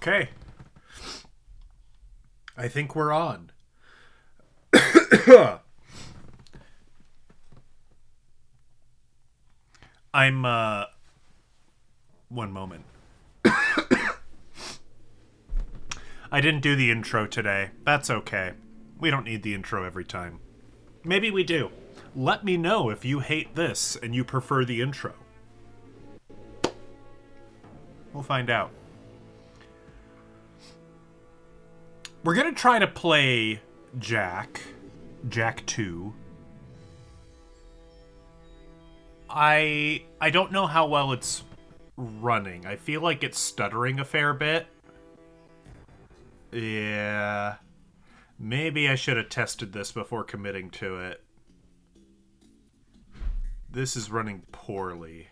Okay. I think we're on. I'm, one moment. I didn't do the intro today. That's okay. We don't need the intro every time. Maybe we do. Let me know if you hate this and you prefer the intro. We'll find out. We're gonna try to play Jak 2. I don't know how well it's running. I feel like it's stuttering a fair bit. Yeah. Maybe I should have tested this before committing to it. This is running poorly.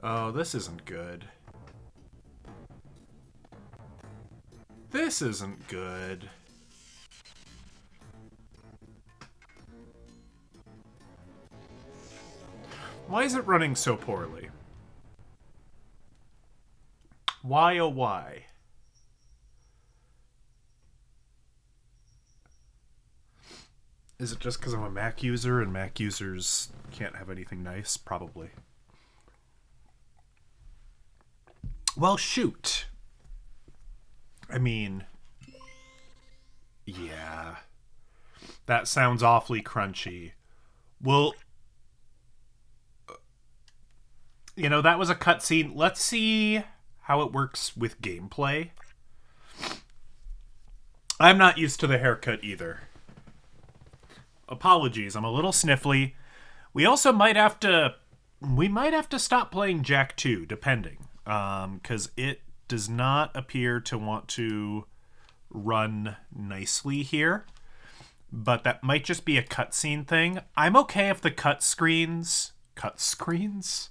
Oh, this isn't good. This isn't good. Why is it running so poorly? Why oh why? Is it just because I'm a Mac user and Mac users can't have anything nice? Probably. Well, shoot. I mean, yeah. That sounds awfully crunchy. Well, you know, that was a cutscene. Let's see how it works with gameplay. I'm not used to the haircut either. Apologies, I'm a little sniffly. We also might have to... We might have to stop playing Jak 2, depending. Because it does not appear to want to run nicely here. But that might just be a cutscene thing. I'm okay if the cutscenes... Cutscenes?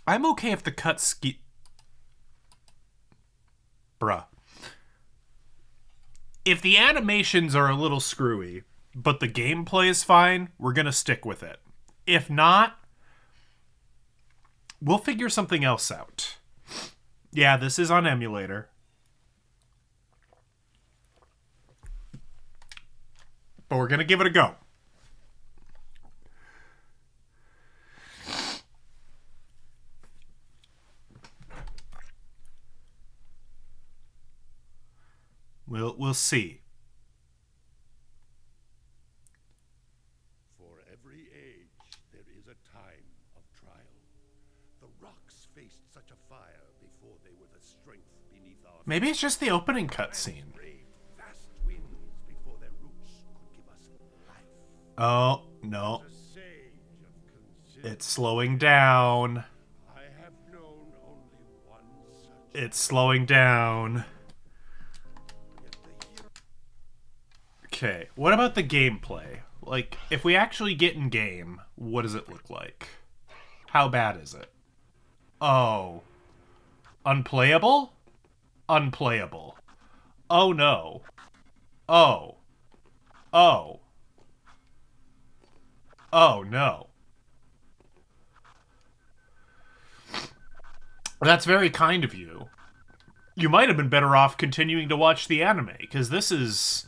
I'm okay if the Bruh. If the animations are a little screwy, but the gameplay is fine, we're gonna stick with it. If not, we'll figure something else out. Yeah, this is on emulator. But we're gonna give it a go. We'll see. For every age, there is a time of trial. The rocks faced such a fire before they were the strength beneath our... Maybe it's just the opening cutscene. Vast winds before their roots could give us life. Oh, no. It's slowing down. I have known only one such. It's slowing down. Okay, what about the gameplay? Like, if we actually get in game, what does it look like? How bad is it? Oh. Unplayable? Unplayable. Oh no. Oh. Oh. Oh no. That's very kind of you. You might have been better off continuing to watch the anime, because this is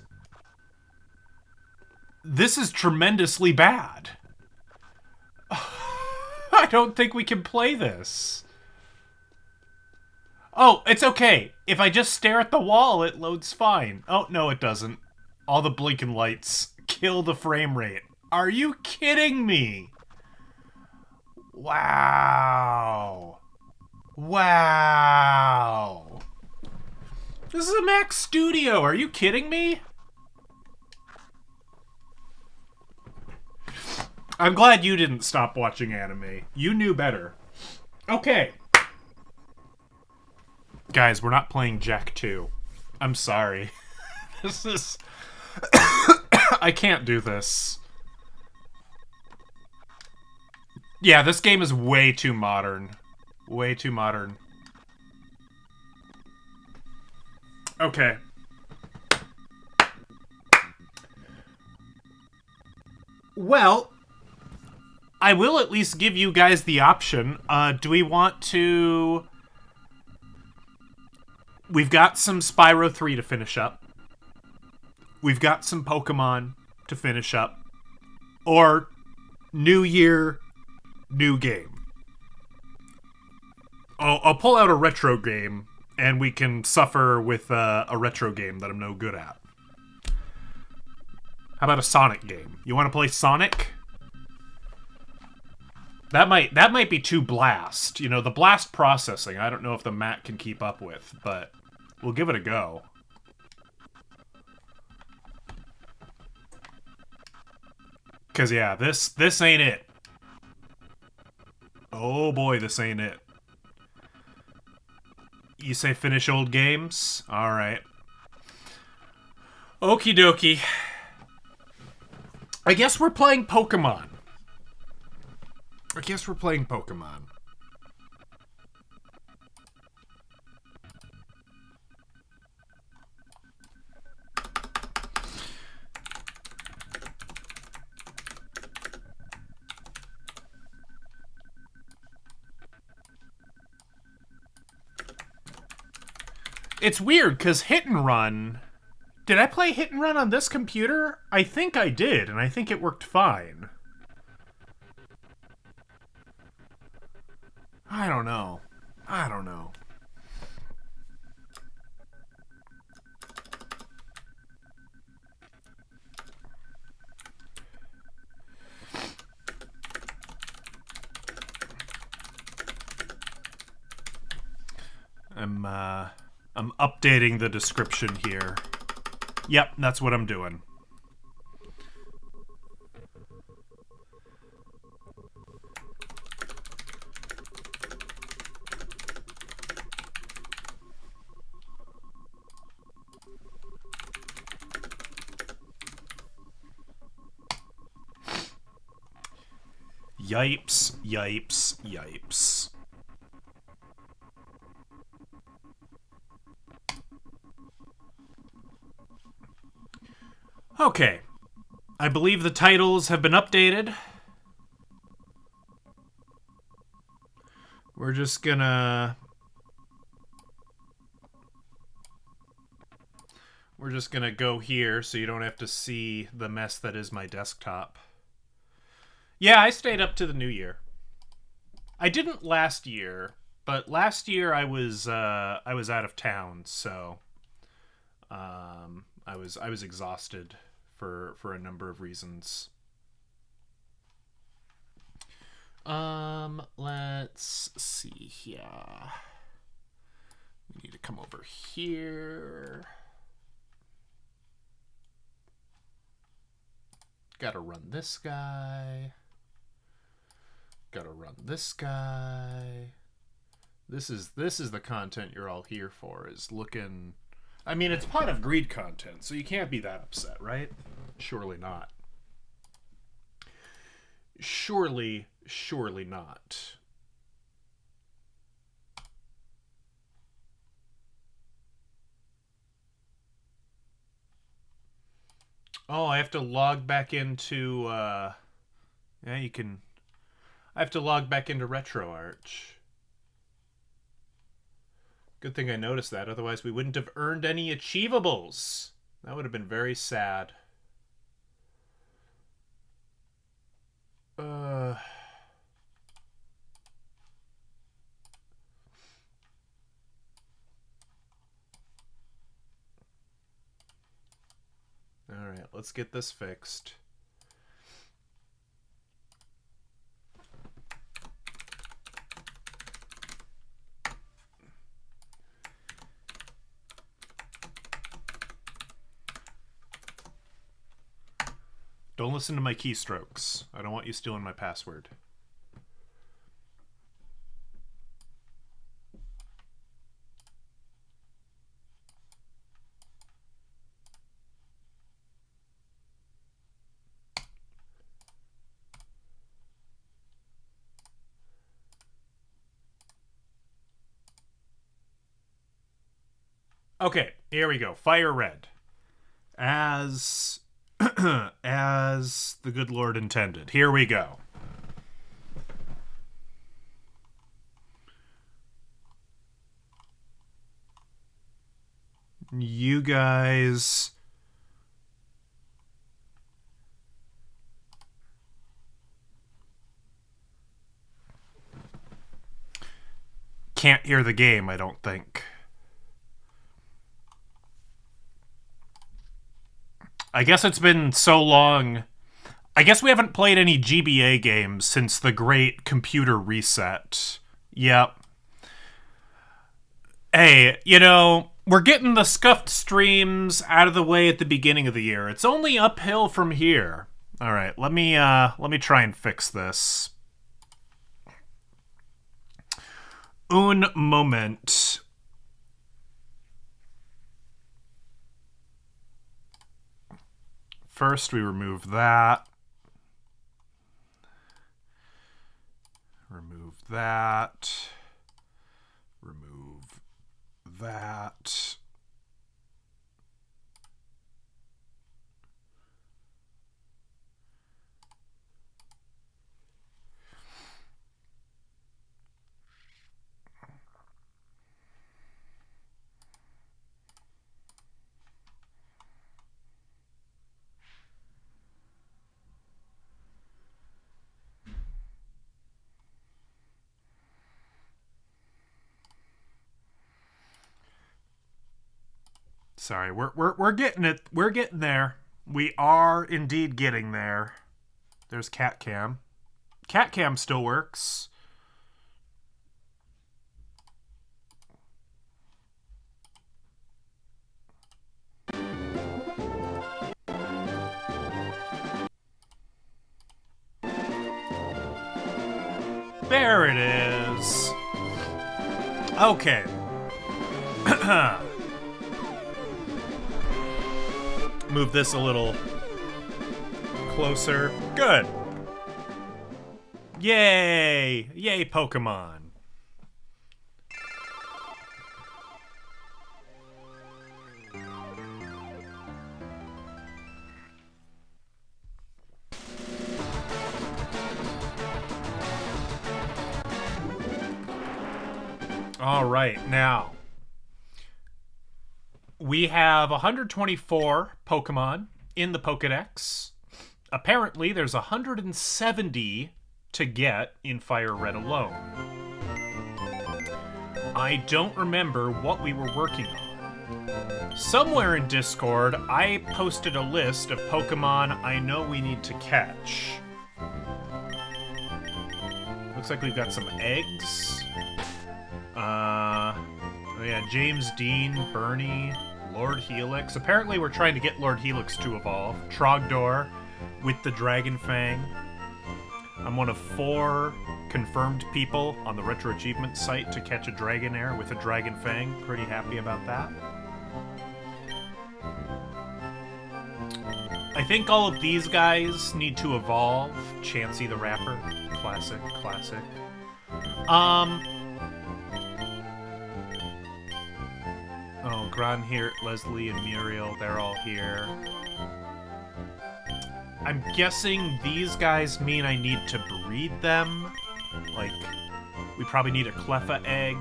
tremendously bad. I don't think we can play this. Oh, it's okay. If I just stare at the wall, it loads fine. Oh, no, it doesn't. All the blinking lights kill the frame rate. Are you kidding me? Wow. Wow. This is a Mac Studio. Are you kidding me? I'm glad you didn't stop watching anime. You knew better. Okay. Guys, we're not playing Jak 2. I'm sorry. This is... I can't do this. Yeah, this game is way too modern. Way too modern. Okay. Well... I will at least give you guys the option. Do we want to We've got some Spyro 3 to finish up. We've got some Pokemon to finish up. Or new year, new game. I'll pull out a retro game, and we can suffer with a retro game that I'm no good at. How about a Sonic game? You want to play Sonic? That might be too blast. You know, the blast processing, I don't know if the Mac can keep up with, but we'll give it a go. Cause yeah, this ain't it. Oh boy, this ain't it. You say finish old games? Alright. Okie dokie. I guess we're playing Pokemon. It's weird, because Hit and Run... Did I play Hit and Run on this computer? I think I did, and I think it worked fine. I don't know. I'm updating the description here. Yep, that's what I'm doing. Yipes, yipes, yipes. Okay. I believe the titles have been updated. We're just gonna go here so you don't have to see the mess that is my desktop. Yeah, I stayed up to the new year. I didn't last year, but last year I was out of town, so I was exhausted for a number of reasons. Let's see here. We need to come over here. Gotta run this guy. Gotta run this guy. This is the content you're all here for, is looking... I mean, it's Pot of Greed content, so you can't be that upset, right? Surely not. Surely not. Oh, I have to log back into, yeah, you can... I have to log back into RetroArch. Good thing I noticed that, otherwise we wouldn't have earned any achievables. That would have been very sad. Alright, let's get this fixed. Don't listen to my keystrokes. I don't want you stealing my password. Okay, here we go. FireRed. As the good Lord intended. Here we go. You guys... can't hear the game, I don't think. I guess it's been so long. I guess we haven't played any GBA games since the great computer reset. Yep. Hey, you know, we're getting the scuffed streams out of the way at the beginning of the year. It's only uphill from here. All right, let me try and fix this. Un moment. First, we remove that. Remove that. Remove that. Sorry, we're getting it. We're getting there. We are indeed getting there. There's cat cam. Cat cam still works. There it is. Okay. Move this a little closer. Good. Yay! Yay, Pokemon. All right, now we have 124 Pokemon in the Pokedex. Apparently, there's 170 to get in FireRed alone. I don't remember what we were working on. Somewhere in Discord, I posted a list of Pokemon I know we need to catch. Looks like we've got some eggs. Oh yeah, James Dean, Bernie, Lord Helix. Apparently we're trying to get Lord Helix to evolve. Trogdor with the Dragon Fang. I'm one of 4 confirmed people on the Retro Achievement site to catch a Dragonair with a Dragon Fang. Pretty happy about that. I think all of these guys need to evolve. Chansey the Rapper. Classic, classic. Oh, Granhirt, Leslie, and Muriel, they're all here. I'm guessing these guys mean I need to breed them. Like, we probably need a Cleffa egg.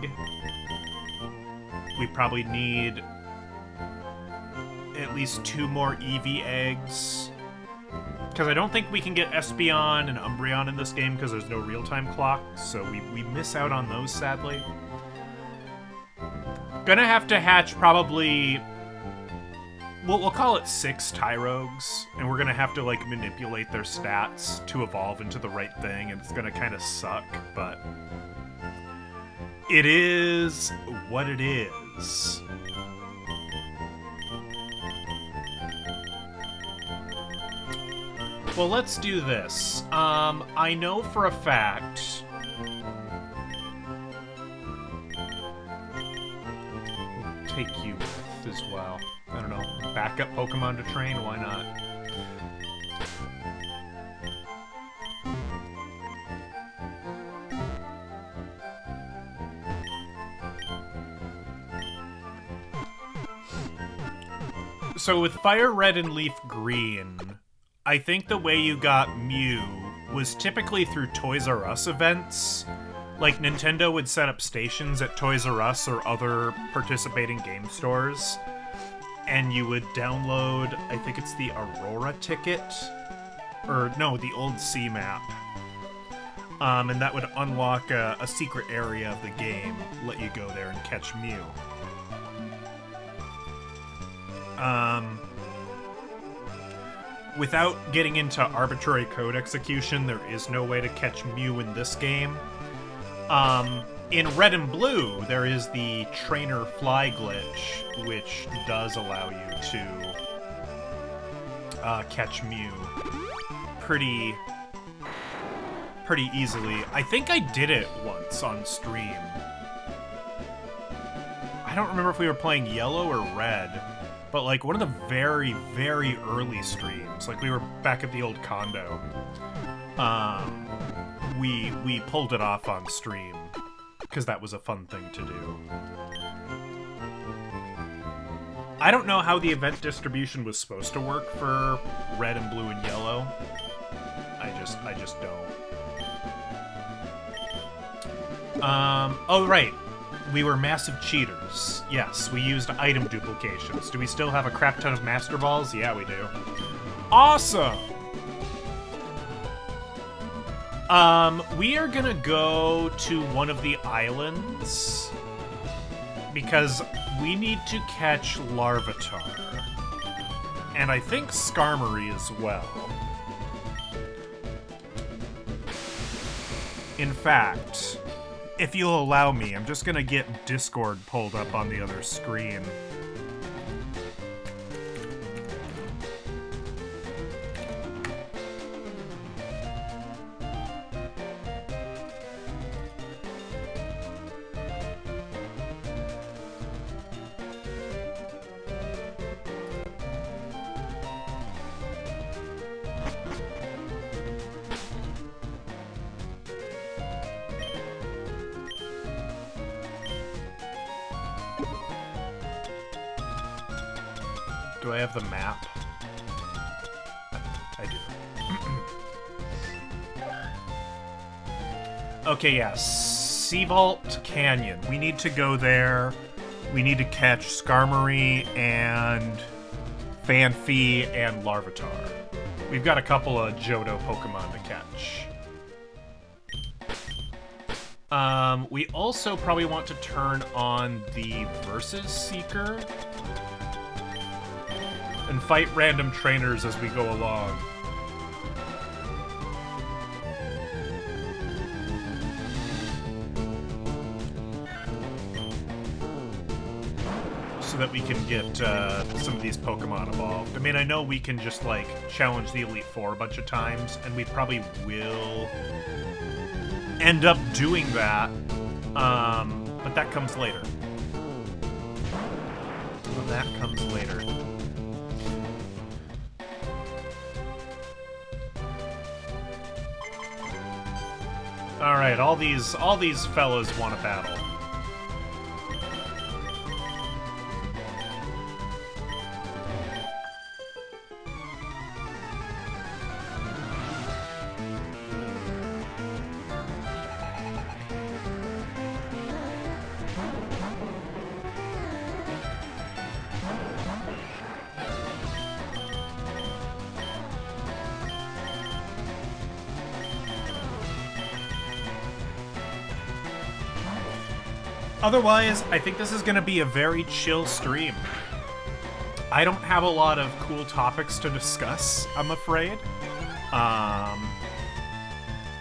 We probably need at least 2 more Eevee eggs. Because I don't think we can get Espeon and Umbreon in this game because there's no real-time clock, so we miss out on those, sadly. Gonna have to hatch probably... We'll call it 6 Tyrogues, and we're gonna have to, like, manipulate their stats to evolve into the right thing, and it's gonna kind of suck, but... it is what it is. Well, let's do this. I know for a fact... we'll take you with as well. I don't know, backup Pokemon to train, why not? So with Fire Red and Leaf Green, I think the way you got Mew was typically through Toys R Us events. Like, Nintendo would set up stations at Toys R Us or other participating game stores. and you would download, I think it's the Aurora ticket, or no, the old C map. And that would unlock a secret area of the game, let you go there and catch Mew. Without getting into arbitrary code execution, there is no way to catch Mew in this game. In Red and Blue, there is the trainer fly glitch, which does allow you to catch Mew pretty easily. I think I did it once on stream. I don't remember if we were playing Yellow or Red, but like one of the very, very early streams, like we were back at the old condo, we pulled it off on stream because that was a fun thing to do. I don't know how the event distribution was supposed to work for Red and Blue and Yellow. I just don't. Oh right, we were massive cheaters. Yes, we used item duplications. Do we still have a crap ton of Master Balls? Yeah, we do. Awesome! We are gonna go to one of the islands because we need to catch Larvitar. And I think Skarmory as well. In fact, if you'll allow me, I'm just gonna get Discord pulled up on the other screen. Do I have the map? I do. Okay, yes. Seavault Canyon. We need to go there. We need to catch Skarmory and Fanfi and Larvitar. We've got a couple of Johto Pokemon to catch. We also probably want to turn on the Versus Seeker and fight random trainers as we go along. So that we can get some of these Pokemon evolved. I mean, I know we can just, like, challenge the Elite Four a bunch of times, and we probably will end up doing that, but that comes later. Well, that comes later. Alright, all these fellas want a battle. Otherwise, I think this is going to be a very chill stream. I don't have a lot of cool topics to discuss, I'm afraid.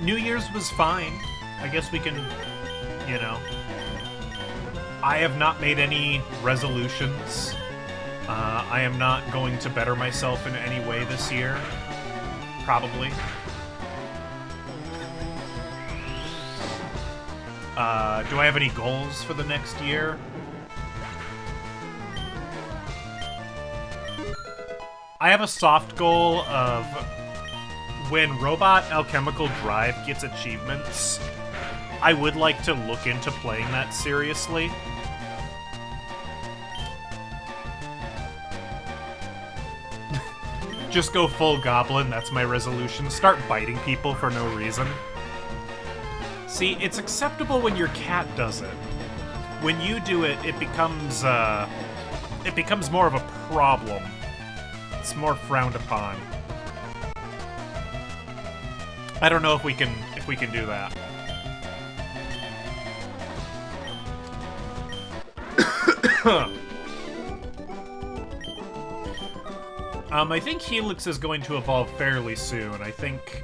New Year's was fine. I guess we can, you know. I have not made any resolutions. I am not going to better myself in any way this year. Probably. Do I have any goals for the next year? I have a soft goal of when Robot Alchemical Drive gets achievements, I would like to look into playing that seriously. Just go full goblin, that's my resolution. Start biting people for no reason. See, it's acceptable when your cat does it. When you do it, it becomes, it becomes more of a problem. It's more frowned upon. I don't know if we can do that. I think Helix is going to evolve fairly soon. I think,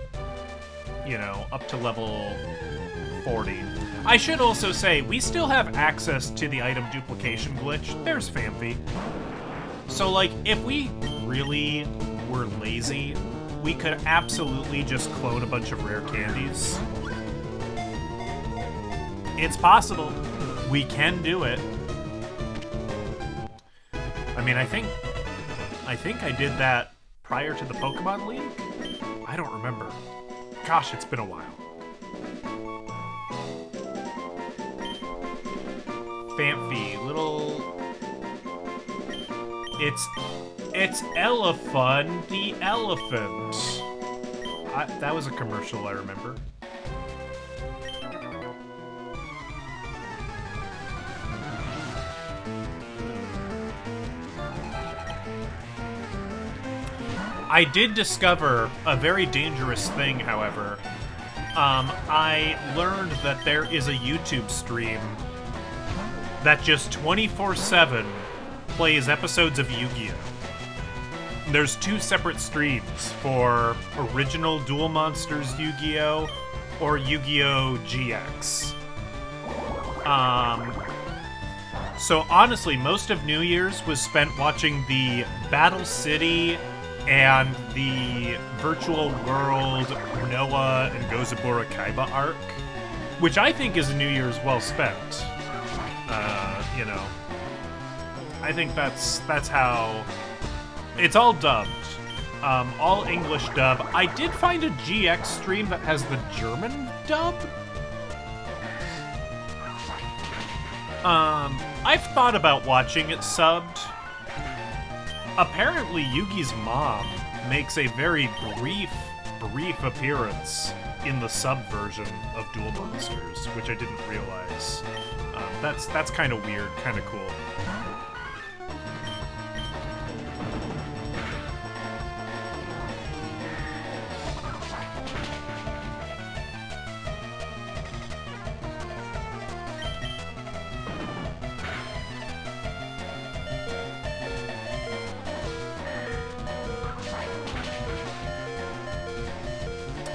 you know, up to level 40. I should also say, we still have access to the item duplication glitch. There's Famfi. So, like, if we really were lazy, we could absolutely just clone a bunch of rare candies. It's possible. We can do it. I mean, I think I did that prior to the Pokemon League? I don't remember. Gosh, it's been a while. Famfi, little... It's Elephant the Elephant. That was a commercial I remember. I did discover a very dangerous thing, however. I learned that there is a YouTube stream that just 24/7 plays episodes of Yu-Gi-Oh! There's 2 separate streams for original Duel Monsters Yu-Gi-Oh! Or Yu-Gi-Oh! GX. So honestly, most of New Year's was spent watching the Battle City and the Virtual World Noah and Gozabura Kaiba arc, which I think is a New Year's well spent. You know, I think that's how it's all dubbed, all English dub. I did find a GX stream that has the German dub. I've thought about watching it subbed. Apparently, Yugi's mom makes a very brief appearance in the sub version of Duel Monsters, which I didn't realize. That's kind of weird, kind of cool.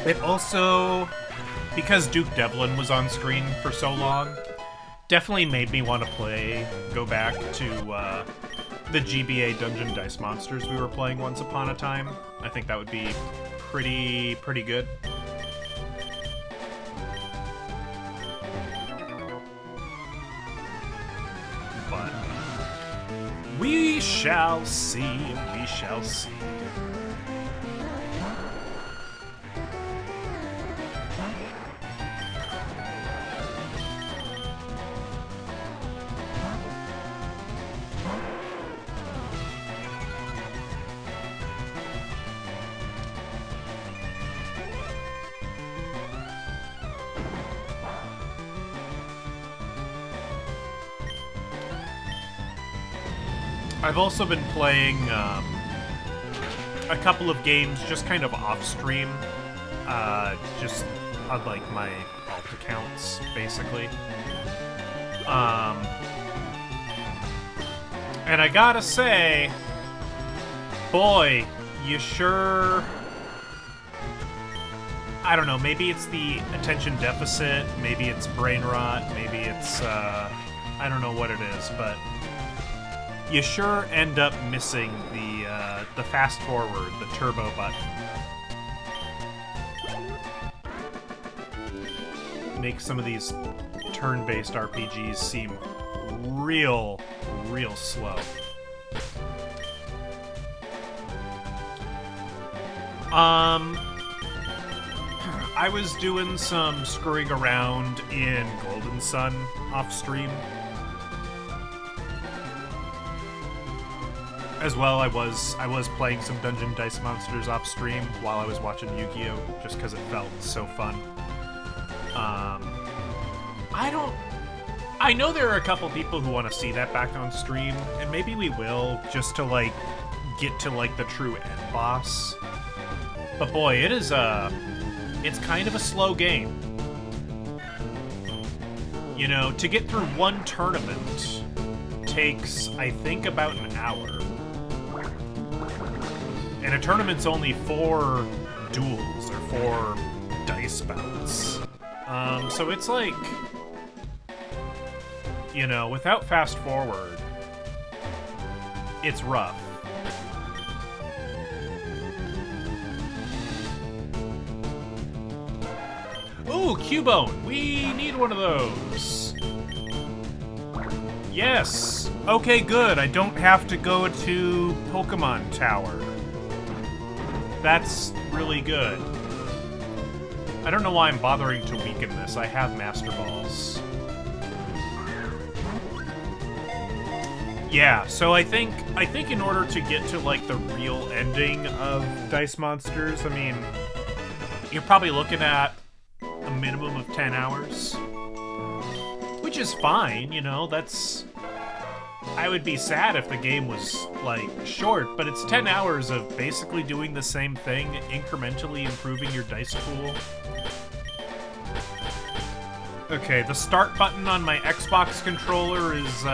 It also, because Duke Devlin was on screen for so long, definitely made me want to go back to the GBA Dungeon Dice Monsters we were playing once upon a time. I think that would be pretty good. But we shall see, we shall see. I've also been playing a couple of games just kind of off-stream, just on, like, my alt accounts, basically. And I gotta say, boy, you sure... I don't know, maybe it's the attention deficit, maybe it's brain rot, maybe it's, I don't know what it is, but you sure end up missing the fast forward, the turbo button. Makes some of these turn-based RPGs seem real slow. I was doing some screwing around in Golden Sun off-stream. As well, I was playing some Dungeon Dice Monsters off stream while I was watching Yu-Gi-Oh! Just because it felt so fun. I know there are a couple people who want to see that back on stream, and maybe we will, just to, like, get to, like, the true end boss. But boy, it is, it's kind of a slow game. You know, to get through one tournament takes, I think, about an hour. And a tournament's only 4 duels, or 4 dice bouts. So it's like, you know, without fast forward, it's rough. Ooh, Cubone! We need one of those. Yes! Okay, good. I don't have to go to Pokemon Tower. That's really good. I don't know why I'm bothering to weaken this. I have Master Balls. Yeah, so I think in order to get to, like, the real ending of Dice Monsters, I mean, you're probably looking at a minimum of 10 hours. Which is fine, you know, that's... I would be sad if the game was, like, short, but it's 10 hours of basically doing the same thing, incrementally improving your dice pool. Okay, the start button on my Xbox controller is,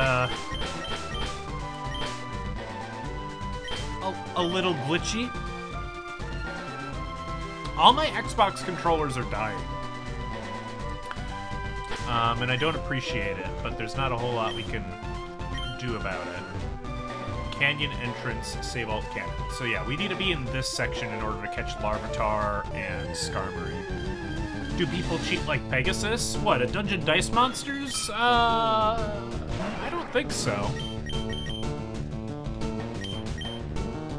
a little glitchy. All my Xbox controllers are dying. And I don't appreciate it, but there's not a whole lot we can do about it. Canyon entrance, save alt cannon. So yeah, we need to be in this section in order to catch Larvitar and Skarmory. Do people cheat like Pegasus? What, a Dungeon Dice Monsters? I don't think so.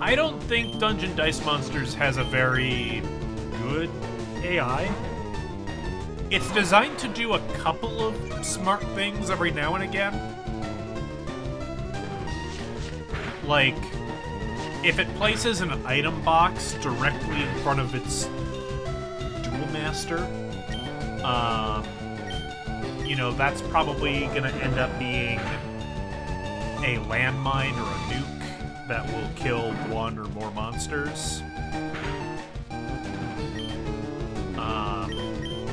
I don't think Dungeon Dice Monsters has a very good AI. It's designed to do a couple of smart things every now and again. Like, if it places an item box directly in front of its Duel Master, you know, that's probably gonna end up being a landmine or a nuke that will kill one or more monsters.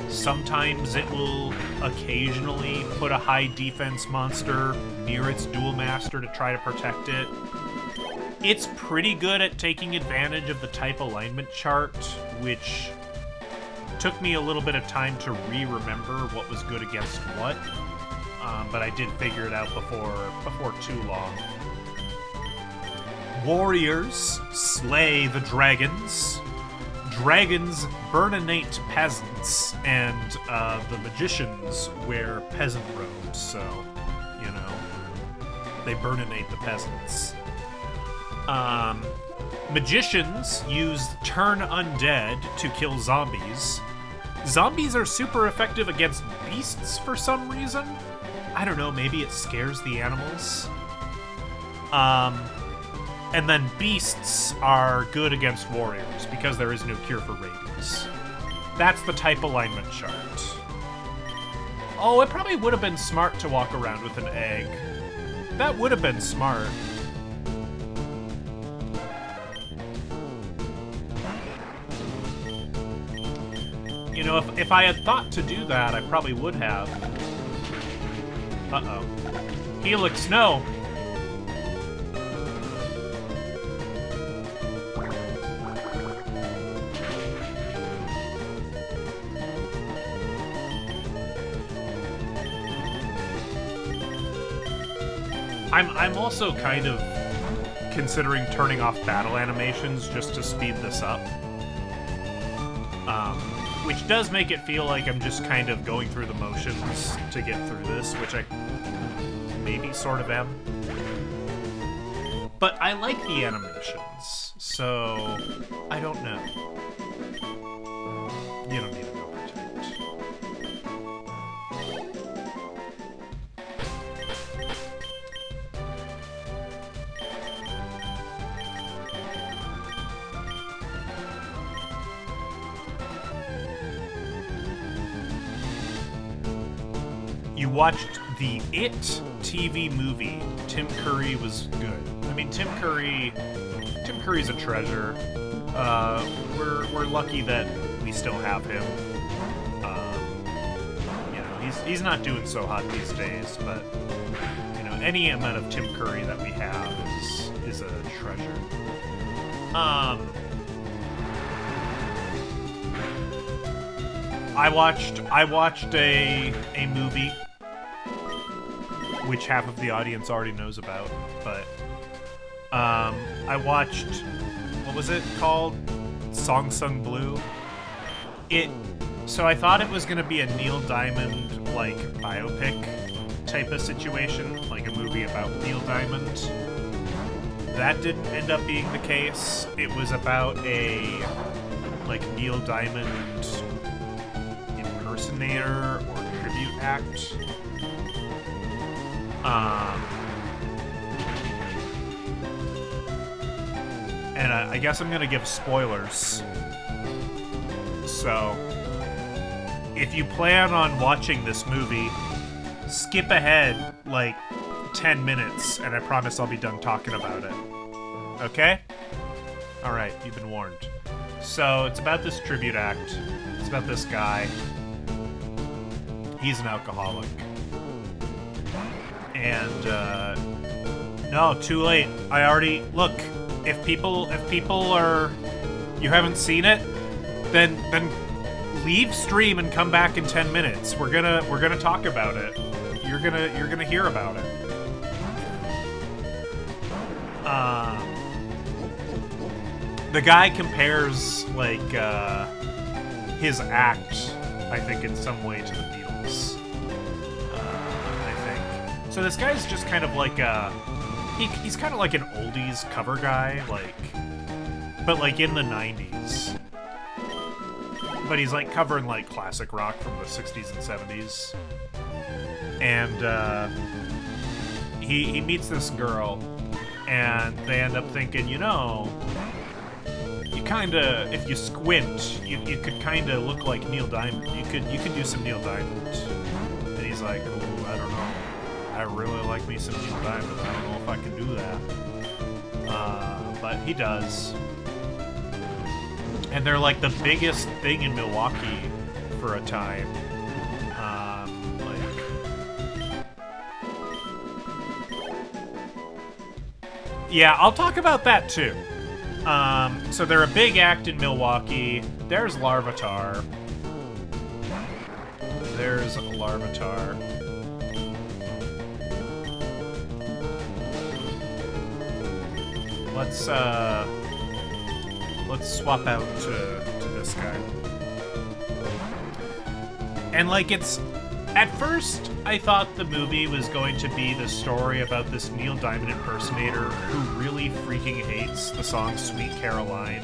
Sometimes it will occasionally put a high defense monster near its Duel Master to try to protect it. It's pretty good at taking advantage of the type alignment chart, which took me a little bit of time to remember what was good against what, but I did figure it out before too long. Warriors slay the dragons. Dragons burninate peasants, and the magicians wear peasant robes, so, you know, they burninate the peasants. Magicians use turn undead to kill zombies. Zombies are super effective against beasts for some reason. I don't know, maybe it scares the animals. And then beasts are good against warriors, because there is no cure for rabies. That's the type alignment chart. Oh, it probably would have been smart to walk around with an egg. That would have been smart. You know, if I had thought to do that, I probably would have. Uh-oh. Helix, no! I'm also kind of considering turning off battle animations just to speed this up. Which does make it feel like I'm just kind of going through the motions to get through this, which I maybe sort of am. But I like the animations, so I don't know. You don't need to know protect. you watched the It TV movie. Tim Curry was good. I mean, Tim Curry's a treasure. We're lucky that we still have him. You know, he's not doing so hot these days, but you know, any amount of Tim Curry that we have is a treasure. I watched a movie which half of the audience already knows about, but I watched, what was it called? Song Sung Blue. So I thought it was gonna be a Neil Diamond like biopic type of situation, like a movie about Neil Diamond. That didn't end up being the case. It was about a like Neil Diamond impersonator or tribute act. And I guess I'm gonna give spoilers. So, if you plan on watching this movie, skip ahead like 10 minutes, and I promise I'll be done talking about it. Okay? Alright, you've been warned. So, it's about this tribute act. It's about this guy. He's an alcoholic. And, no, too late. I already... Look, if people are... You haven't seen it? Then leave stream and come back in 10 minutes. We're gonna talk about it. You're gonna hear about it. The guy compares like his act, I think, in some way to the Beatles. I think so. This guy's just kind of like he's kind of like an oldies cover guy, but like in the 90s. But he's like covering like classic rock from the 60s and 70s. And he meets this girl, and they end up thinking, you know, you kinda, if you squint, you could kinda look like Neil Diamond. You could do some Neil Diamond. And he's like, oh, I don't know. I really like me some Neil Diamond. I don't know if I can do that. But he does. And they're like the biggest thing in Milwaukee for a time. Yeah, I'll talk about that too. So they're a big act in Milwaukee. There's Larvitar. There's Larvitar. Let's swap out to this guy. And like it's... At first, I thought the movie was going to be the story about this Neil Diamond impersonator who really freaking hates the song Sweet Caroline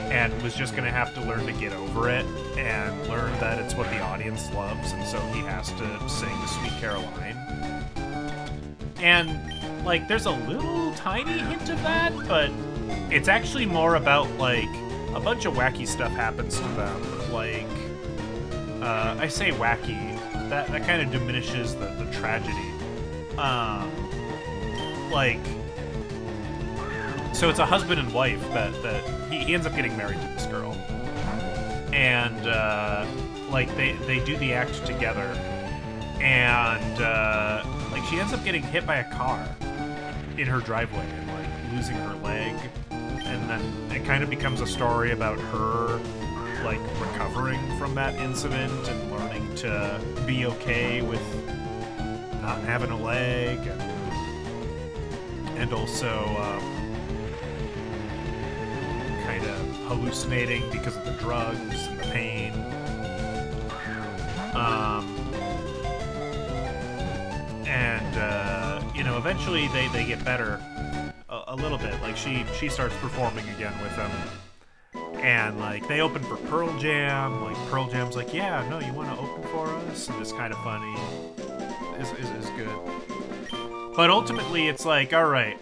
and was just going to have to learn to get over it and learn that it's what the audience loves, and so he has to sing the Sweet Caroline. And, like, there's a little tiny hint of that, but it's actually more about, like, a bunch of wacky stuff happens to them. Like, I say wacky. That kind of diminishes the tragedy. Like, so it's a husband and wife that he ends up getting married to this girl, and like they do the act together, and like she ends up getting hit by a car in her driveway and like losing her leg, and then it kind of becomes a story about her like recovering from that incident and learning to be okay with not having a leg, and also kind of hallucinating because of the drugs and the pain. And you know, eventually they get better a little bit. Like she starts performing again with them. And, like, they open for Pearl Jam. Like, Pearl Jam's like, yeah, no, you want to open for us? And it's kind of funny. Is good. But ultimately, it's like, all right,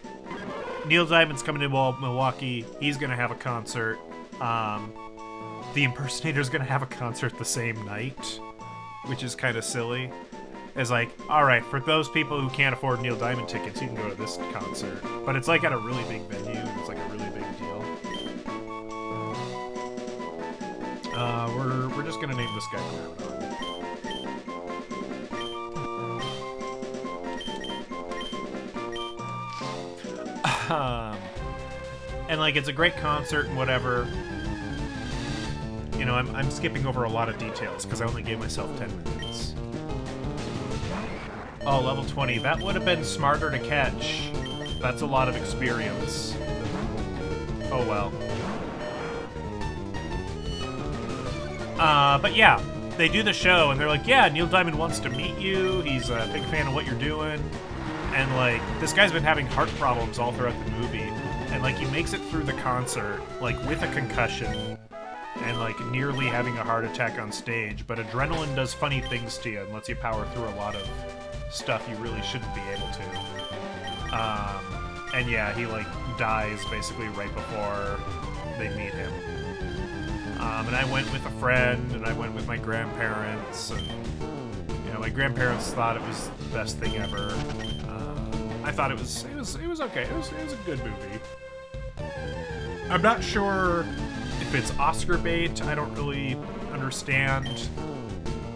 Neil Diamond's coming to Milwaukee. He's going to have a concert. The impersonator's going to have a concert the same night, which is kind of silly. is like, all right, for those people who can't afford Neil Diamond tickets, you can go to this concert. But it's like at a really big venue. And it's like a really big deal. We're just gonna name this guy Groundhog. And like it's a great concert and whatever. You know, I'm skipping over a lot of details because I only gave myself 10 minutes. Oh, level 20. That would have been smarter to catch. That's a lot of experience. Oh well. But yeah, they do the show and they're like, yeah, Neil Diamond wants to meet you. He's a big fan of what you're doing. And like, this guy's been having heart problems all throughout the movie. And like, he makes it through the concert, like with a concussion and like nearly having a heart attack on stage. But adrenaline does funny things to you and lets you power through a lot of stuff you really shouldn't be able to. And yeah, he like dies basically right before they meet him. And I went with a friend, and I went with my grandparents, and you know, my grandparents thought it was the best thing ever. I thought it was okay. It was a good movie. I'm not sure if it's Oscar bait. I don't really understand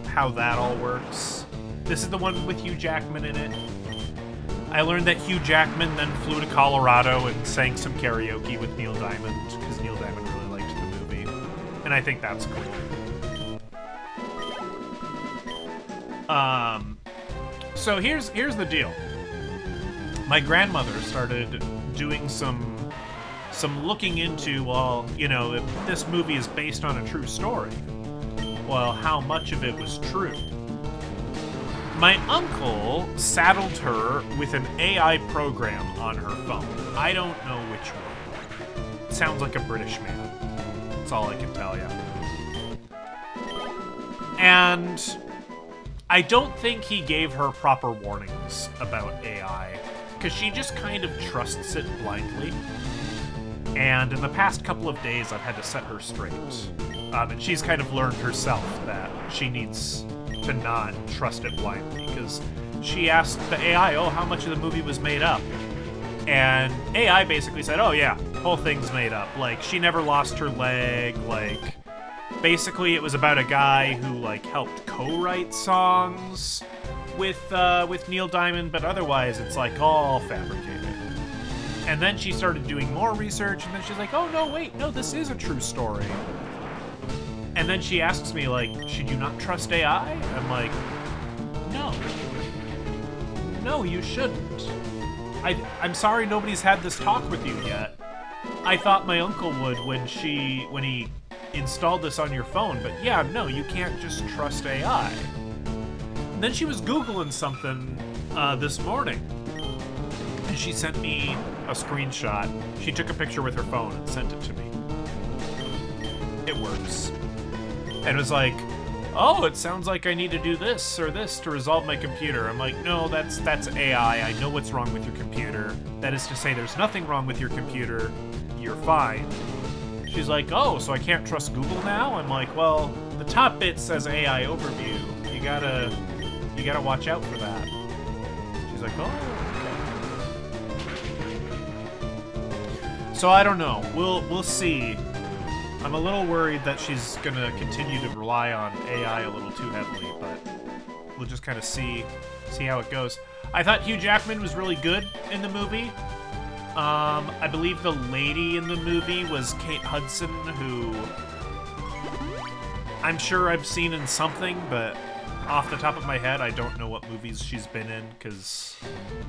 how that all works. This is the one with Hugh Jackman in it. I learned that Hugh Jackman then flew to Colorado and sang some karaoke with Neil Diamond because Neil Diamond really liked the movie, and I think that's cool. So here's the deal. My grandmother started doing some looking into, well, you know, if this movie is based on a true story, well, how much of it was true? My uncle saddled her with an AI program on her phone. I don't know which one. It sounds like a British man. That's all I can tell you. And I don't think he gave her proper warnings about AI, because she just kind of trusts it blindly. And in the past couple of days, I've had to set her straight. And she's kind of learned herself that she needs to not trust it blindly, because she asked the AI, oh, how much of the movie was made up? And AI basically said, oh yeah, the whole thing's made up. Like, she never lost her leg, like, basically it was about a guy who, like, helped co-write songs with Neil Diamond, but otherwise it's, like, all fabricated. And then she started doing more research, and then she's like, oh, no, wait, no, this is a true story. And then she asks me, like, should you not trust AI? I'm like, no. No, you shouldn't. I'm sorry nobody's had this talk with you yet. I thought my uncle would when he installed this on your phone, but yeah, no, you can't just trust AI. And then she was Googling something this morning, and she sent me a screenshot. She took a picture with her phone and sent it to me. It works. And it was like, oh, it sounds like I need to do this or this to resolve my computer. I'm like, no, that's AI. I know what's wrong with your computer. That is to say, there's nothing wrong with your computer. You're fine. She's like, oh, so I can't trust Google now? I'm like, well, the top bit says AI overview. You gotta watch out for that. She's like, oh, okay. So I don't know. We'll see. I'm a little worried that she's gonna continue to rely on AI a little too heavily, but we'll just kind of see how it goes. I thought Hugh Jackman was really good in the movie. I believe the lady in the movie was Kate Hudson, who I'm sure I've seen in something, but off the top of my head, I don't know what movies she's been in, because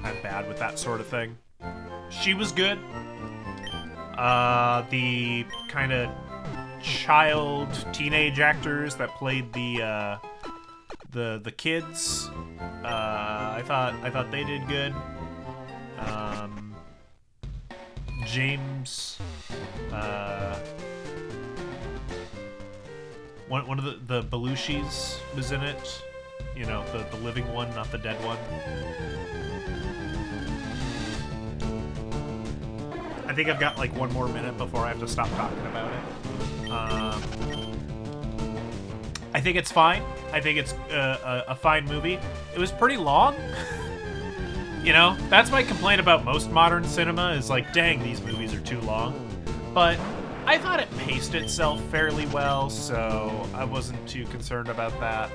I'm bad with that sort of thing. She was good. The kind of child teenage actors that played the kids, I thought they did good. James, one of the Belushis was in it. You know, the living one, not the dead one. I think I've got like one more minute before I have to stop talking about it. I think it's fine. I think it's a fine movie. It was pretty long. You know, that's my complaint about most modern cinema is like, dang, these movies are too long. But I thought it paced itself fairly well, so I wasn't too concerned about that.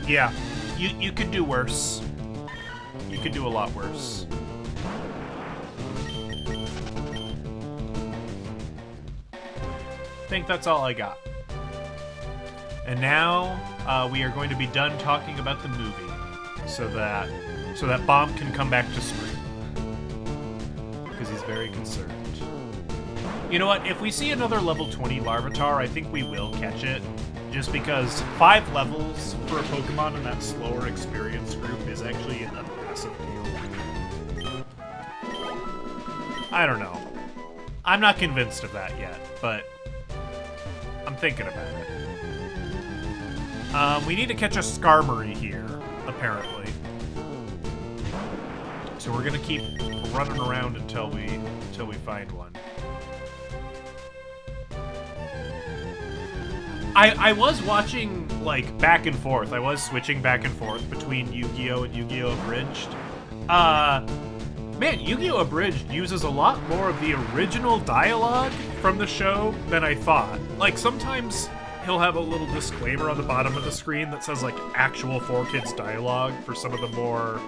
Yeah, you could do worse. You could do a lot worse. I think that's all I got. And now we are going to be done talking about the movie, so that Bomb can come back to screen because he's very concerned. You know what? If we see another level 20 Larvitar, I think we will catch it. Just because 5 levels for a Pokemon in that slower experience group is actually an massive deal. I don't know. I'm not convinced of that yet, but I'm thinking about it. We need to catch a Skarmory here, apparently. So we're gonna keep running around until we find one. I was watching, like, back and forth. I was switching back and forth between Yu-Gi-Oh! And Yu-Gi-Oh! Abridged. Man, Yu-Gi-Oh! Abridged uses a lot more of the original dialogue from the show than I thought. Like, sometimes he'll have a little disclaimer on the bottom of the screen that says, like, actual 4Kids dialogue for some of the more,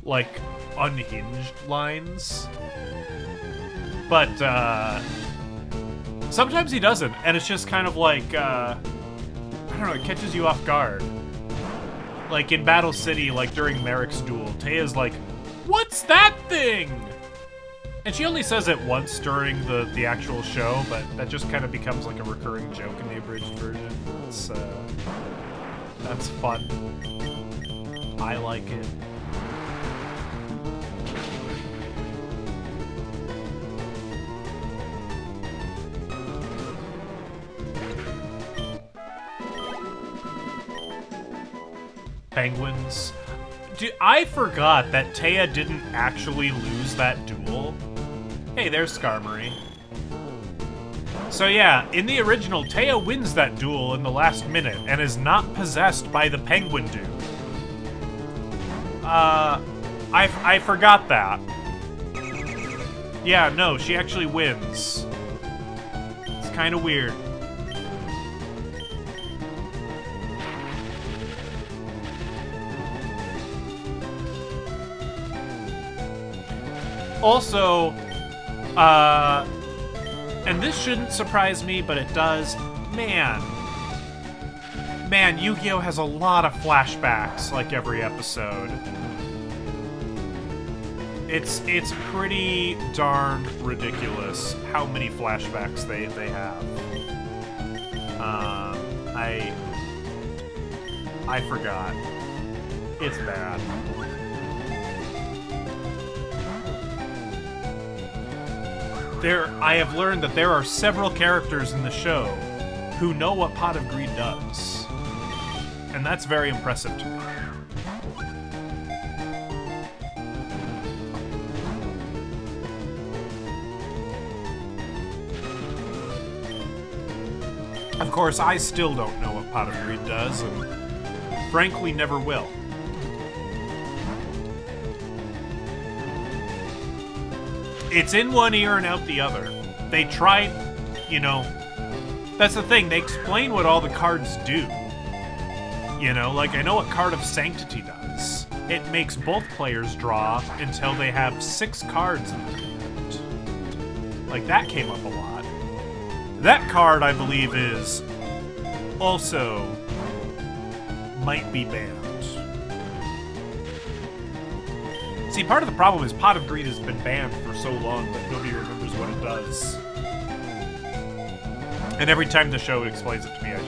like, unhinged lines. But, sometimes he doesn't, and it's just kind of like, I don't know, it catches you off guard. Like in Battle City, like during Merrick's duel, Teia's like, "What's that thing?" And she only says it once during the actual show, but that just kind of becomes like a recurring joke in the abridged version. That's fun. I like it. Penguins. Dude, I forgot that Teia didn't actually lose that duel. Hey, there's Skarmory. So yeah, in the original, Teia wins that duel in the last minute and is not possessed by the penguin dude. I forgot that. Yeah, no, she actually wins. It's kind of weird. Also, and this shouldn't surprise me, but it does. Man, Yu-Gi-Oh! Has a lot of flashbacks, like every episode. It's pretty darn ridiculous how many flashbacks they have. I forgot. It's bad. I have learned that there are several characters in the show who know what Pot of Greed does. And that's very impressive to me. Of course, I still don't know what Pot of Greed does, and frankly never will. It's in one ear and out the other. They tried, you know, that's the thing, they explain what all the cards do. You know, like I know what Card of Sanctity does. It makes both players draw until they have 6 cards in their hand. Like that came up a lot. That card, I believe, is also might be banned. See, part of the problem is Pot of Greed has been banned for so long that nobody remembers what it does. And every time the show explains it to me, I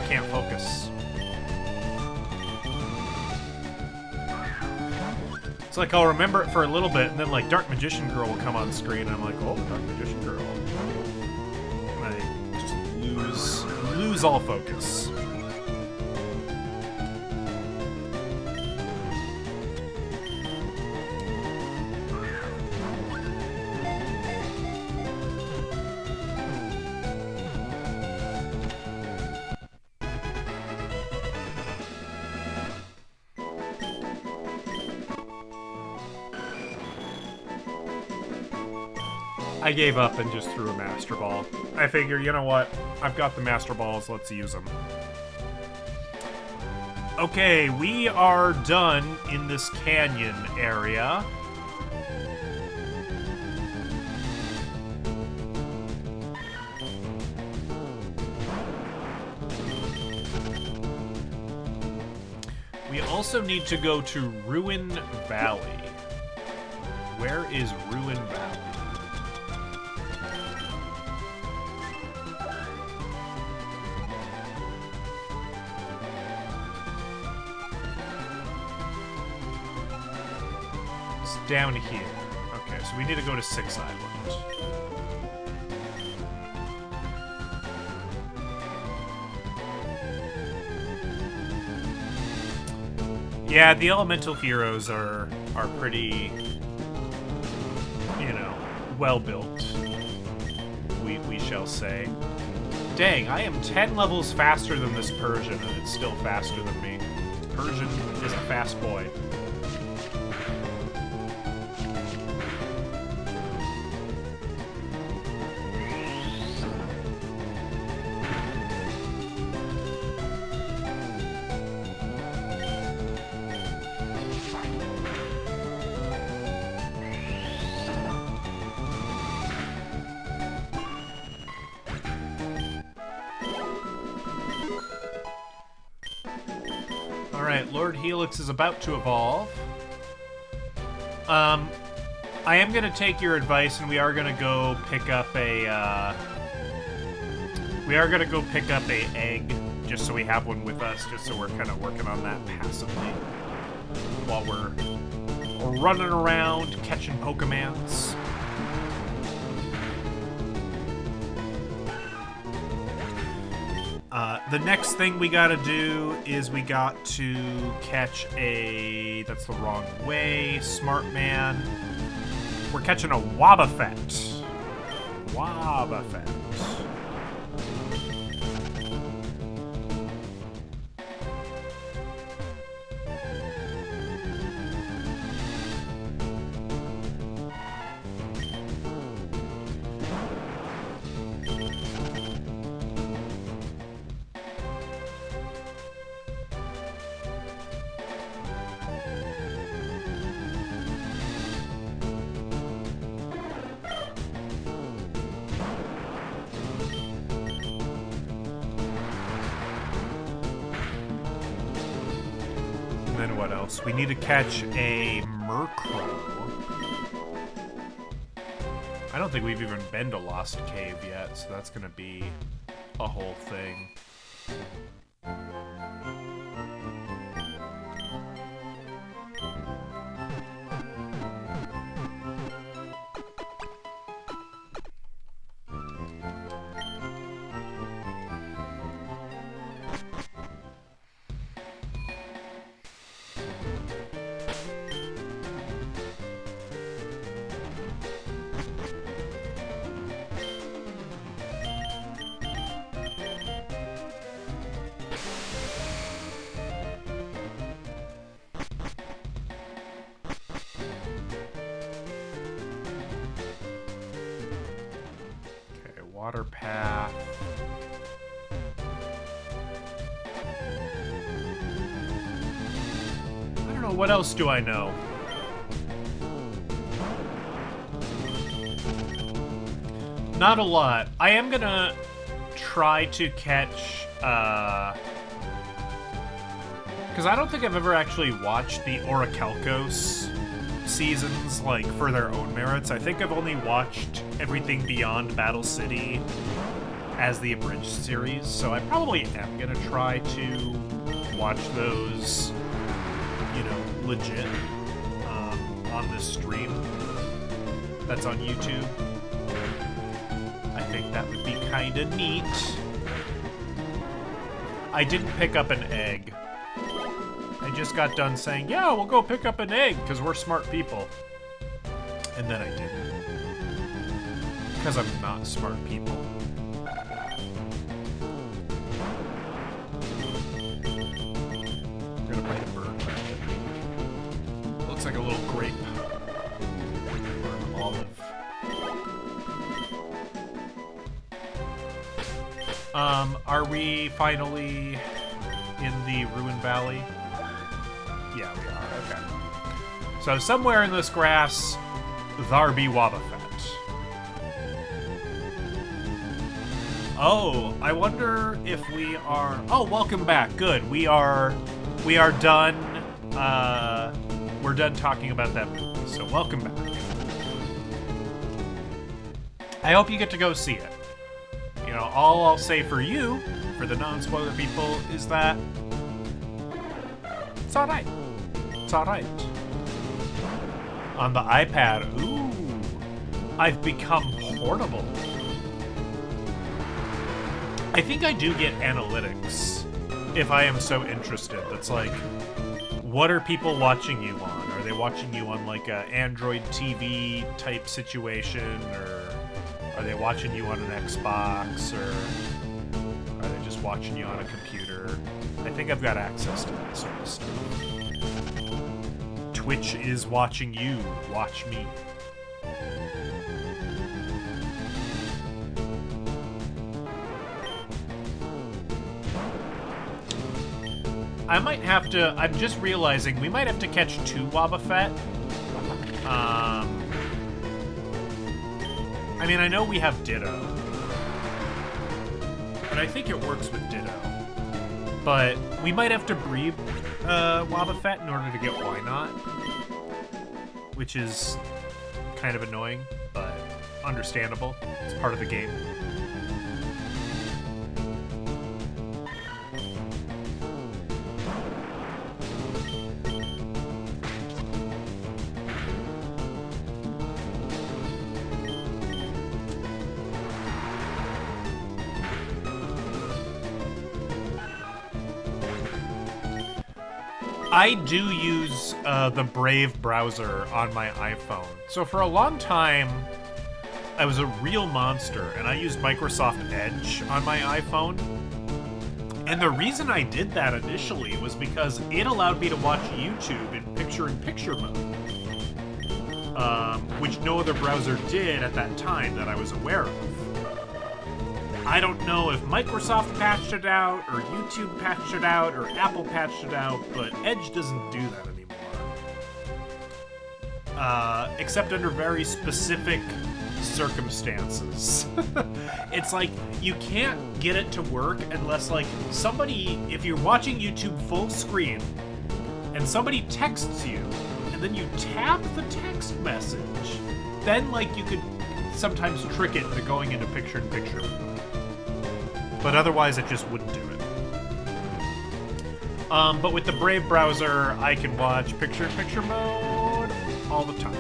can't focus. It's like I'll remember it for a little bit, and then like Dark Magician Girl will come on screen, and I'm like, oh, Dark Magician Girl. And I just lose all focus. I gave up and just threw a Master Ball. I figure, you know what? I've got the Master Balls, let's use them. Okay, we are done in this canyon area. We also need to go to Ruin Valley. Where is Ruin Valley? It's down here. Okay, so we need to go to Six Island. Yeah, the elemental heroes are pretty, you know, well built. We shall say. Dang, I am 10 levels faster than this Persian, and it's still faster than me. Persian is a fast boy. Alright, Lord Helix is about to evolve. I am going to take your advice, and we are going to go pick up a, egg, just so we have one with us, just so we're kind of working on that passively. While we're running around, catching Pokemons. The next thing we gotta do is we got to catch a... That's the wrong way. Smart Man. We're catching a Wobbuffet. Wobbuffet. Then what else? We need to catch a Murkrow. I don't think we've even been to Lost Cave yet, so that's gonna be a whole thing. Water path. I don't know, what else do I know? Not a lot. I am gonna try to catch, because I don't think I've ever actually watched the Orichalcos seasons, like, for their own merits. I think I've only watched everything beyond Battle City as the abridged series, so I probably am gonna try to watch those, you know, legit, on this stream that's on YouTube. I think that would be kinda neat. I didn't pick up an egg. I just got done saying, yeah, we'll go pick up an egg, because we're smart people. And then I didn't. Because I'm not smart people. I'm gonna bite a bird. Looks like a little grape. Or an olive. Are we finally in the Ruin Valley? Yeah, we are. Okay. So somewhere in this grass, there be Wobbuffet. Oh, I wonder if we are... Oh, welcome back. Good. We are done. We're done talking about that movie. So welcome back. I hope you get to go see it. You know, all I'll say for you, for the non-spoiler people, is that it's alright. It's alright. On the iPad, ooh, I've become portable. I think I do get analytics if I am so interested. That's like, what are people watching you on? Are they watching you on like a Android TV type situation, or are they watching you on an Xbox, or are they just watching you on a computer? I think I've got access to that sort of stuff. Twitch is watching you. Watch me. I might have to... I'm just realizing we might have to catch 2 Wobbuffet. I mean, I know we have Ditto. And I think it works with Ditto. But we might have to breed Wobbuffet in order to get Why Not. Which is kind of annoying, but understandable. It's part of the game. I do use the Brave browser on my iPhone. So for a long time, I was a real monster, and I used Microsoft Edge on my iPhone. And the reason I did that initially was because it allowed me to watch YouTube in picture-in-picture mode. Which no other browser did at that time that I was aware of. I don't know if Microsoft patched it out, or YouTube patched it out, or Apple patched it out, but Edge doesn't do that anymore. Except under very specific circumstances. It's like, you can't get it to work unless, like, somebody, if you're watching YouTube full screen, and somebody texts you, and then you tap the text message, then, like, you could sometimes trick it into going into picture-in-picture mode. But otherwise, it just wouldn't do it. But with the Brave browser, I can watch picture-in-picture mode all the time.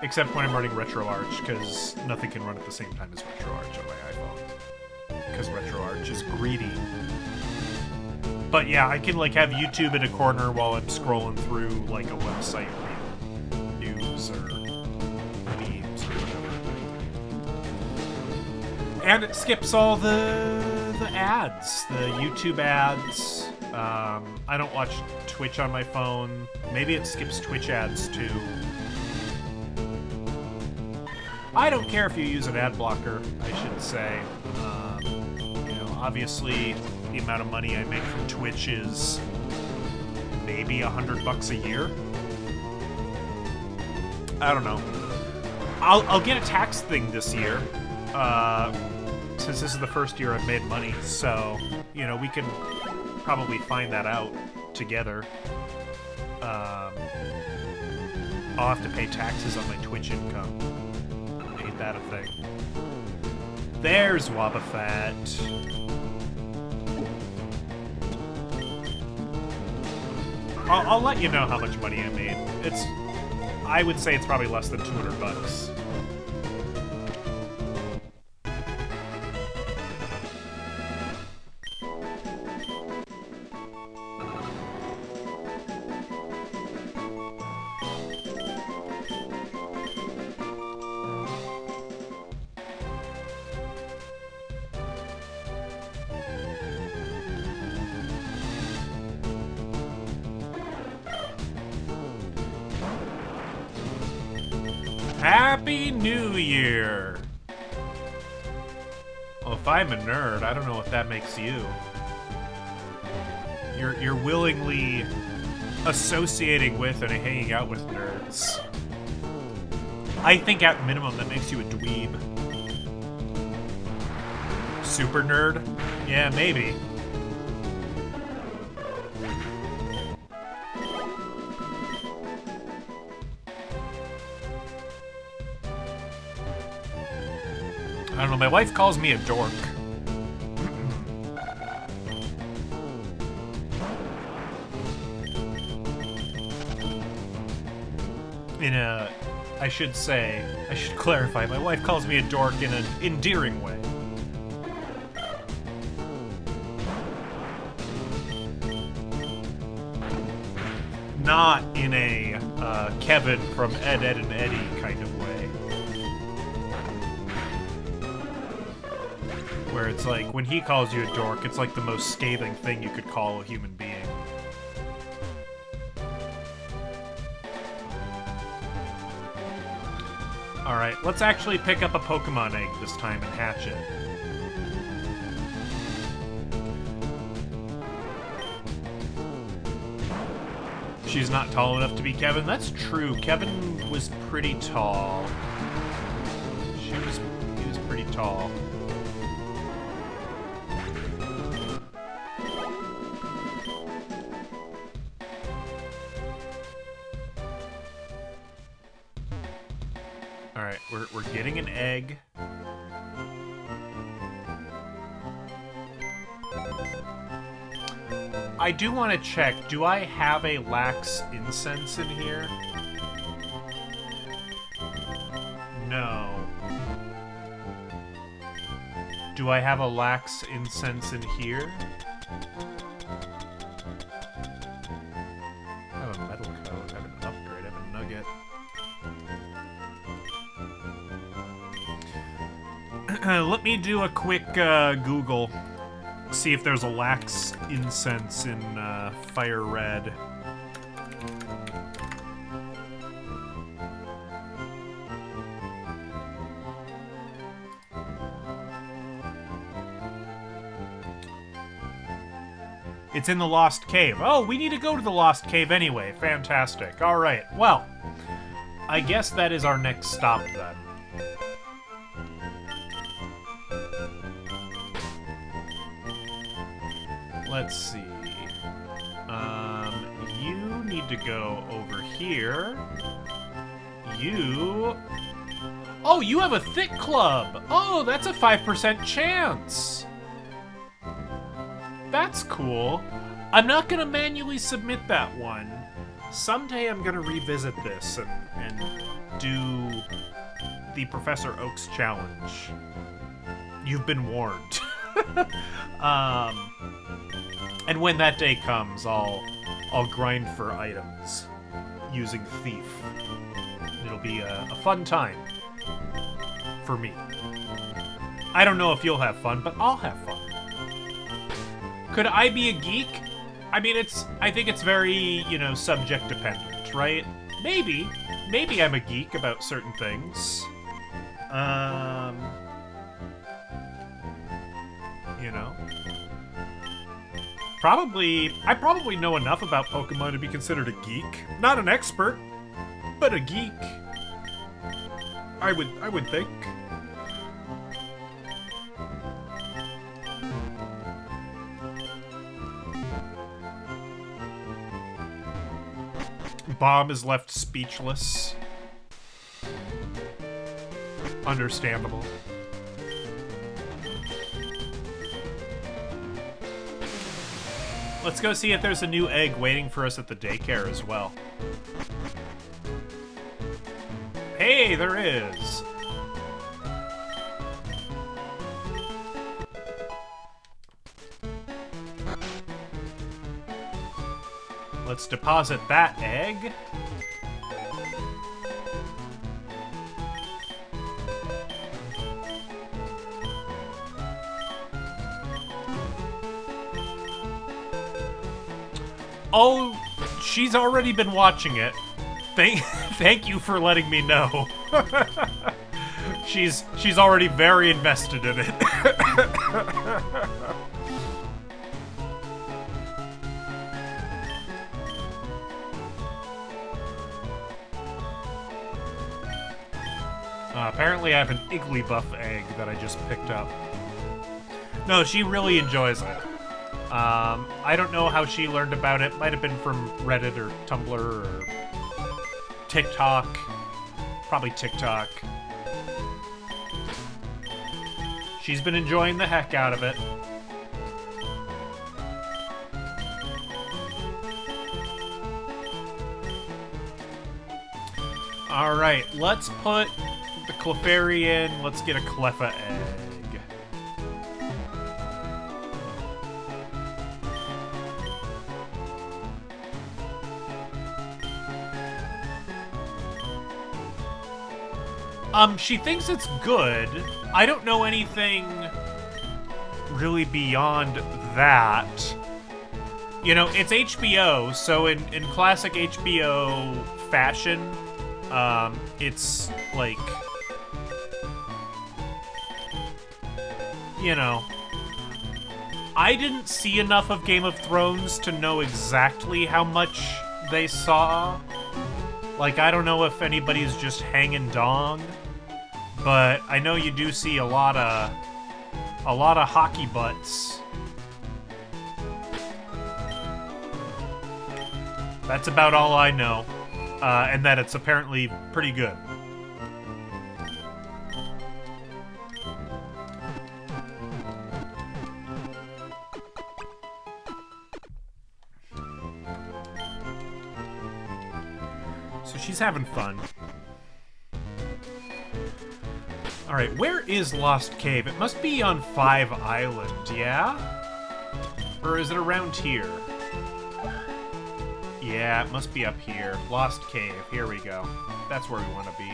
Except when I'm running RetroArch, because nothing can run at the same time as RetroArch on my iPhone. Because RetroArch is greedy. But yeah, I can like have YouTube in a corner while I'm scrolling through like a website news or memes or whatever. And it skips all the ads, the YouTube ads. I don't watch Twitch on my phone. Maybe it skips Twitch ads too. I don't care if you use an ad blocker, I should say. You know, obviously, the amount of money I make from Twitch is maybe $100 a year. I don't know. I'll get a tax thing this year, since this is the first year I've made money. So, you know, we can probably find that out together. I'll have to pay taxes on my Twitch income. Ain't that a thing? There's Wobbuffet. I'll let you know how much money I made. I would say it's probably less than $200. Happy New Year! if I'm a nerd, I don't know what that makes you. You're willingly associating with and hanging out with nerds. I think at minimum that makes you a dweeb. Super nerd? Yeah, maybe. I don't know, my wife calls me a dork. I should clarify, my wife calls me a dork in an endearing way. Not in a Kevin from Ed, Edd and Eddy kind of way. Where it's like, when he calls you a dork, it's like the most scathing thing you could call a human being. Alright, let's actually pick up a Pokemon egg this time and hatch it. She's not tall enough to be Kevin. That's true. Kevin was pretty tall. He was pretty tall. Alright, we're getting an egg. I do want to check, do I have a lax incense in here? No. Do I have a lax incense in here? I have a metal coat, I have an upgrade, I have a nugget. Let me do a quick Google. See if there's a lax incense in FireRed. It's in the Lost Cave. Oh, we need to go to the Lost Cave anyway. Fantastic. All right. Well, I guess that is our next stop then. Let's see. You need to go over here. You... Oh, you have a thick club! Oh, that's a 5% chance! That's cool. I'm not gonna manually submit that one. Someday I'm gonna revisit this and do the Professor Oak's challenge. You've been warned. And when that day comes, I'll grind for items using Thief. It'll be a fun time for me. I don't know if you'll have fun, but I'll have fun. Could I be a geek? I mean, I think it's very, subject dependent, right? Maybe I'm a geek about certain things. I probably know enough about Pokemon to be considered a geek. Not an expert, but a geek. I would think. Bomb is left speechless. Understandable. Let's go see if there's a new egg waiting for us at the daycare as well. Hey, there is! Let's deposit that egg. Oh, she's already been watching it. Thank you for letting me know. She's already very invested in it. Apparently I have an Igglybuff egg that I just picked up. No, she really enjoys it. I don't know how she learned about it. Might have been from Reddit or Tumblr or TikTok. Probably TikTok. She's been enjoying the heck out of it. Alright, let's put the Clefairy in. Let's get a Cleffa egg. She thinks it's good. I don't know anything really beyond that. You know, it's HBO, so in classic HBO fashion, it's like, you know, I didn't see enough of Game of Thrones to know exactly how much they saw. Like, I don't know if anybody's just hanging dong, but I know you do see a lot of hockey butts. That's about all I know, and that it's apparently pretty good. So she's having fun. Alright, where is Lost Cave? It must be on 5 Island, yeah? Or is it around here? Yeah, it must be up here. Lost Cave, here we go. That's where we want to be.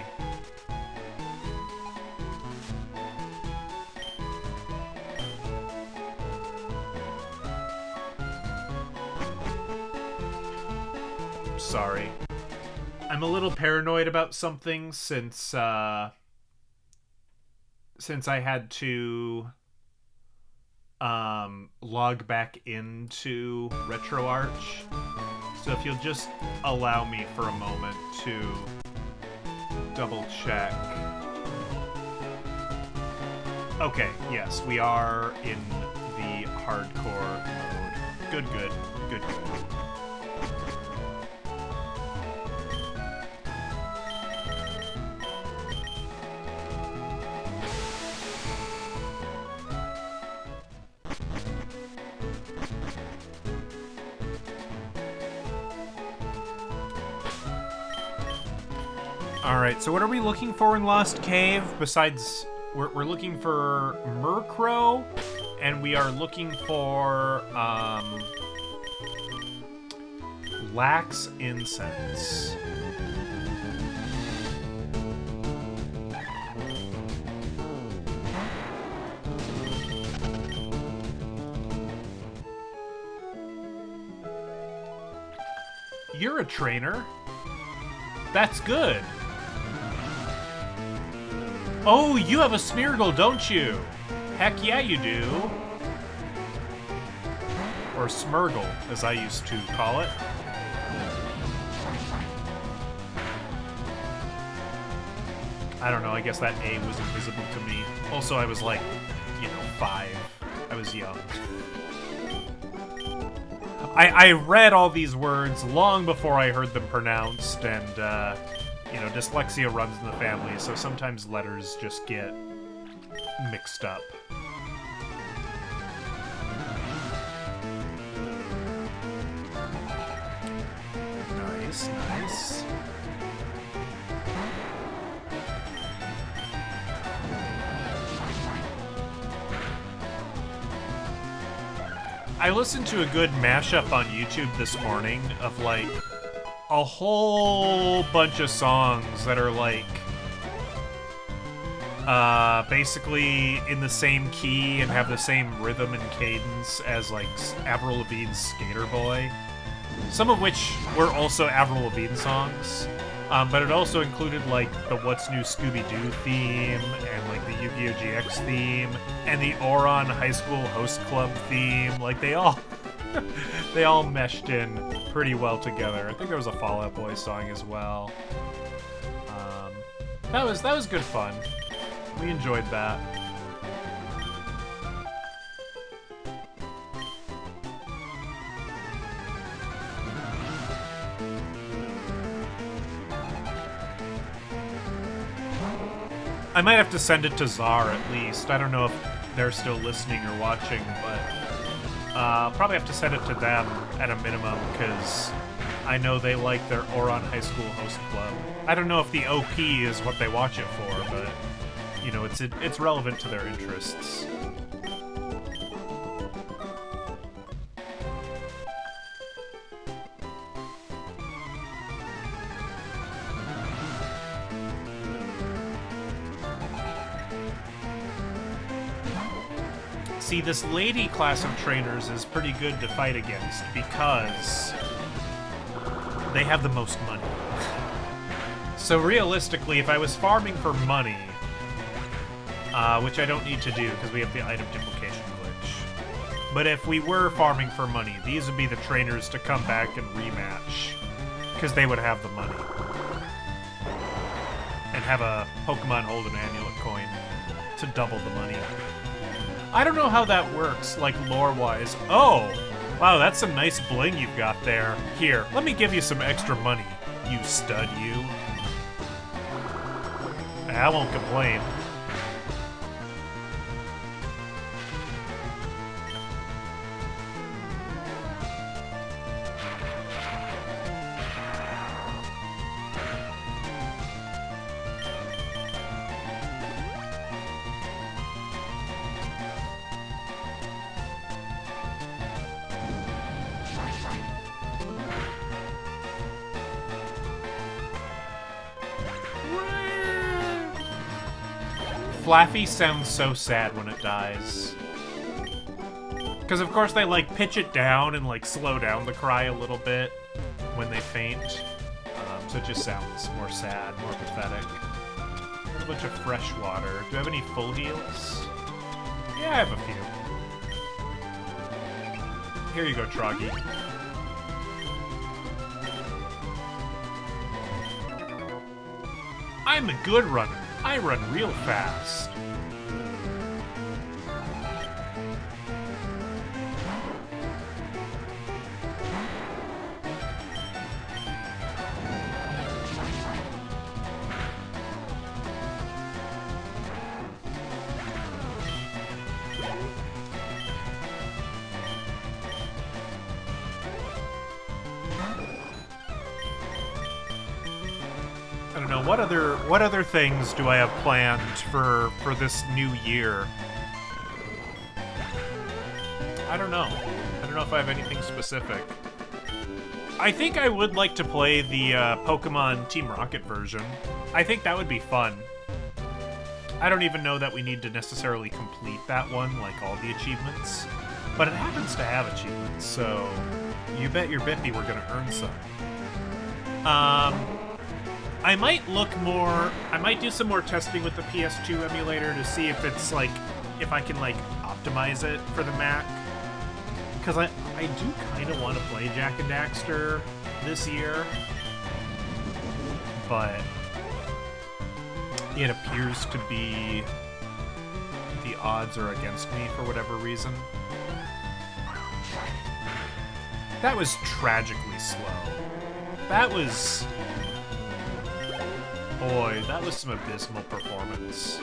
Sorry. I'm a little paranoid about something since I had to log back into RetroArch. So if you'll just allow me for a moment to double check. Okay, yes, we are in the hardcore mode. Good. Alright, so what are we looking for in Lost Cave? Besides, we're looking for Murkrow, and we are looking for, Lax Incense. You're a trainer. That's good. Oh, you have a Smeargle, don't you? Heck yeah, you do. Or Smurgle, as I used to call it. I don't know, I guess that A was invisible to me. Also, I was like, 5. I was young. I read all these words long before I heard them pronounced, and, dyslexia runs in the family, so sometimes letters just get mixed up. Nice. I listened to a good mashup on YouTube this morning of, like, a whole bunch of songs that are, like, basically in the same key and have the same rhythm and cadence as, like, Avril Lavigne's Skater Boy. Some of which were also Avril Lavigne songs. But it also included like the What's New Scooby-Doo theme and like the Yu-Gi-Oh! GX theme and the Oron High School Host Club theme. Like they all they all meshed in pretty well together. I think there was a Fall Out Boy song as well. That was good fun. We enjoyed that. I might have to send it to Czar at least. I don't know if they're still listening or watching, but I'll probably have to send it to them at a minimum because I know they like their Oron High School Host Club. I don't know if the OP is what they watch it for, but you know, it's relevant to their interests. See, this lady class of trainers is pretty good to fight against because they have the most money. So realistically, if I was farming for money, which I don't need to do because we have the item duplication glitch, but if we were farming for money, these would be the trainers to come back and rematch because they would have the money and have a Pokemon hold an amulet coin to double the money. I don't know how that works, like, lore-wise. Oh! Wow, that's some nice bling you've got there. Here, let me give you some extra money, you stud, you. I won't complain. Flaffy sounds so sad when it dies. Because of course they like pitch it down and like slow down the cry a little bit when they faint. So it just sounds more sad, more pathetic. A bunch of fresh water. Do I have any full heals? Yeah, I have a few. Here you go, Troggy. I'm a good runner. I run real fast. I don't know, what other things do I have planned for this new year? I don't know. I don't know if I have anything specific. I think I would like to play the Pokemon Team Rocket version. I think that would be fun. I don't even know that we need to necessarily complete that one, like all the achievements. But it happens to have achievements, so you bet your bippy we're gonna earn some. I might do some more testing with the PS2 emulator to see if it's like, if I can like optimize it for the Mac. Because I do kind of want to play Jak and Daxter this year. But it appears to be the odds are against me for whatever reason. That was tragically slow. That was... Boy, that was some abysmal performance.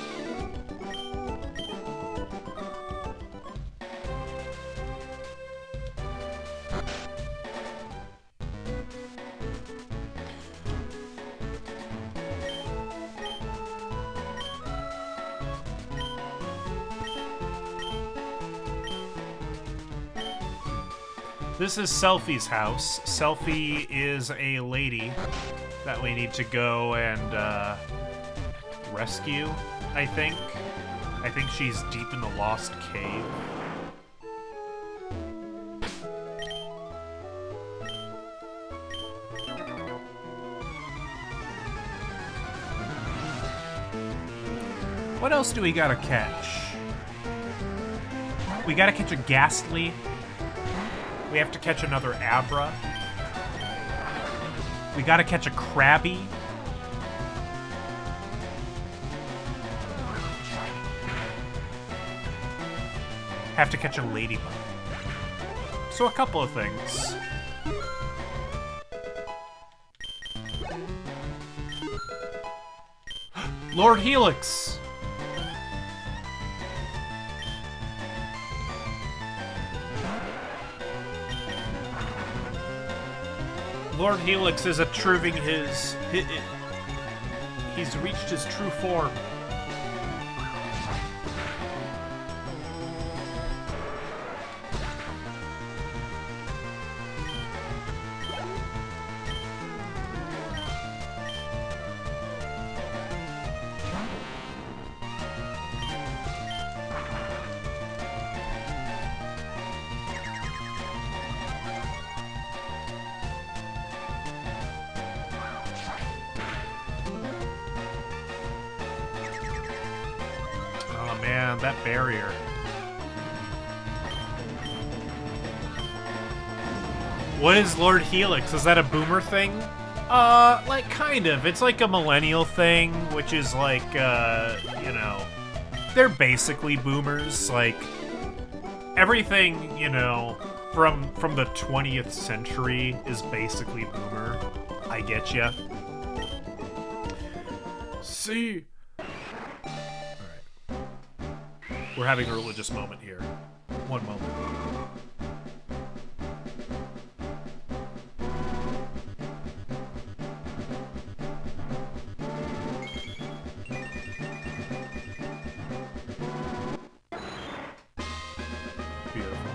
This is Selfie's house. Selfie is a lady that we need to go and rescue, I think. I think she's deep in the lost cave. What else do we gotta catch? We gotta catch a Ghastly. We have to catch another Abra. We gotta catch a Krabby. Have to catch a Ladybug. So a couple of things. Lord Helix! Lord Helix is achieving his he's reached his true form. Man, that barrier. What is Lord Helix? Is that a boomer thing? Like, kind of. It's like a millennial thing, which is like, you know, they're basically boomers. Like, everything, you know, from the 20th century is basically boomer. I get ya. See? We're having a religious moment here. One moment. Beautiful.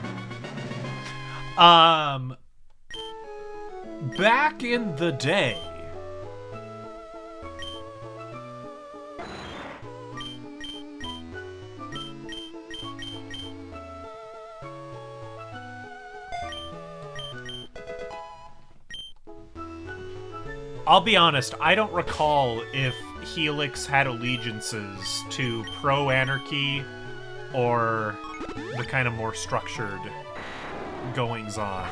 Back in the day, I'll be honest, I don't recall if Helix had allegiances to pro-anarchy or the kind of more structured goings-on.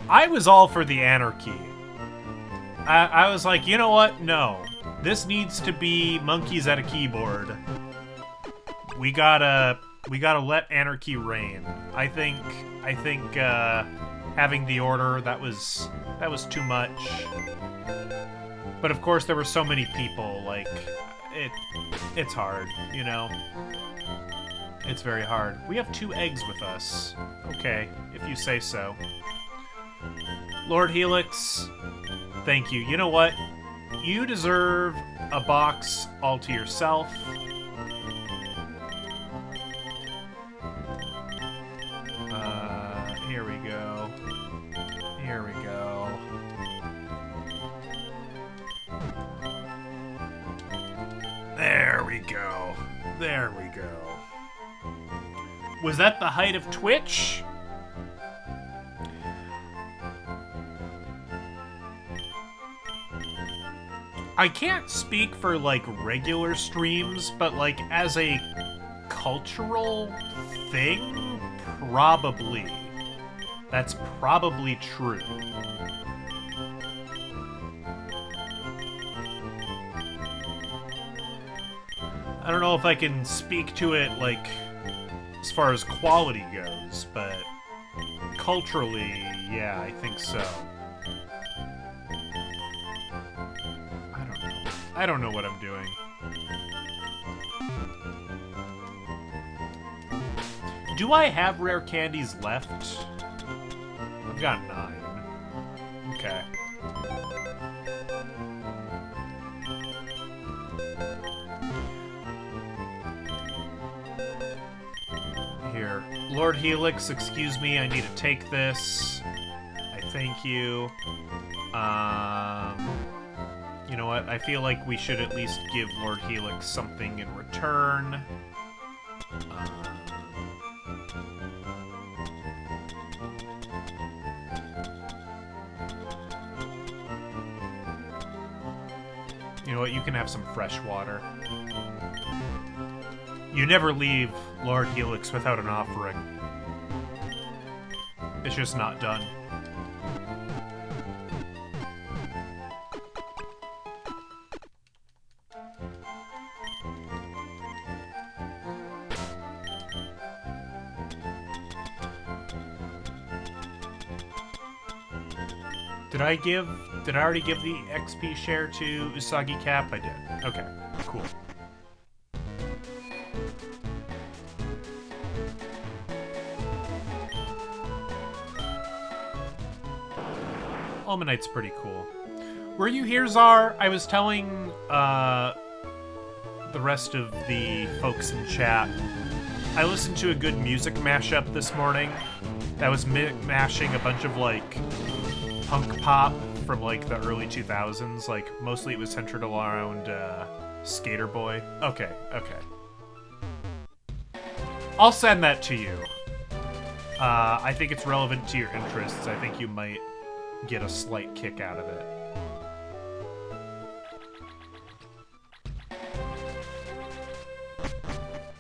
I was all for the anarchy. I was like, you know what? No. This needs to be monkeys at a keyboard. We gotta let anarchy reign. I think having the order, that was too much. But of course there were so many people, like, it's hard, you know? It's very hard. We have 2 eggs with us. Okay, if you say so. Lord Helix, thank you. You know what? You deserve a box all to yourself. Here we go. Here we go. There we go. There we go. Was that the height of Twitch? I can't speak for, like, regular streams, but, like, as a cultural thing, probably. That's probably true. I don't know if I can speak to it, like, as far as quality goes, but culturally, yeah, I think so. I don't know what I'm doing. Do I have rare candies left? I've got 9. Okay. Here. Lord Helix, excuse me, I need to take this. I thank you. You know what? I feel like we should at least give Lord Helix something in return. You know what? You can have some fresh water. You never leave Lord Helix without an offering. It's just not done. Did I already give the XP share to Usagi Cap? I did. Okay, cool. Almanite's pretty cool. Were you here, Czar? I was telling the rest of the folks in chat. I listened to a good music mashup this morning that was mashing a bunch of like punk pop from like the early 2000s. Like mostly it was centered around Skater Boy. Okay. I'll send that to you. I think it's relevant to your interests. I think you might get a slight kick out of it.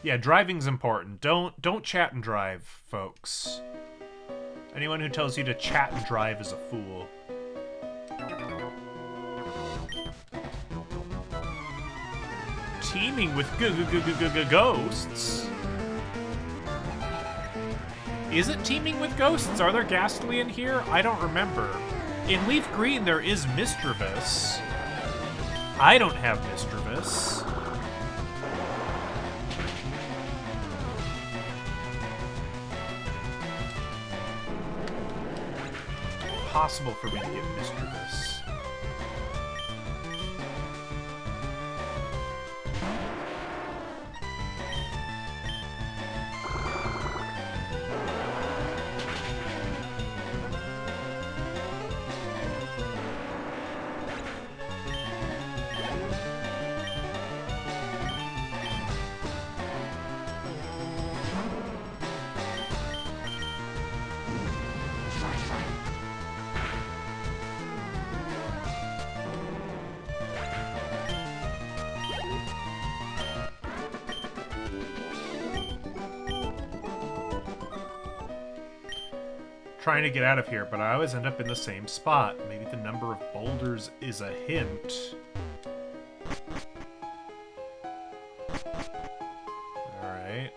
Yeah, driving's important. Don't chat and drive, folks. Anyone who tells you to chat and drive is a fool. Teeming with ghosts. Is it teeming with ghosts? Are there Ghastly in here? I don't remember. In Leaf Green, there is Misdreavus. I don't have Misdreavus. Possible for me to get Misdreavus. Trying to get out of here, but I always end up in the same spot. Maybe the number of boulders is a hint. Alright.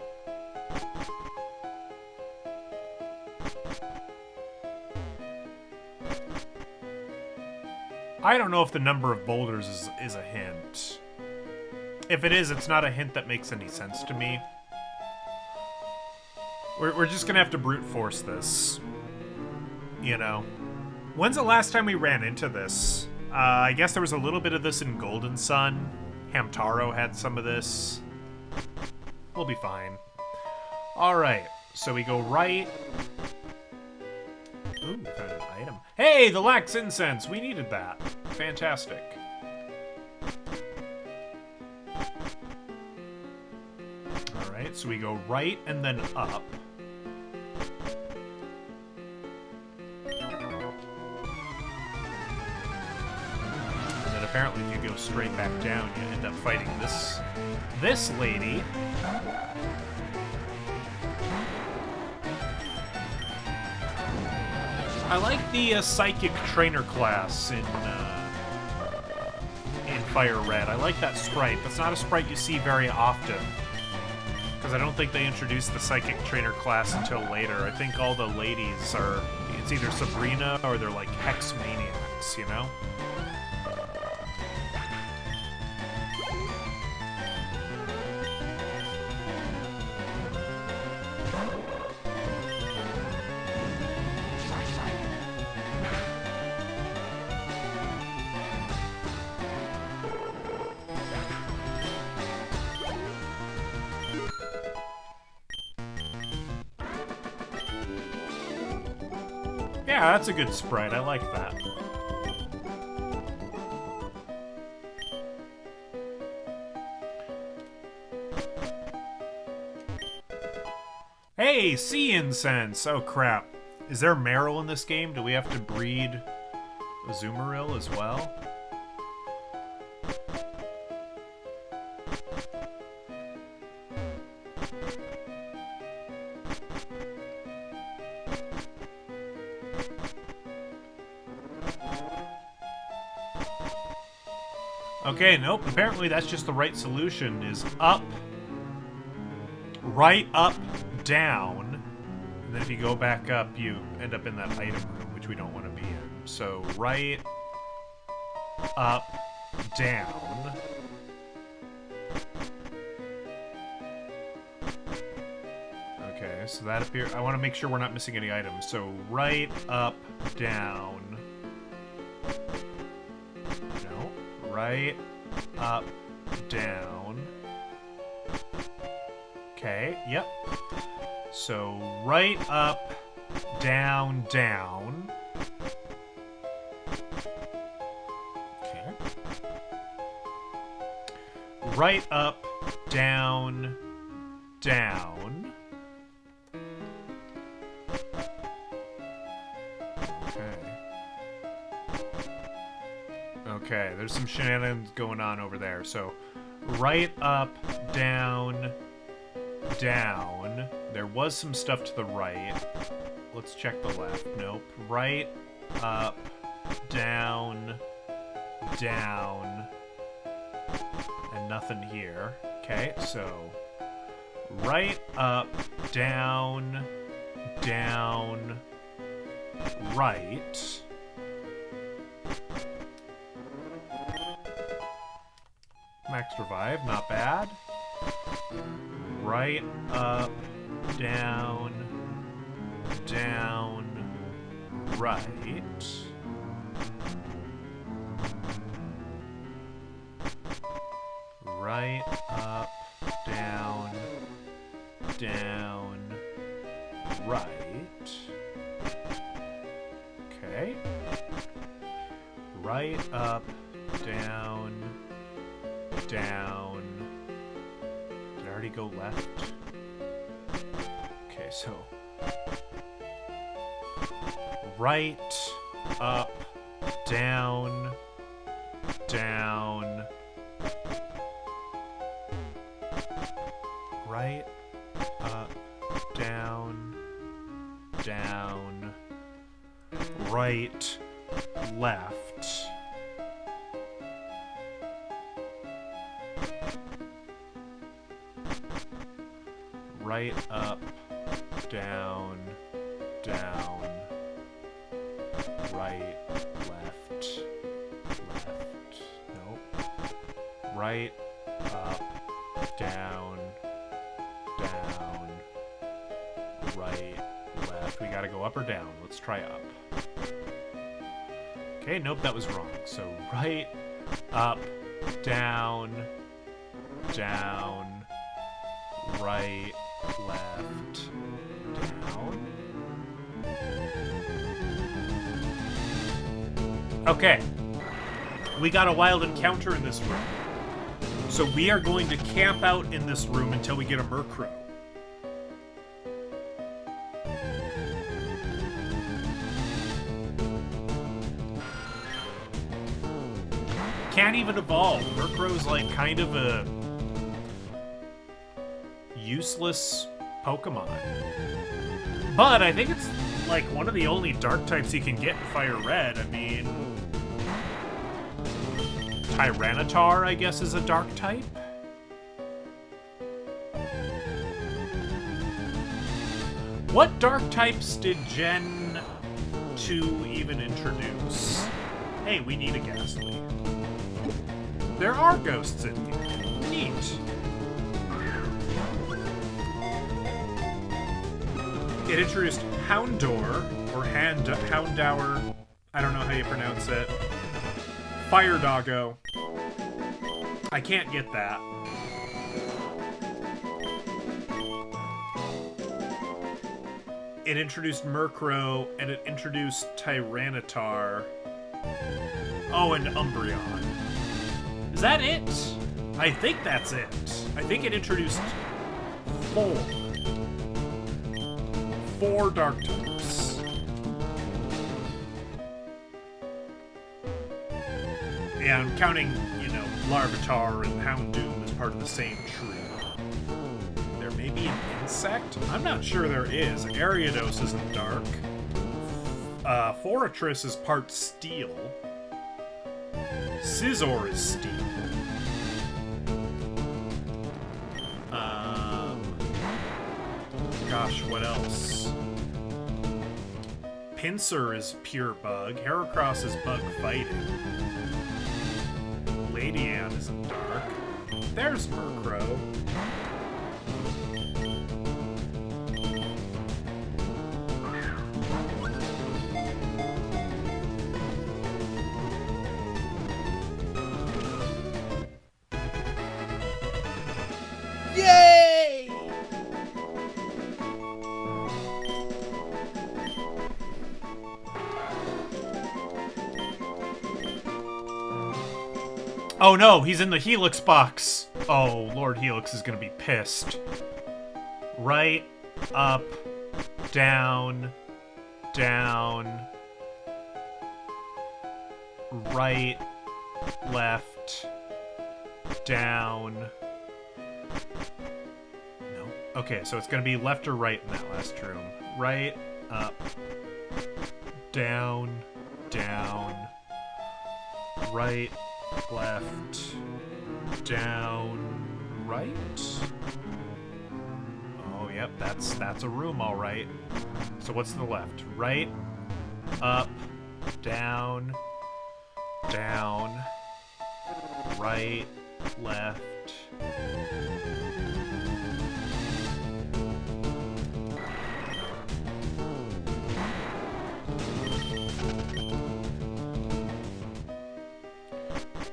I don't know if the number of boulders is a hint. If it is, it's not a hint that makes any sense to me. We're just gonna have to brute force this. You know? When's the last time we ran into this? I guess there was a little bit of this in Golden Sun. Hamtaro had some of this. We'll be fine. Alright, so we go right. Ooh, found an item. Hey, the Lax Incense! We needed that. Fantastic. Alright, so we go right and then up. Apparently, if you go straight back down, you end up fighting this lady. I like the psychic trainer class in FireRed. I like that sprite. That's not a sprite you see very often, because I don't think they introduced the psychic trainer class until later. I think all the ladies are, it's either Sabrina or they're like hex maniacs, you know? Yeah, that's a good sprite. I like that. Hey, sea incense! Oh crap. Is there Meryl in this game? Do we have to breed Azumarill as well? Okay, nope. Apparently that's just the right solution, is up, right, up, down. And then if you go back up, you end up in that item room, which we don't want to be in. So right, up, down. Okay, so that appears... I want to make sure we're not missing any items. So right, up, down. No. Right, up, down. Okay, yep. So right, up, down, down. Okay. Right, up, down, down. Okay, there's some shenanigans going on over there. So, right, up, down, down. There was some stuff to the right. Let's check the left. Nope. Right, up, down, down. And nothing here. Okay, so right, up, down, down, right. Max revive, not bad. Right, up, down, down, right. Right, up, down, down, right. Okay. Right, up, down, down. Did I already go left? Okay, so right, up, down, down. Right, up, down, down. Right, left. Right, up, down, down. Right, left, left. Nope. Right, up, down, down. Right, left. We gotta go up or down. Let's try up. Okay, nope, that was wrong. So right, up, down, down, right, left, down. Okay. We got a wild encounter in this room. So we are going to camp out in this room until we get a Murkrow. Can't even evolve. Murkrow's like kind of a useless Pokemon. But I think it's like one of the only dark types you can get in FireRed. I mean, Tyranitar, I guess, is a dark type. What dark types did Gen 2 even introduce? Hey, we need a Ghastly. There are ghosts in here. Neat. It introduced Houndour, or Houndour, I don't know how you pronounce it. Fire Doggo. I can't get that. It introduced Murkrow, and it introduced Tyranitar. Oh, and Umbreon. Is that it? I think that's it. I think it introduced four dark types. Yeah, I'm counting, you know, Larvitar and Houndoom as part of the same tree. There may be an insect? I'm not sure there is. Ariados isn't dark. Forretress is part steel. Scizor is steep. Gosh, what else? Pinsir is pure bug. Heracross is bug fighting. Ladian is dark. There's Murkrow. Yay! Oh no, he's in the Helix box. Oh, Lord Helix is gonna be pissed. Right, up, down, down, right, left, down. No. Okay, so it's gonna be left or right in that last room. Right, up, down, down, right, left, down, right. Oh, yep, that's a room, all right. So what's the left? Right, up, down, down, right, left.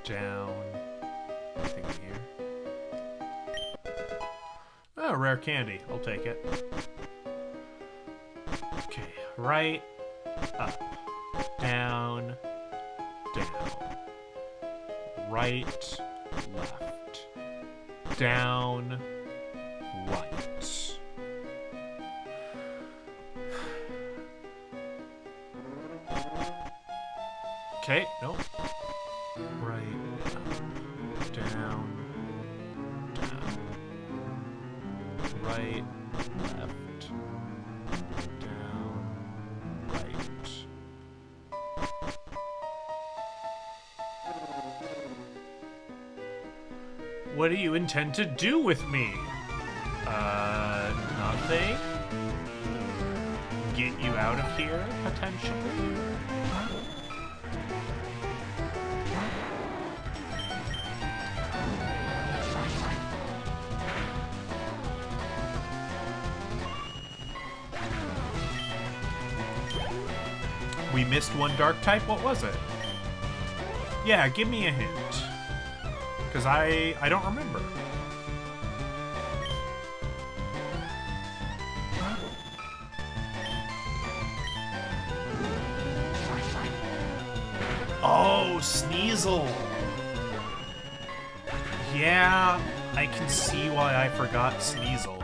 Down. Anything here? Oh, rare candy. I'll take it. Okay. Right, up, down, down. Right, left, down, right. Okay, nope. Right, up, down, down. Right, left, down, right. What do you intend to do with me? Nothing? Get you out of here, potentially? We missed one dark type? What was it? Yeah, give me a hint. Because I don't remember. Oh, Sneasel. Yeah, I can see why I forgot Sneasel.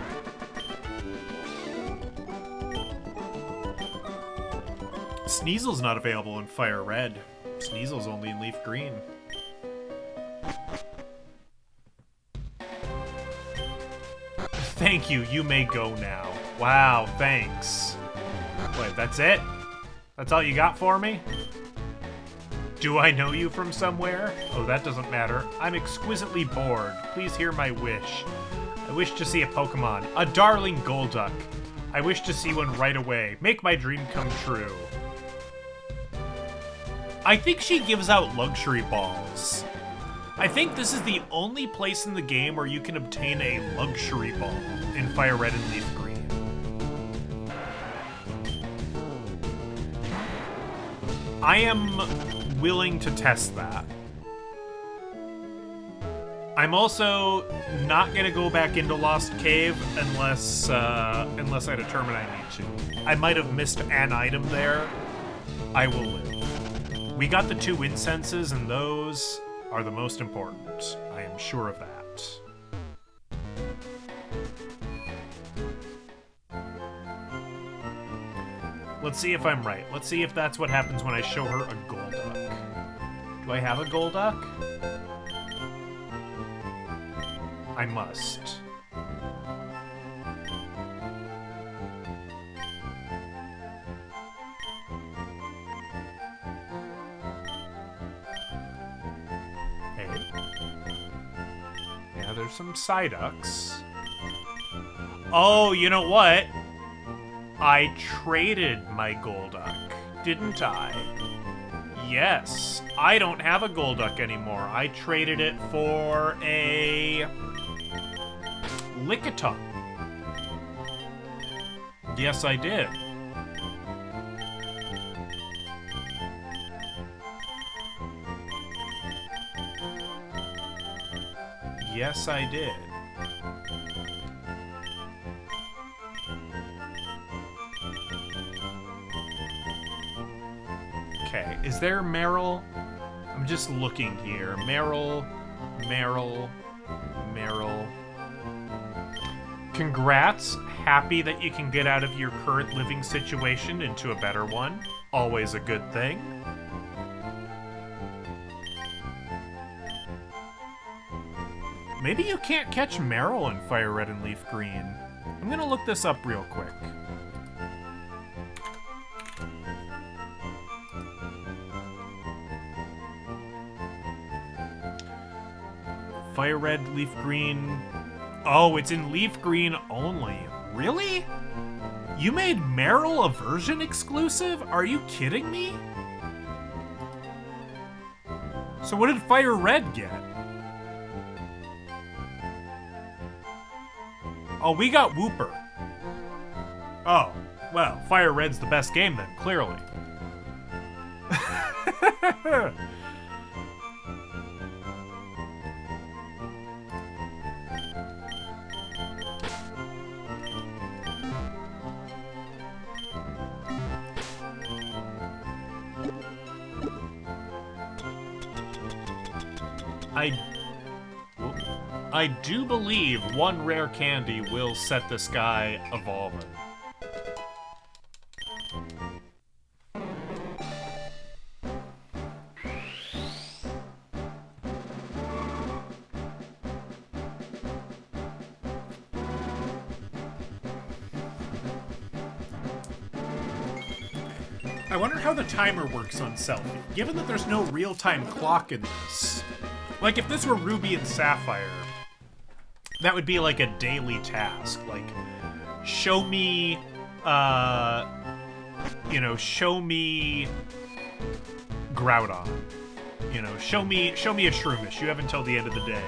Sneasel's not available in FireRed. Sneasel's only in Leaf Green. Thank you, you may go now. Wow, thanks. Wait, that's it? That's all you got for me? Do I know you from somewhere? Oh, that doesn't matter. I'm exquisitely bored. Please hear my wish. I wish to see a Pokemon. A darling Golduck. I wish to see one right away. Make my dream come true. I think she gives out luxury balls. I think this is the only place in the game where you can obtain a luxury ball in FireRed and Leaf Green. I am willing to test that. I'm also not gonna go back into Lost Cave unless I determine I need to. I might have missed an item there. I will live. We got the 2 incenses, and those are the most important. I am sure of that. Let's see if I'm right. Let's see if that's what happens when I show her a Golduck. Do I have a Golduck? I must. there's some Psyducks. Oh, you know what? I traded my Golduck, didn't I? Yes, I don't have a Golduck anymore. I traded it for a Lickitung. Yes, I did. Yes, I did. Okay, is there Meryl? I'm just looking here. Meryl. Congrats. Happy that you can get out of your current living situation into a better one. Always a good thing. Maybe you can't catch Meryl in Fire Red and Leaf Green. I'm gonna look this up real quick. Fire Red, Leaf Green. Oh, it's in Leaf Green only. Really? You made Meryl a version exclusive? Are you kidding me? So what did Fire Red get? Oh, we got Wooper. Oh, well, Fire Red's the best game then, clearly. I do believe one rare candy will set this guy evolving. I wonder how the timer works on Selfie, given that there's no real-time clock in this. Like, if this were Ruby and Sapphire, that would be like a daily task. Like, show me, show me Groudon. You know, show me a Shroomish. You have until the end of the day.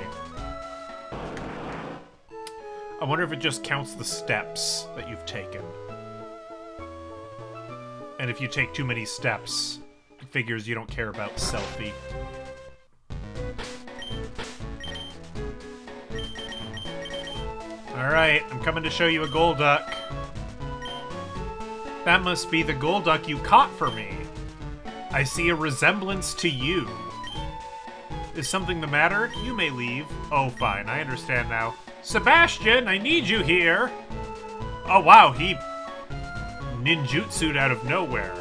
I wonder if it just counts the steps that you've taken. And if you take too many steps, it figures you don't care about Selfie. Alright, I'm coming to show you a Golduck. That must be the Golduck you caught for me. I see a resemblance to you. Is something the matter? You may leave. Oh, fine, I understand now. Sebastian, I need you here! Oh, wow, he ninjutsu'd out of nowhere.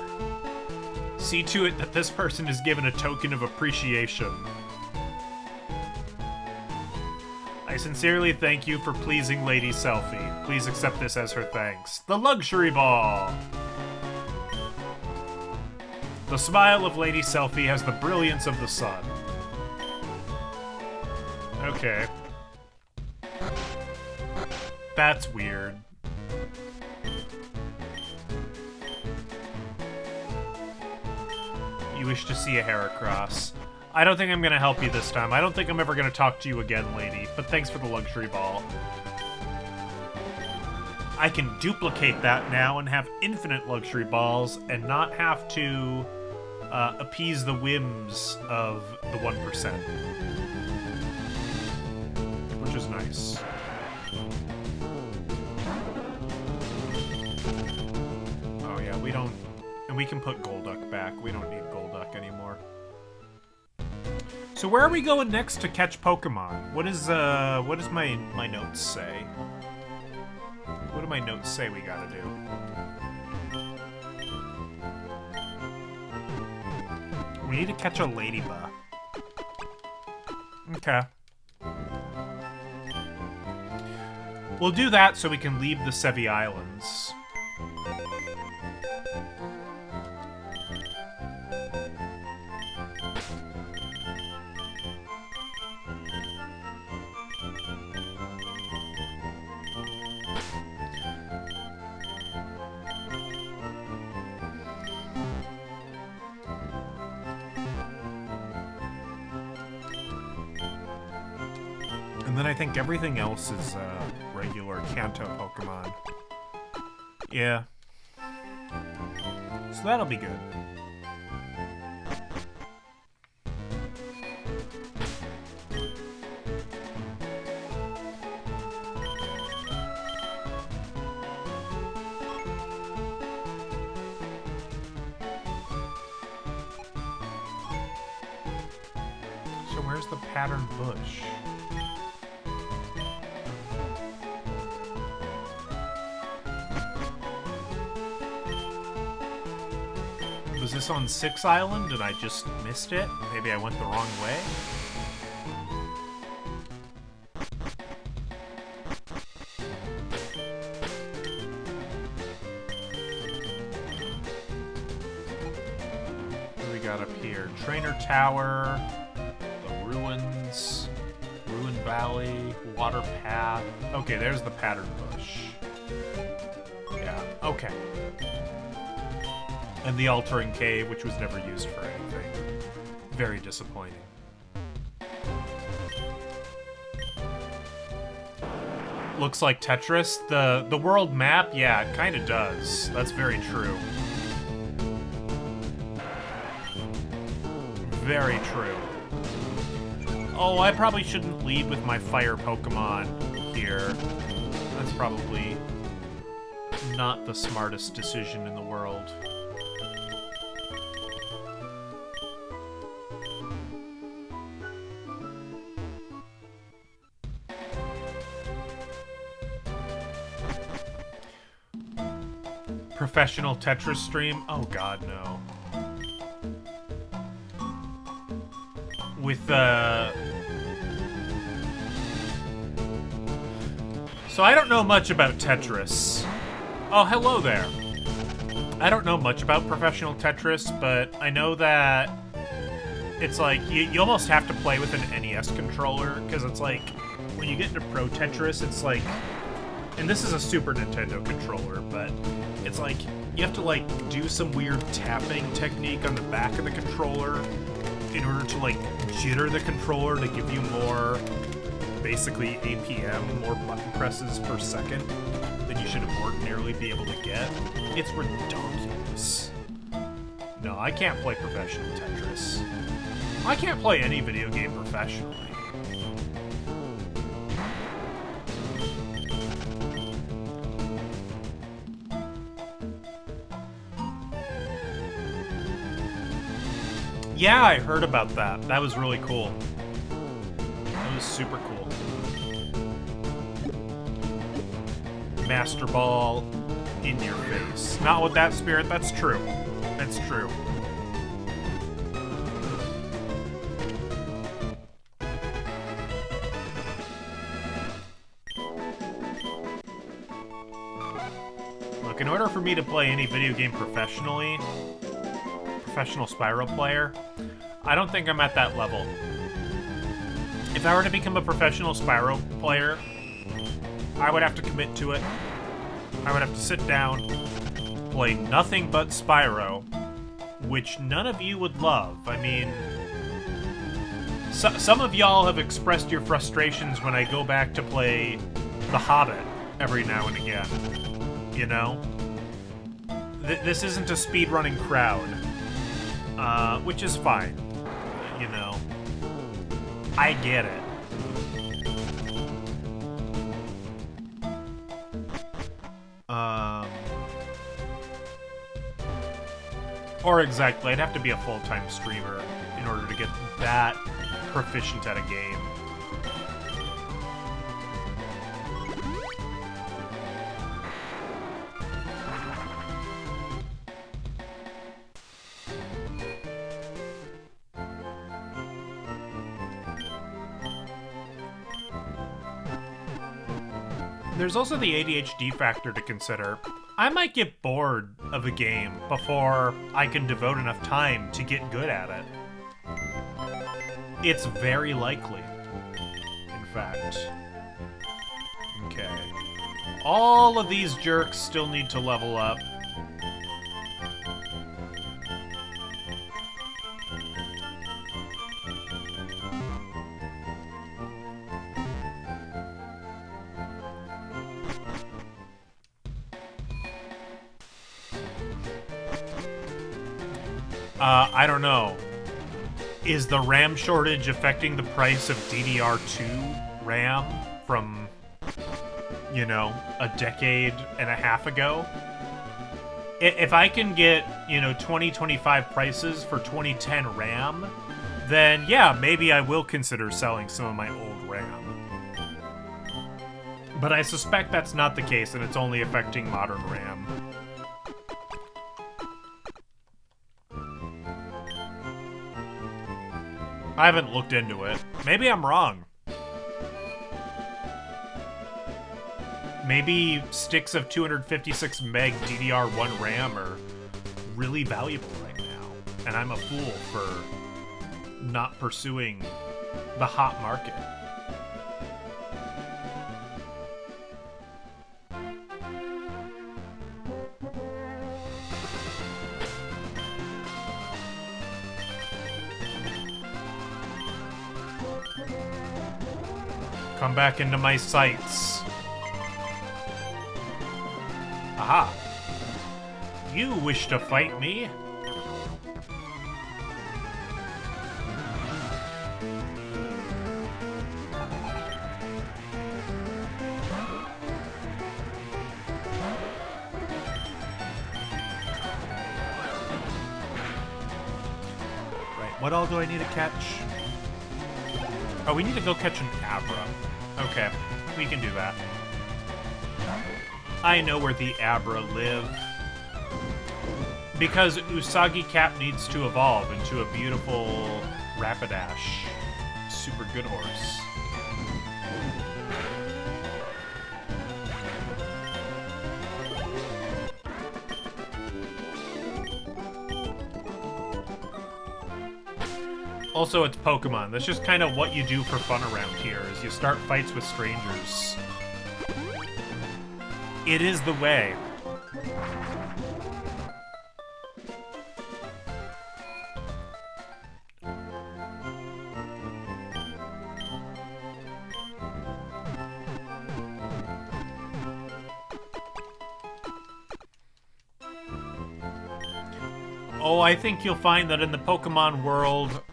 See to it that this person is given a token of appreciation. I sincerely thank you for pleasing Lady Selfie. Please accept this as her thanks. The Luxury Ball! The smile of Lady Selfie has the brilliance of the sun. Okay. That's weird. You wish to see a Heracross. I don't think I'm gonna help you this time. I don't think I'm ever gonna talk to you again, lady, but thanks for the Luxury Ball. I can duplicate that now and have infinite Luxury Balls and not have to appease the whims of the 1%. Which is nice. Oh yeah, we don't... And we can put Golduck back. We don't need Golduck anymore. So where are we going next to catch Pokemon? What does my notes say? What do my notes say we gotta do? We need to catch a Ladybug. Okay. We'll do that so we can leave the Sevi Islands. And then I think everything else is regular Kanto Pokemon. Yeah. So that'll be good. So where's the patterned bush? Was this on 6 Island and I just missed it? Maybe I went the wrong way? What do we got up here? Trainer Tower, the ruins, Ruin Valley, Water Path. Okay, there's the pattern bush. Yeah, okay. And the altering cave, which was never used for anything. Very disappointing. Looks like Tetris. The world map, yeah, it kind of does. That's very true. Very true. Oh, I probably shouldn't lead with my fire Pokemon here. That's probably not the smartest decision in the world. Professional Tetris stream? Oh god, no. With, So I don't know much about Tetris. Oh, hello there. I don't know much about professional Tetris, but I know that it's like, you almost have to play with an NES controller, because it's like, when you get into Pro Tetris, it's like, and this is a Super Nintendo controller, but it's like, you have to like do some weird tapping technique on the back of the controller in order to like jitter the controller to give you more, basically APM, more button presses per second than you should ordinarily be able to get. It's ridiculous. No, I can't play professional Tetris. I can't play any video game professionally. Yeah, I heard about that. That was really cool. That was super cool. Master Ball in your face. Not with that spirit, that's true. That's true. Look, in order for me to play any video game professionally, professional Spyro player, I don't think I'm at that level. If I were to become a professional Spyro player, I would have to commit to it. I would have to sit down, play nothing but Spyro, which none of you would love. I mean, some of y'all have expressed your frustrations when I go back to play The Hobbit every now and again. You know? This isn't a speedrunning crowd. Which is fine, you know. I get it. Or exactly, I'd have to be a full-time streamer in order to get that proficient at a game. There's also the ADHD factor to consider. I might get bored of a game before I can devote enough time to get good at it. It's very likely, in fact. Okay. All of these jerks still need to level up. I don't know. Is the RAM shortage affecting the price of DDR2 RAM from, you know, a decade and a half ago? If I can get, you know, 2025 prices for 2010 RAM, then yeah, maybe I will consider selling some of my old RAM. But I suspect that's not the case, and it's only affecting modern RAM. I haven't looked into it. Maybe I'm wrong. Maybe sticks of 256 meg DDR1 RAM are really valuable right now, and I'm a fool for not pursuing the hot market. Come back into my sights. Aha. You wish to fight me? Right, what all do I need to catch? Oh, we need to go catch an Abra. Okay, we can do that. I know where the Abra live. Because Usagi Cap needs to evolve into a beautiful Rapidash. Super good horse. Also, it's Pokemon. That's just kind of what you do for fun around here, is you start fights with strangers. It is the way. Oh, I think you'll find that in the Pokemon world,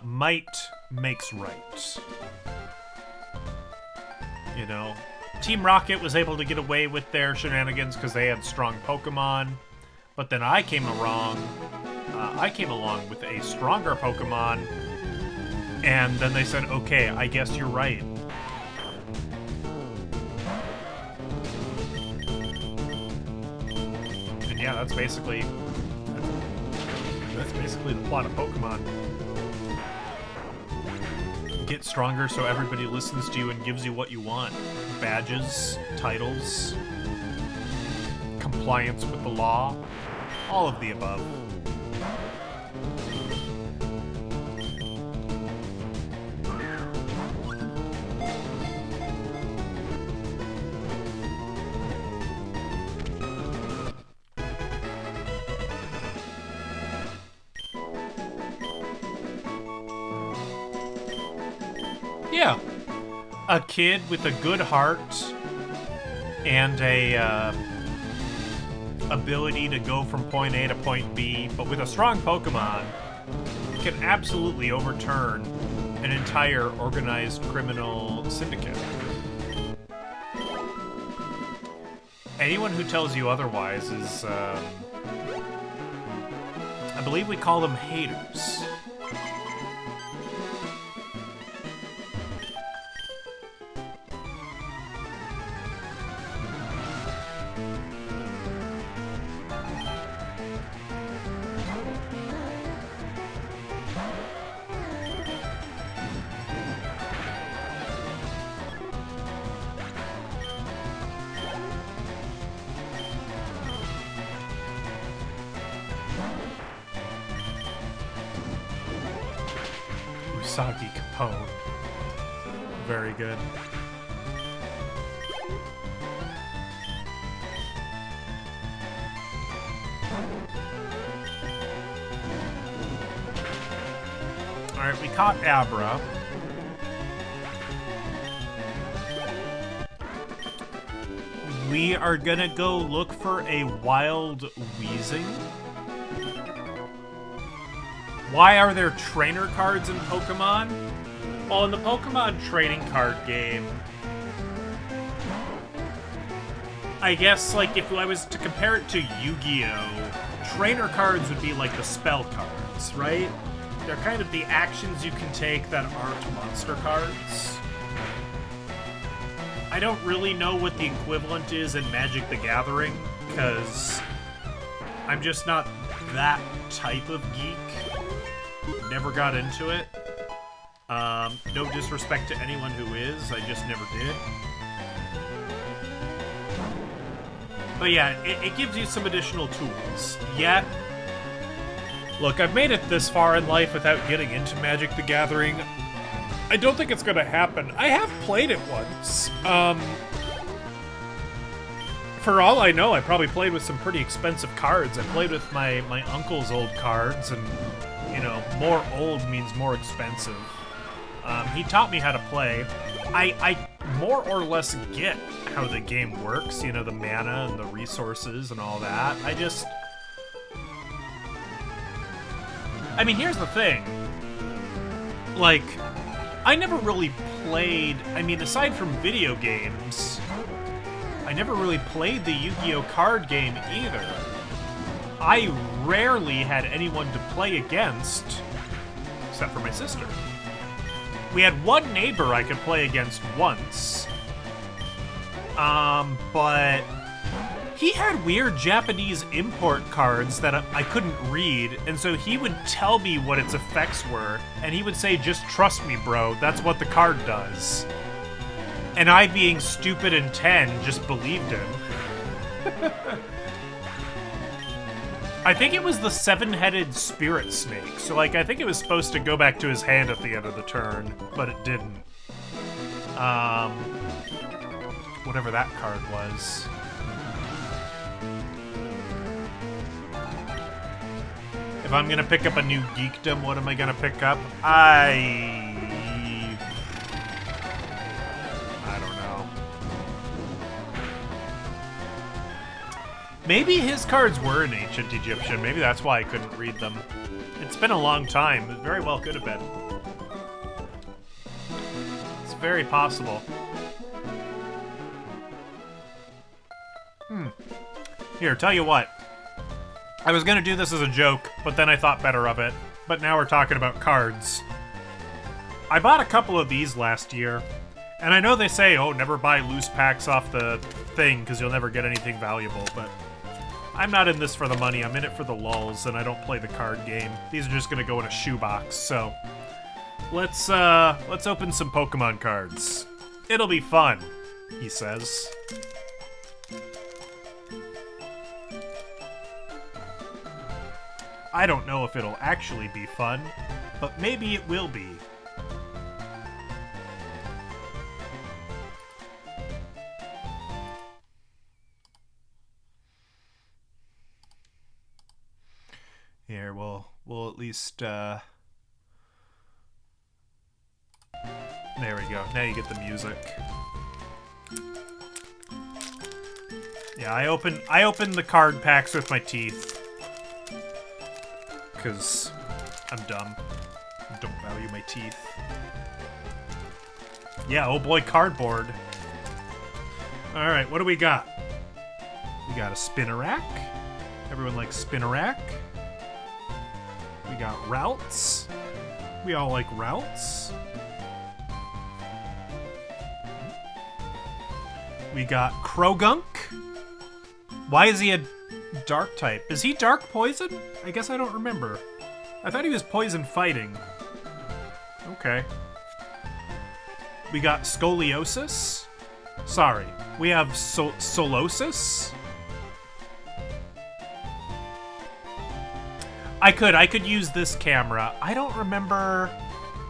might makes right. You know, Team Rocket was able to get away with their shenanigans because they had strong Pokemon, but then I came along with a stronger Pokemon, and then they said, okay, I guess you're right. And yeah, that's basically the plot of Pokemon. Get stronger so everybody listens to you and gives you what you want. Badges, titles, compliance with the law, all of the above. Yeah, a kid with a good heart and a ability to go from point A to point B, but with a strong Pokemon, can absolutely overturn an entire organized criminal syndicate. Anyone who tells you otherwise is, I believe we call them haters. Usagi Capone. Very good. Alright, we caught Abra. We are gonna go look for a wild Weezing. Why are there trainer cards in Pokemon? Well, in the Pokemon trading card game, I guess, like, if I was to compare it to Yu-Gi-Oh!, trainer cards would be like the spell cards, right? They're kind of the actions you can take that aren't monster cards. I don't really know what the equivalent is in Magic the Gathering, because I'm just not that type of geek. Never got into it. No disrespect to anyone who is, I just never did. But yeah, it gives you some additional tools. Yet, look, I've made it this far in life without getting into Magic the Gathering. I don't think it's gonna happen. I have played it once. For all I know, I probably played with some pretty expensive cards. I played with my uncle's old cards, and, you know, more old means more expensive. He taught me how to play. I more or less get how the game works, you know, the mana and the resources and all that. I mean, here's the thing. Like, I never really played... I mean, aside from video games, I never really played the Yu-Gi-Oh! Card game either. I rarely had anyone to play against, except for my sister. We had one neighbor I could play against once. But he had weird Japanese import cards that I couldn't read, and so he would tell me what its effects were, and he would say, just trust me, bro, that's what the card does. And I, being stupid and 10, just believed him. I think it was the 7-headed spirit snake, so, like, I think it was supposed to go back to his hand at the end of the turn, but it didn't. Whatever that card was. If I'm gonna pick up a new geekdom, what am I gonna pick up? I don't know. Maybe his cards were in Ancient Egyptian. Maybe that's why I couldn't read them. It's been a long time. It very well could have been. It's very possible. Here, tell you what. I was gonna do this as a joke, but then I thought better of it. But now we're talking about cards. I bought a couple of these last year, and I know they say, oh, never buy loose packs off the thing because you'll never get anything valuable, but I'm not in this for the money. I'm in it for the lulz, and I don't play the card game. These are just gonna go in a shoebox, so let's open some Pokemon cards. It'll be fun, he says. I don't know if it'll actually be fun, but maybe it will be. Here, we'll at least, there we go. Now you get the music. Yeah, I open the card packs with my teeth. Because I'm dumb. I don't value my teeth. Yeah, oh boy, cardboard. Alright, what do we got? We got a Spinarak. Everyone likes Spinarak. We got Routes. We all like Routes. We got Krogunk. Why is he a dark type? Is he dark poison? I guess I don't remember. I thought he was poison fighting. Okay. We got Scoliosis. Sorry. We have Solosis. I could use this camera. I don't remember...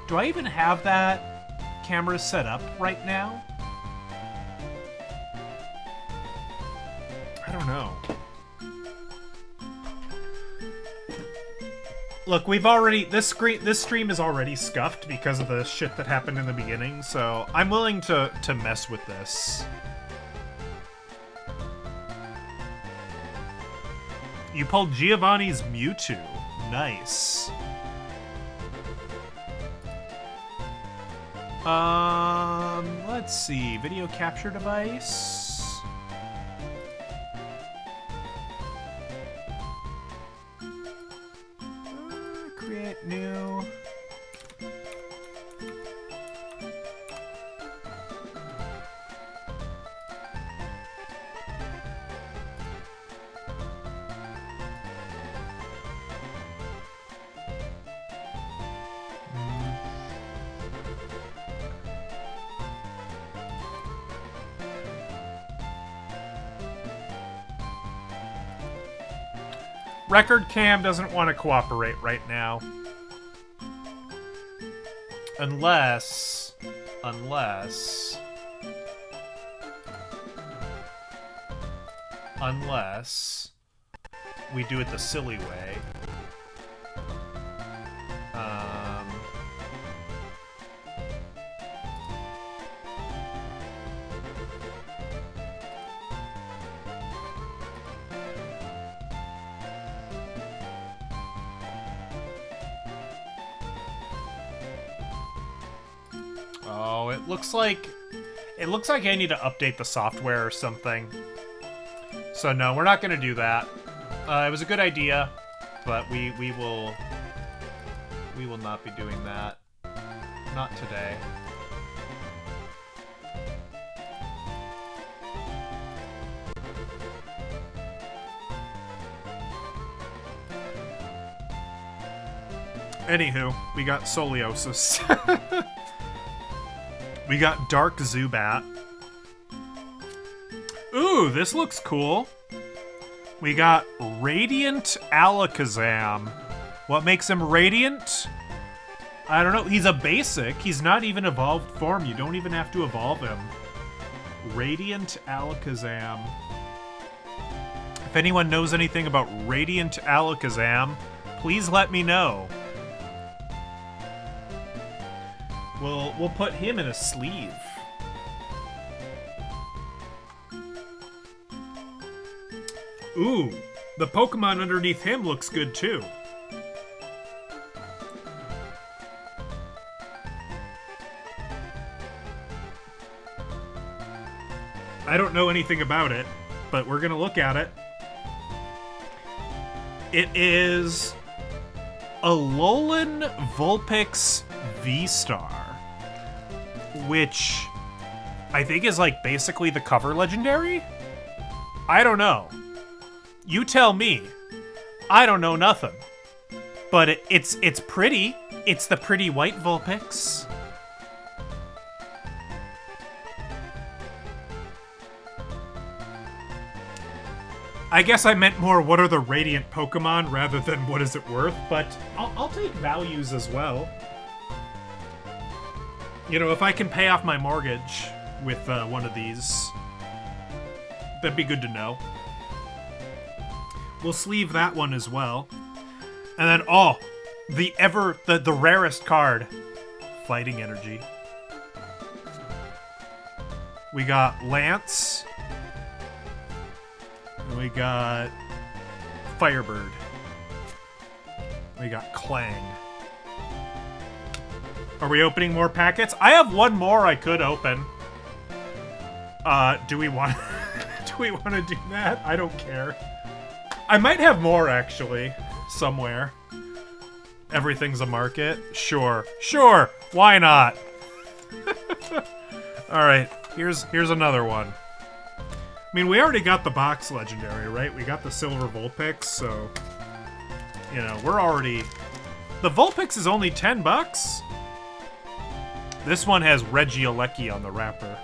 Do I even have that camera set up right now? I don't know. Look, we've already this stream is already scuffed because of the shit that happened in the beginning, so I'm willing to mess with this. You pulled Giovanni's Mewtwo. Nice. Let's see. Video capture device. Create new. Record cam doesn't want to cooperate right now. Unless we do it the silly way. Oh, it looks like I need to update the software or something. So no, we're not going to do that. It was a good idea, but we will not be doing that. Not today. Anywho, we got Soliosis. We got Dark Zubat. Ooh, this looks cool. We got Radiant Alakazam. What makes him radiant? I don't know. He's a basic. He's not even evolved form. You don't even have to evolve him. Radiant Alakazam. If anyone knows anything about Radiant Alakazam, please let me know. We'll put him in a sleeve. Ooh, the Pokemon underneath him looks good too. I don't know anything about it, but we're gonna look at it. It is Alolan Vulpix V-Star, which I think is like basically the cover legendary? I don't know. You tell me. I don't know nothing. But it's pretty. It's the pretty white Vulpix. I guess I meant more what are the radiant Pokemon rather than what is it worth, but I'll take values as well. You know, if I can pay off my mortgage with one of these, that'd be good to know. We'll sleeve that one as well. And then, oh, the rarest card, Fighting Energy. We got Lance. And we got Firebird. We got Clang. Are we opening more packets? I have one more I could open. Do we want to do that? I don't care. I might have more actually somewhere. Everything's a market. Sure. Why not? All right. Here's another one. I mean, we already got the box legendary, right? We got the silver Vulpix, so you know, we're already. The Vulpix is only $10. This one has Regieleki on the wrapper.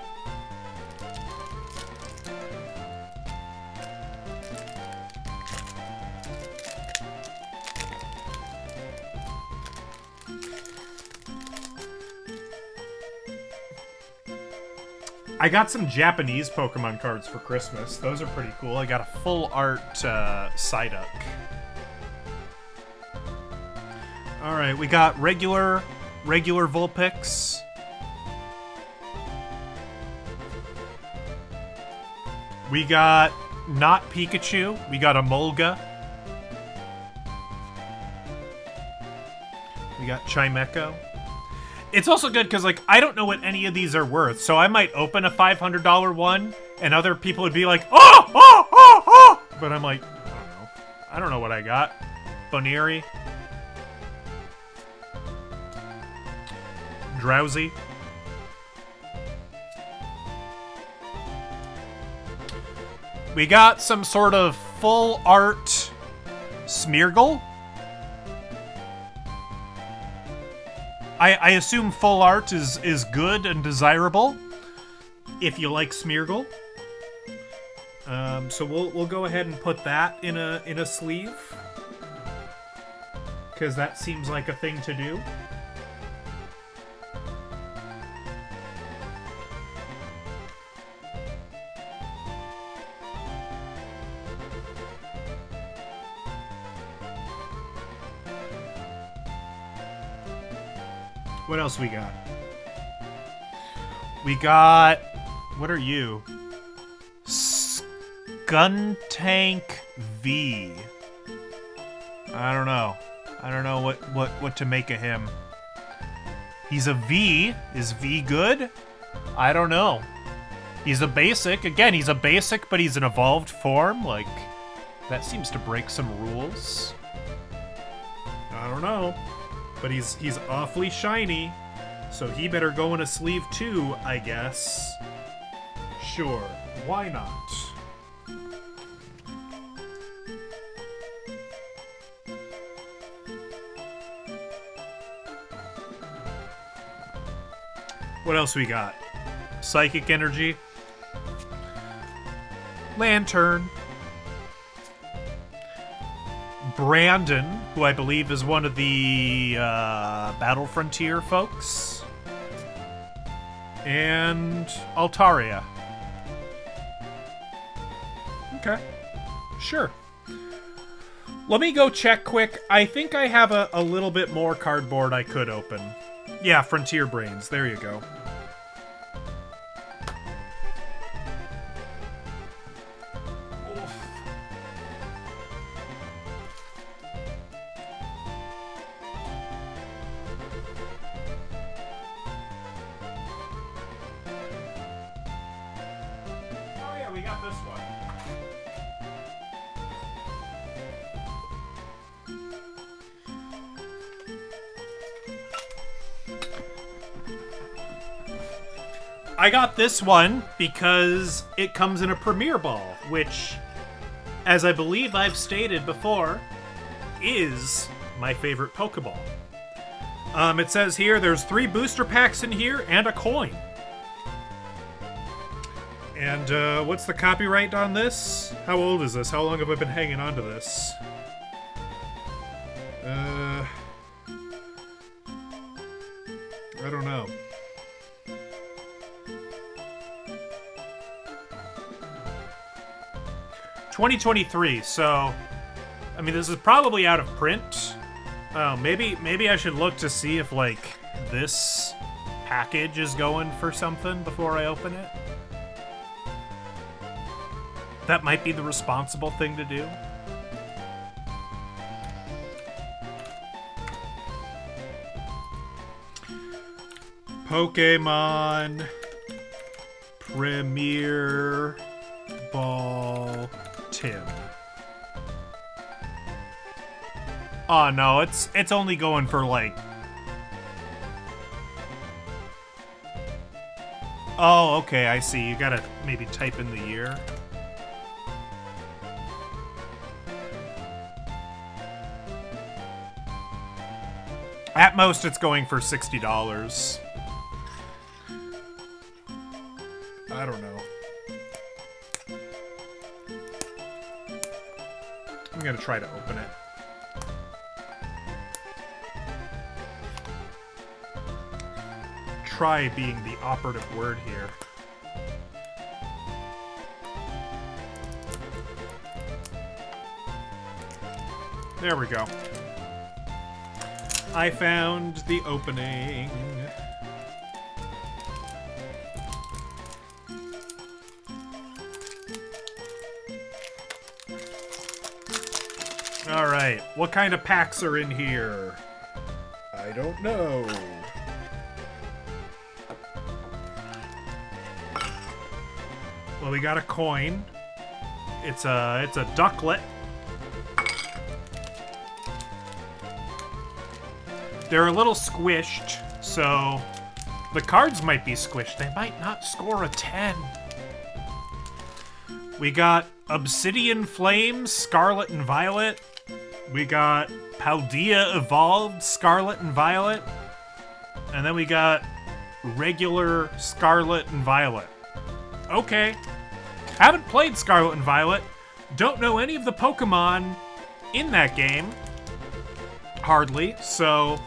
I got some Japanese Pokemon cards for Christmas. Those are pretty cool. I got a full art Psyduck. All right, we got regular Vulpix. We got not Pikachu. We got a Molga. We got Chimecho. It's also good because, like, I don't know what any of these are worth, so I might open a $500 one, and other people would be like, oh, oh, oh, oh! But I'm like, I don't know. I don't know what I got. Boneri. Drowsy. We got some sort of full art Smeargle. I assume full art is good and desirable if you like Smeargle. So we'll go ahead and put that in a sleeve, because that seems like a thing to do. What else we got? We got... What are you? Skuntank V. I don't know. I don't know what to make of him. He's a V. Is V good? I don't know. He's a basic. Again, he's a basic, but he's an evolved form. Like, that seems to break some rules. I don't know. But he's awfully shiny, so he better go in a sleeve too, I guess. Sure, why not? What else we got? Psychic Energy. Lantern. Brandon, who I believe is one of the Battle Frontier folks. And Altaria. Okay. Sure. Let me go check quick. I think I have a little bit more cardboard I could open. Yeah, Frontier Brains. There you go. We got this one. I got this one because it comes in a Premier Ball, which, as I believe I've stated before, is my favorite Pokeball. It says here there's 3 booster packs in here and a coin. And what's the copyright on this? How old is this? How long have I been hanging on to this? I don't know. $2023, so I mean this is probably out of print. Maybe I should look to see if like this package is going for something before I open it. That might be the responsible thing to do. Pokemon Premier Ball Tim. Oh no, it's only going for like... Oh, okay, I see. You gotta maybe type in the year. At most, it's going for $60. I don't know. I'm gonna try to open it. Try being the operative word here. There we go. I found the opening. Alright, what kind of packs are in here? I don't know. Well, we got a coin. It's a ducklet. They're a little squished, so the cards might be squished. They might not score a 10. We got Obsidian Flames, Scarlet and Violet. We got Paldea Evolved, Scarlet and Violet. And then we got regular Scarlet and Violet. Okay. Haven't played Scarlet and Violet. Don't know any of the Pokemon in that game. Hardly, so...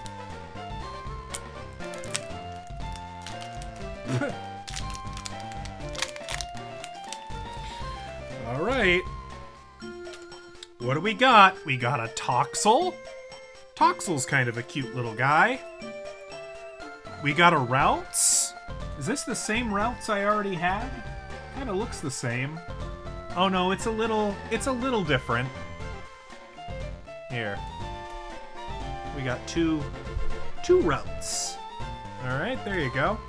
Alright. What do we got? We got a Toxel. Toxel's kind of a cute little guy. We got a Routes. Is this the same Routes I already had? Kind of looks the same. Oh no, it's a little different. Here. We got two Routes. Alright, there you go.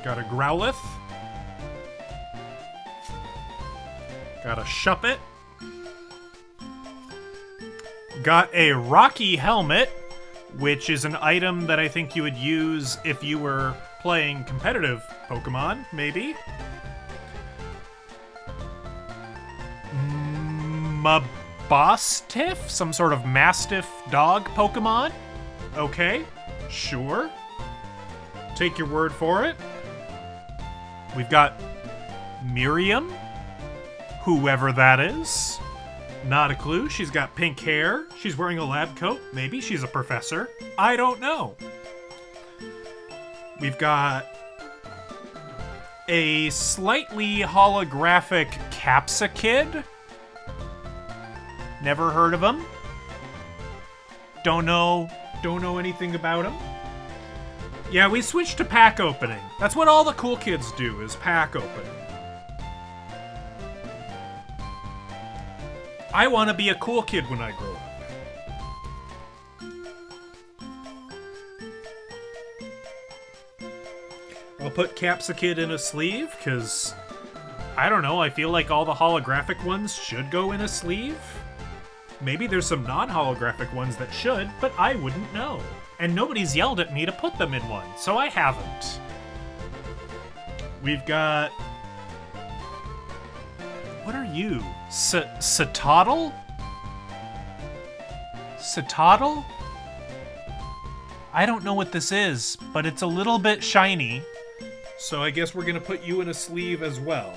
Got a Growlithe. Got a Shuppet. Got a Rocky Helmet, which is an item that I think you would use if you were playing competitive Pokemon, maybe. Mabostiff? Some sort of Mastiff dog Pokemon? Okay, sure. Take your word for it. We've got Miriam. Whoever that is. Not a clue. She's got pink hair. She's wearing a lab coat. Maybe she's a professor. I don't know. We've got a slightly holographic Capsakid. Never heard of him. Don't know anything about him. Yeah, we switched to pack opening. That's what all the cool kids do, is pack opening. I want to be a cool kid when I grow up. I'll put Capsakid in a sleeve, because, I don't know, I feel like all the holographic ones should go in a sleeve. Maybe there's some non-holographic ones that should, but I wouldn't know. And nobody's yelled at me to put them in one, so I haven't. We've got... What are you? Citadel? Citadel? I don't know what this is, but it's a little bit shiny. So I guess we're gonna put you in a sleeve as well.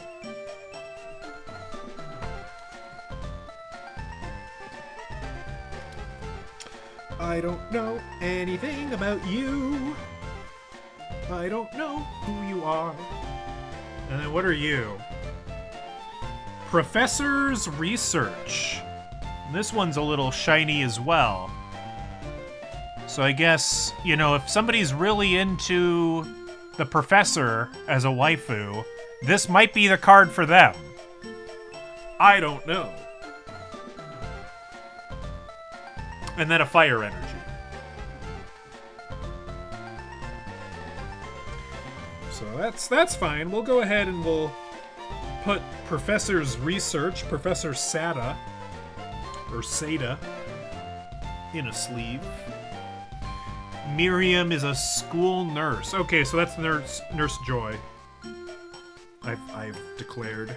I don't know anything about you. I don't know who you are. And then what are you? Professor's Research. This one's a little shiny as well. So I guess, you know, if somebody's really into the professor as a waifu, this might be the card for them. I don't know. And then a Fire Energy. So that's fine. We'll go ahead and we'll put Professor's Research, Professor Sada, or Sada, in a sleeve. Miriam is a school nurse. Okay, so that's Nurse Joy. I've declared.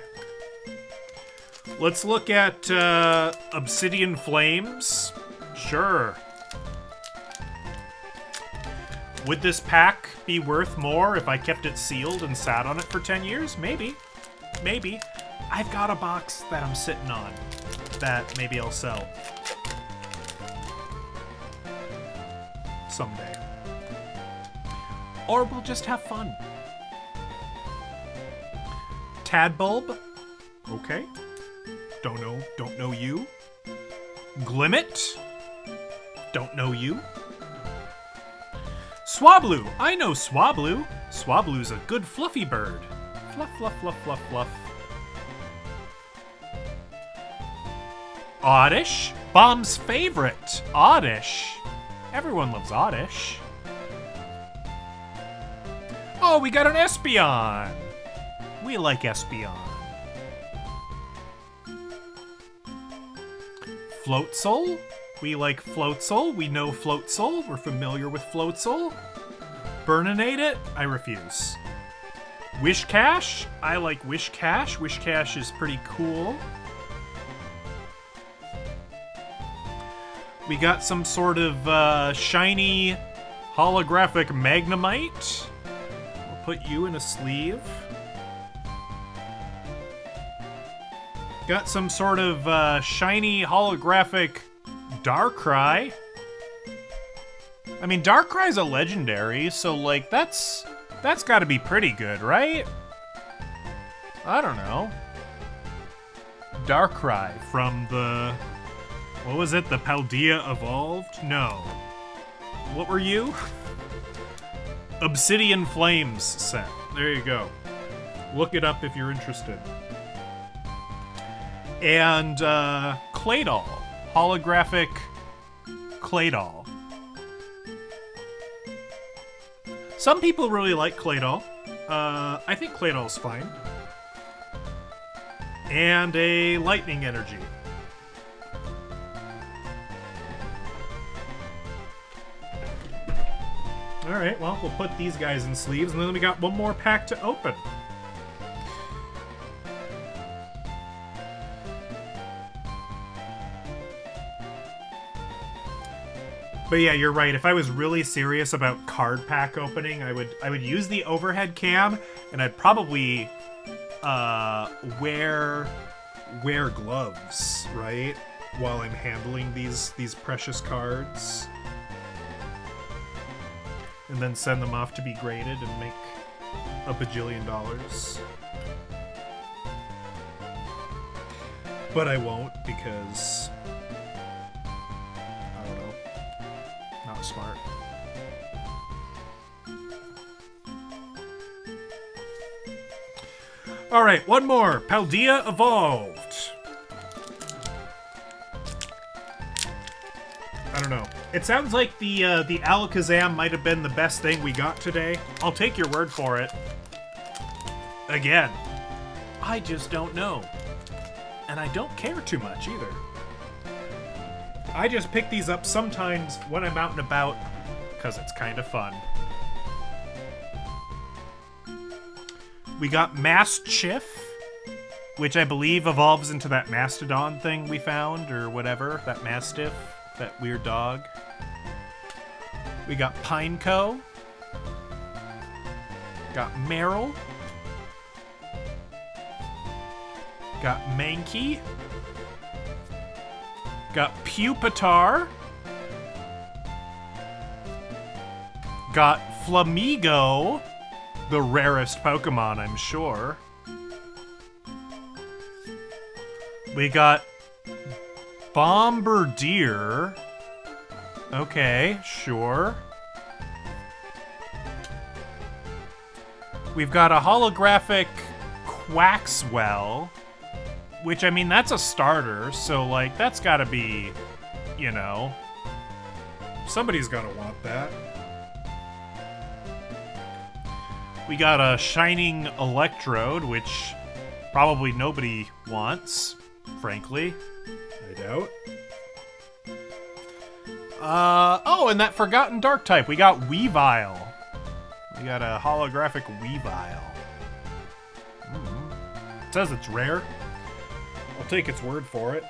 Let's look at Obsidian Flames. Sure. Would this pack be worth more if I kept it sealed and sat on it for 10 years? Maybe. Maybe. I've got a box that I'm sitting on that maybe I'll sell someday. Or we'll just have fun. Tadbulb. Okay. Don't know you. Glimmet. Don't know you. Swablu. I know Swablu. Swablu's a good fluffy bird. Fluff, fluff, fluff, fluff, fluff. Oddish. Bomb's favorite. Oddish. Everyone loves Oddish. Oh, we got an Espeon. We like Espeon. Floatzel. We like Floatzel. We know Floatzel. We're familiar with Floatzel. Burninate it? I refuse. Wishcash? I like Wishcash. Wishcash is pretty cool. We got some sort of shiny holographic Magnemite. We'll put you in a sleeve. Got some sort of shiny holographic Darkrai. I mean, Darkrai's a legendary, so like that's got to be pretty good, right? I don't know. Darkrai from the, what was it? The Paldea Evolved? No. What were you? Obsidian Flames set. There you go. Look it up if you're interested. And Claydol. Holographic Claydol. Some people really like Claydol. I think Claydol's fine. And a Lightning Energy. Alright, well, we'll put these guys in sleeves, and then we got one more pack to open. But yeah, you're right. If I was really serious about card pack opening, I would use the overhead cam, and I'd probably wear gloves, right? While I'm handling these precious cards. And then send them off to be graded and make a bajillion dollars. But I won't because I don't know. Not smart. Alright, one more. Paldea Evolved. I don't know. It sounds like the Alakazam might have been the best thing we got today. I'll take your word for it. Again, I just don't know. And I don't care too much either. I just pick these up sometimes when I'm out and about because it's kind of fun. We got Mastiff, which I believe evolves into that Mastodon thing we found, or whatever, that Mastiff. That weird dog. We got Pineco. Got Meryl. Got Mankey. Got Pupitar. Got Flamigo. The rarest Pokemon, I'm sure. We got Bombardier. Okay, sure. We've got a holographic Quaxwell, which, I mean, that's a starter, so, like, that's gotta be, you know, somebody's gotta want that. We got a Shining Electrode, which probably nobody wants, frankly. I doubt. Oh, and that Forgotten Dark type. We got Weavile. We got a holographic Weavile. It says it's rare. I'll take its word for it.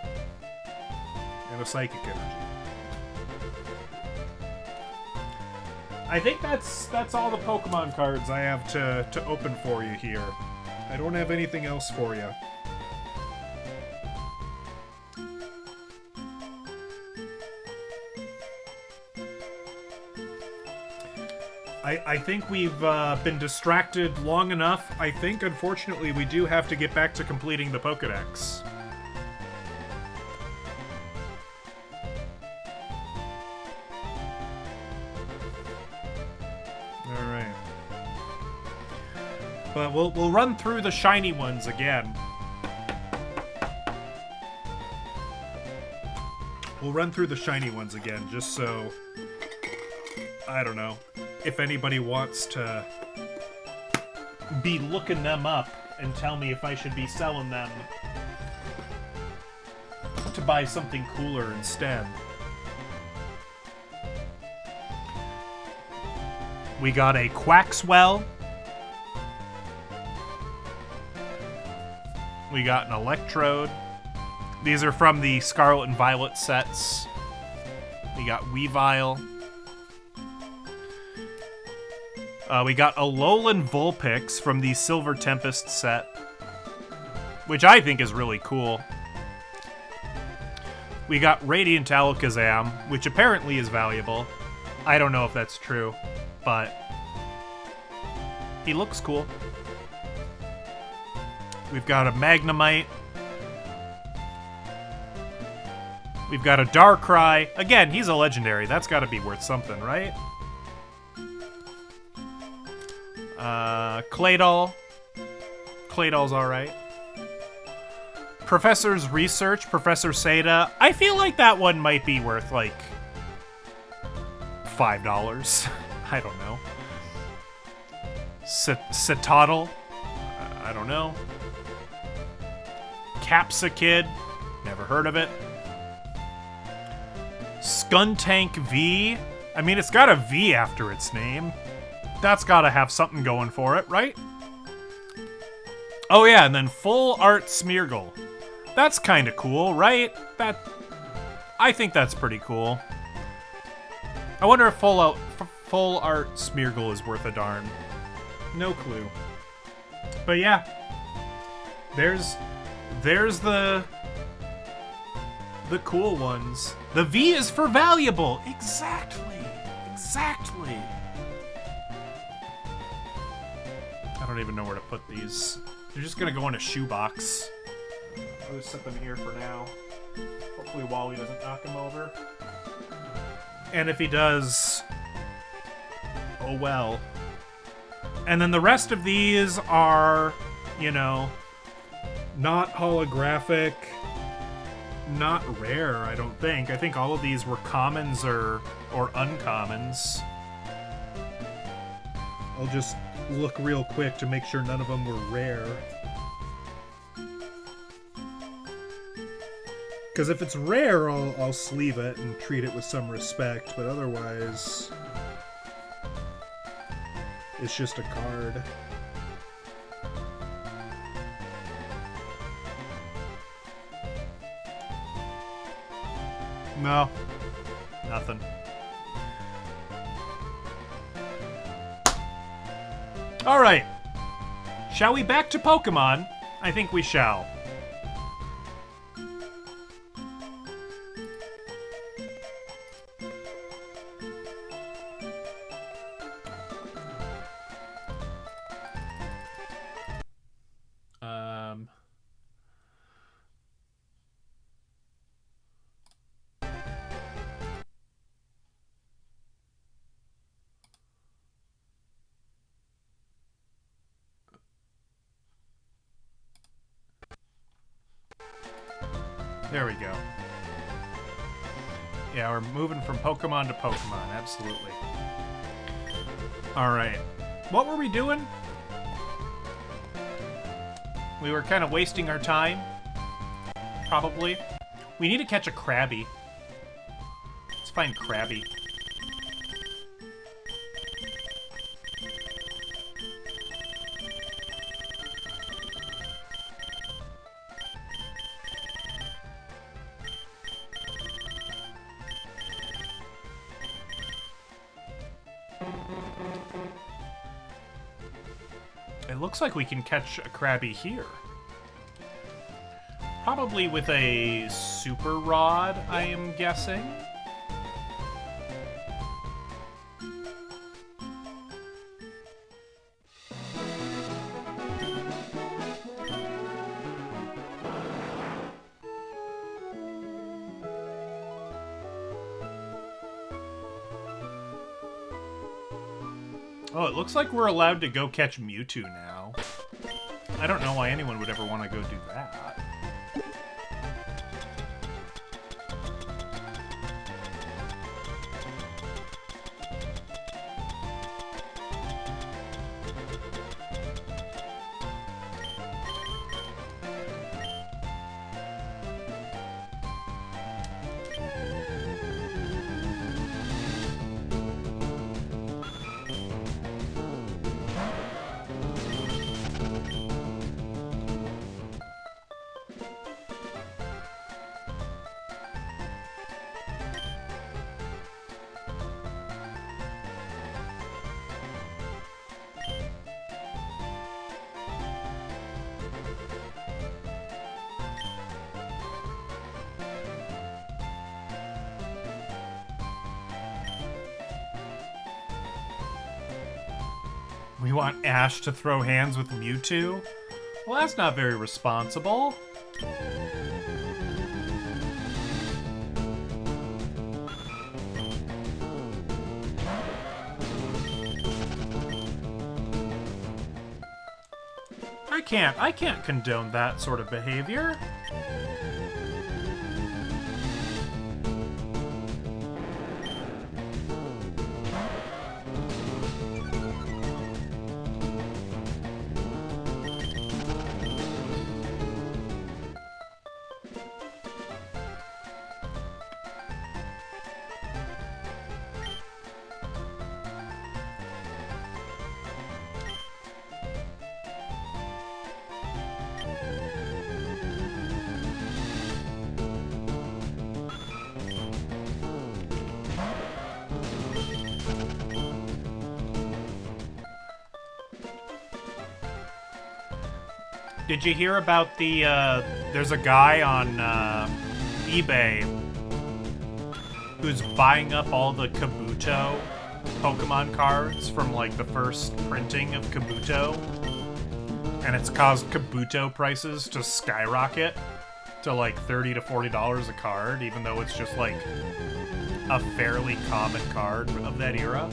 And a Psychic Energy. I think that's all the Pokemon cards I have to open for you here. I don't have anything else for you. I think we've been distracted long enough. I think, unfortunately, we do have to get back to completing the Pokedex. But we'll run through the shiny ones again. We'll run through the shiny ones again, just so, I don't know, if anybody wants to be looking them up and tell me if I should be selling them to buy something cooler instead. We got a Quaxwell. We got an Electrode. These are from the Scarlet and Violet sets. We got Weavile. We got Alolan Vulpix from the Silver Tempest set, which I think is really cool. We got Radiant Alakazam, which apparently is valuable. I don't know if that's true, but he looks cool. We've got a Magnemite. We've got a Darkrai. Again, he's a legendary. That's got to be worth something, right? Claydol. Claydol's alright. Professor's Research, Professor Seda. I feel like that one might be worth, like, $5. I don't know. Citadel. I don't know. Capsakid. Never heard of it. Skuntank V. I mean, it's got a V after its name. That's gotta have something going for it, right? Oh yeah, and then Full Art Smeargle. That's kind of cool, right? I think that's pretty cool. I wonder if Full Art Smeargle is worth a darn. No clue. But yeah, there's the cool ones. The V is for valuable. Exactly. I don't even know where to put these. They're just gonna go in a shoebox. I'll just set them here for now. Hopefully Wally doesn't knock them over. And if he does, oh well. And then the rest of these are, you know, not holographic, not rare, I don't think. I think all of these were commons or uncommons. I'll just look real quick to make sure none of them were rare. Because if it's rare, I'll sleeve it and treat it with some respect, but otherwise, it's just a card. No, nothing. All right, shall we back to Pokemon? I think we shall. There we go. Yeah, we're moving from Pokemon to Pokemon, absolutely. Alright. What were we doing? We were kind of wasting our time. Probably. We need to catch a Krabby. Let's find Krabby. It looks like we can catch a Krabby here. Probably with a Super Rod, I am guessing. Oh, it looks like we're allowed to go catch Mewtwo now. I don't know why anyone would ever want to go do that. We want Ash to throw hands with Mewtwo? Well, that's not very responsible. I can't condone that sort of behavior. Did you hear about the, there's a guy on eBay who's buying up all the Kabuto Pokemon cards from, like, the first printing of Kabuto, and it's caused Kabuto prices to skyrocket to, like, $30 to $40 a card, even though it's just, like, a fairly common card of that era.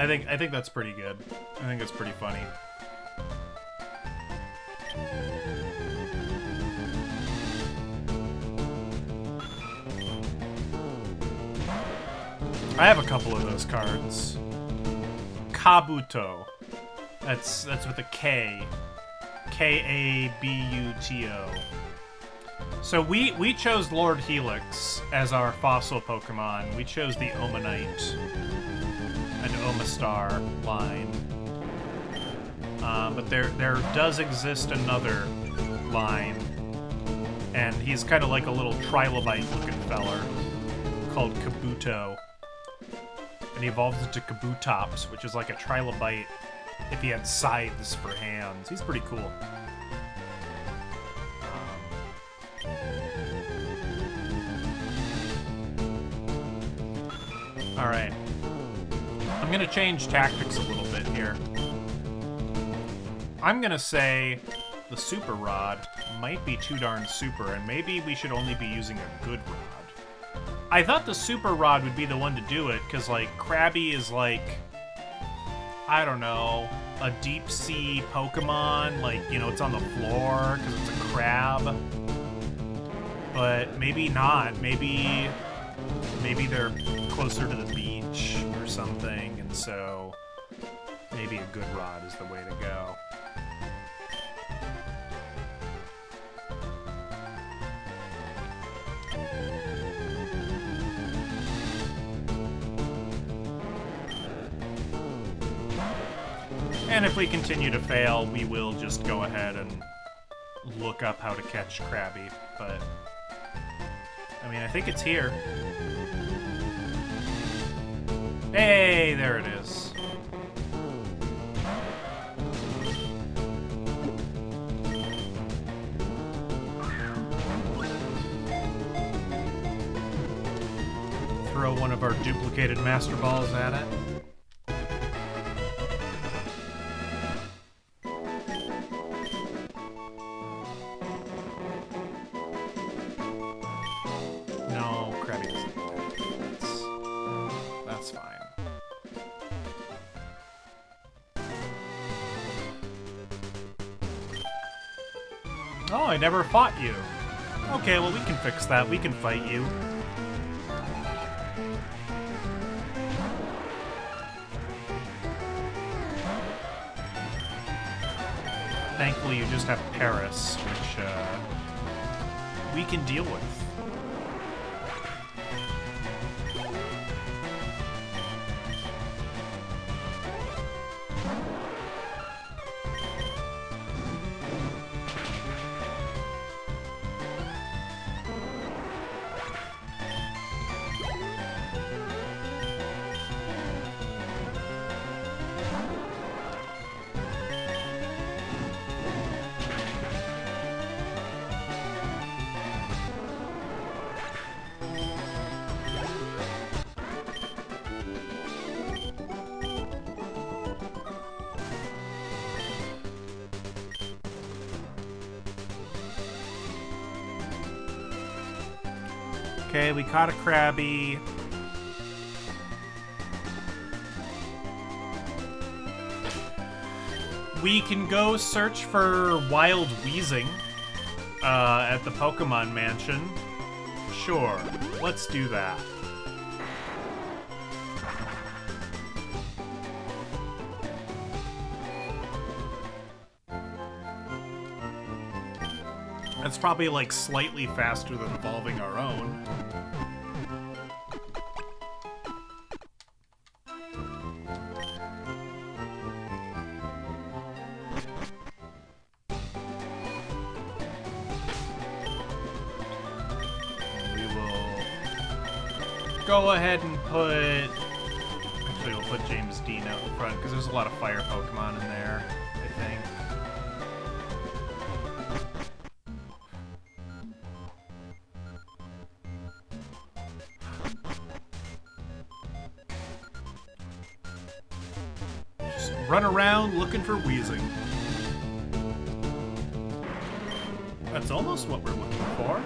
I think that's pretty good. I think it's pretty funny. I have a couple of those cards. Kabuto. That's with a K. K-A-B-U-T-O. So we chose Lord Helix as our fossil Pokemon. We chose the Omanite and Omastar line. But there does exist another line, and he's kind of like a little trilobite-looking feller called Kabuto. And he evolves into Kabutops, which is like a trilobite if he had scythes for hands. He's pretty cool. Alright. I'm gonna change tactics a little bit here. I'm gonna say the Super Rod might be too darn super, and maybe we should only be using a good rod. I thought the Super Rod would be the one to do it, because, like, Krabby is, like, I don't know, a deep sea Pokemon. Like, you know, it's on the floor because it's a crab. But maybe not. Maybe they're closer to the beach or something, and so maybe a good rod is the way to go. And if we continue to fail, we will just go ahead and look up how to catch Krabby, but I mean, I think it's here. Hey, there it is. Throw one of our duplicated Master Balls at it. No, Krabby doesn't. That's fine. Oh, I never fought you. Okay, well, we can fix that. We can fight you. Thankfully, you just have Paris, which we can deal with. Okay, we caught a Krabby. We can go search for Wild Weezing at the Pokemon Mansion. Sure, let's do that. That's probably like slightly faster than evolving our own. We will go ahead and put... Actually, we'll put James Dean out in front because there's a lot of fire Pokemon in there, I think. Run around looking for Weezing. That's almost what we're looking for.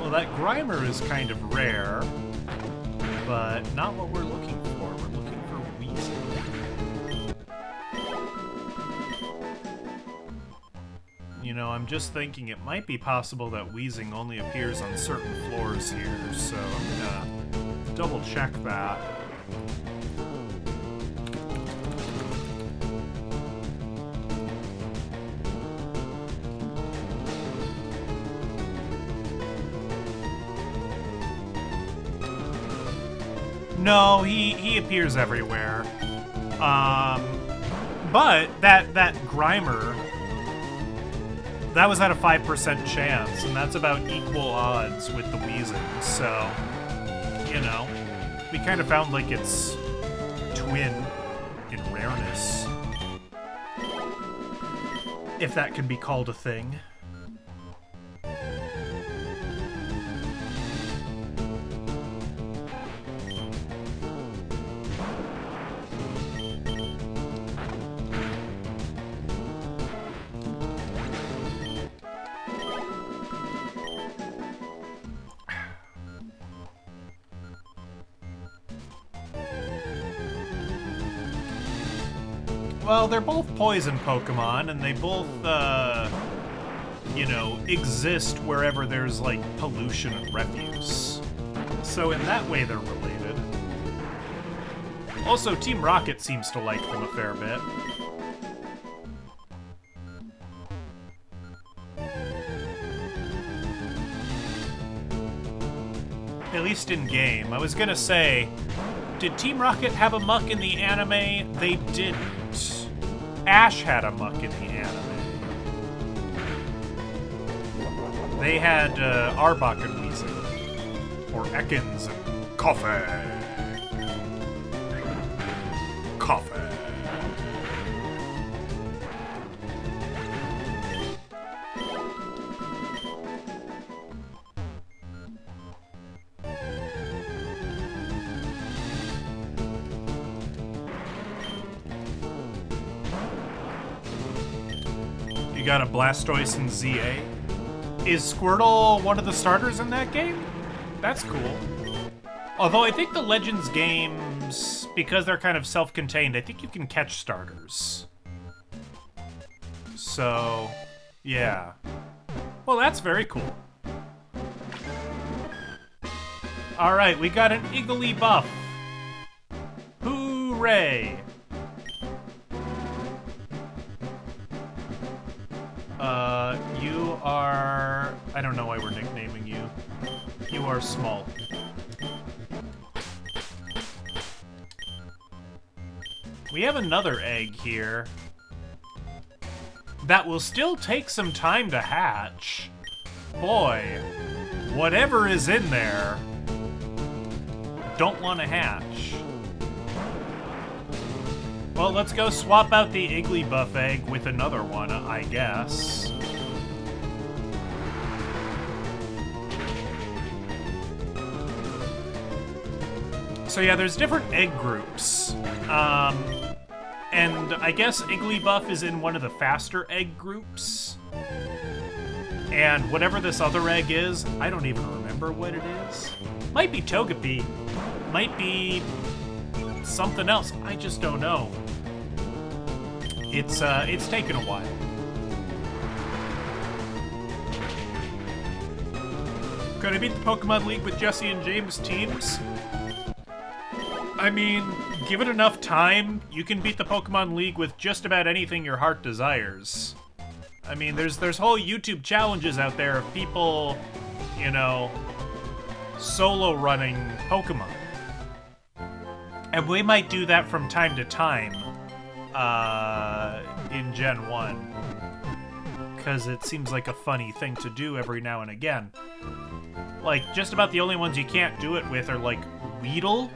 Well, that Grimer is kind of rare, but not what we're looking for. We're looking for Weezing. You know, I'm just thinking it might be possible that Weezing only appears on certain floors here, so I'm gonna double check that. No, he appears everywhere. But that Grimer, that was at a 5% chance, and that's about equal odds with the Weezing. So, you know, we kind of found like its twin in rareness, if that can be called a thing. Well, they're both poison Pokemon, and they both, you know, exist wherever there's, like, pollution and refuse. So in that way, they're related. Also, Team Rocket seems to like them a fair bit. At least in game. I was gonna say, did Team Rocket have a muck in the anime? They didn't. Ash had a muck in the anime. They had Arbok and Weezing. Or Ekans and Coffee. Coffee. You got a Blastoise and ZA. Is Squirtle one of the starters in that game? That's cool. Although I think the Legends games, because they're kind of self-contained, I think you can catch starters. So, yeah. Well, that's very cool. Alright, we got an Igglybuff. Hooray! You are... I don't know why we're nicknaming you. You are small. We have another egg here. That will still take some time to hatch. Boy, whatever is in there, don't want to hatch. Well, let's go swap out the Igglybuff egg with another one, I guess. So yeah, there's different egg groups. And I guess Igglybuff is in one of the faster egg groups. And whatever this other egg is, I don't even remember what it is. Might be Togepi. Might be something else. I just don't know. It's taken a while. Could I beat the Pokemon League with Jesse and James teams? I mean, give it enough time, you can beat the Pokemon League with just about anything your heart desires. I mean, there's whole YouTube challenges out there of people, you know, solo running Pokemon. And we might do that from time to time in Gen 1. Because it seems like a funny thing to do every now and again. Like, just about the only ones you can't do it with are, like, Weedle.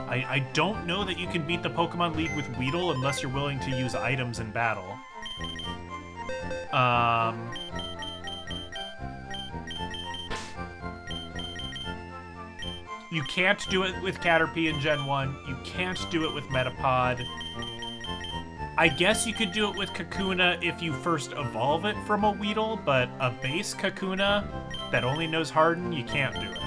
I don't know that you can beat the Pokemon League with Weedle unless you're willing to use items in battle. You can't do it with Caterpie in Gen 1. You can't do it with Metapod. I guess you could do it with Kakuna if you first evolve it from a Weedle, but a base Kakuna that only knows Harden, you can't do it.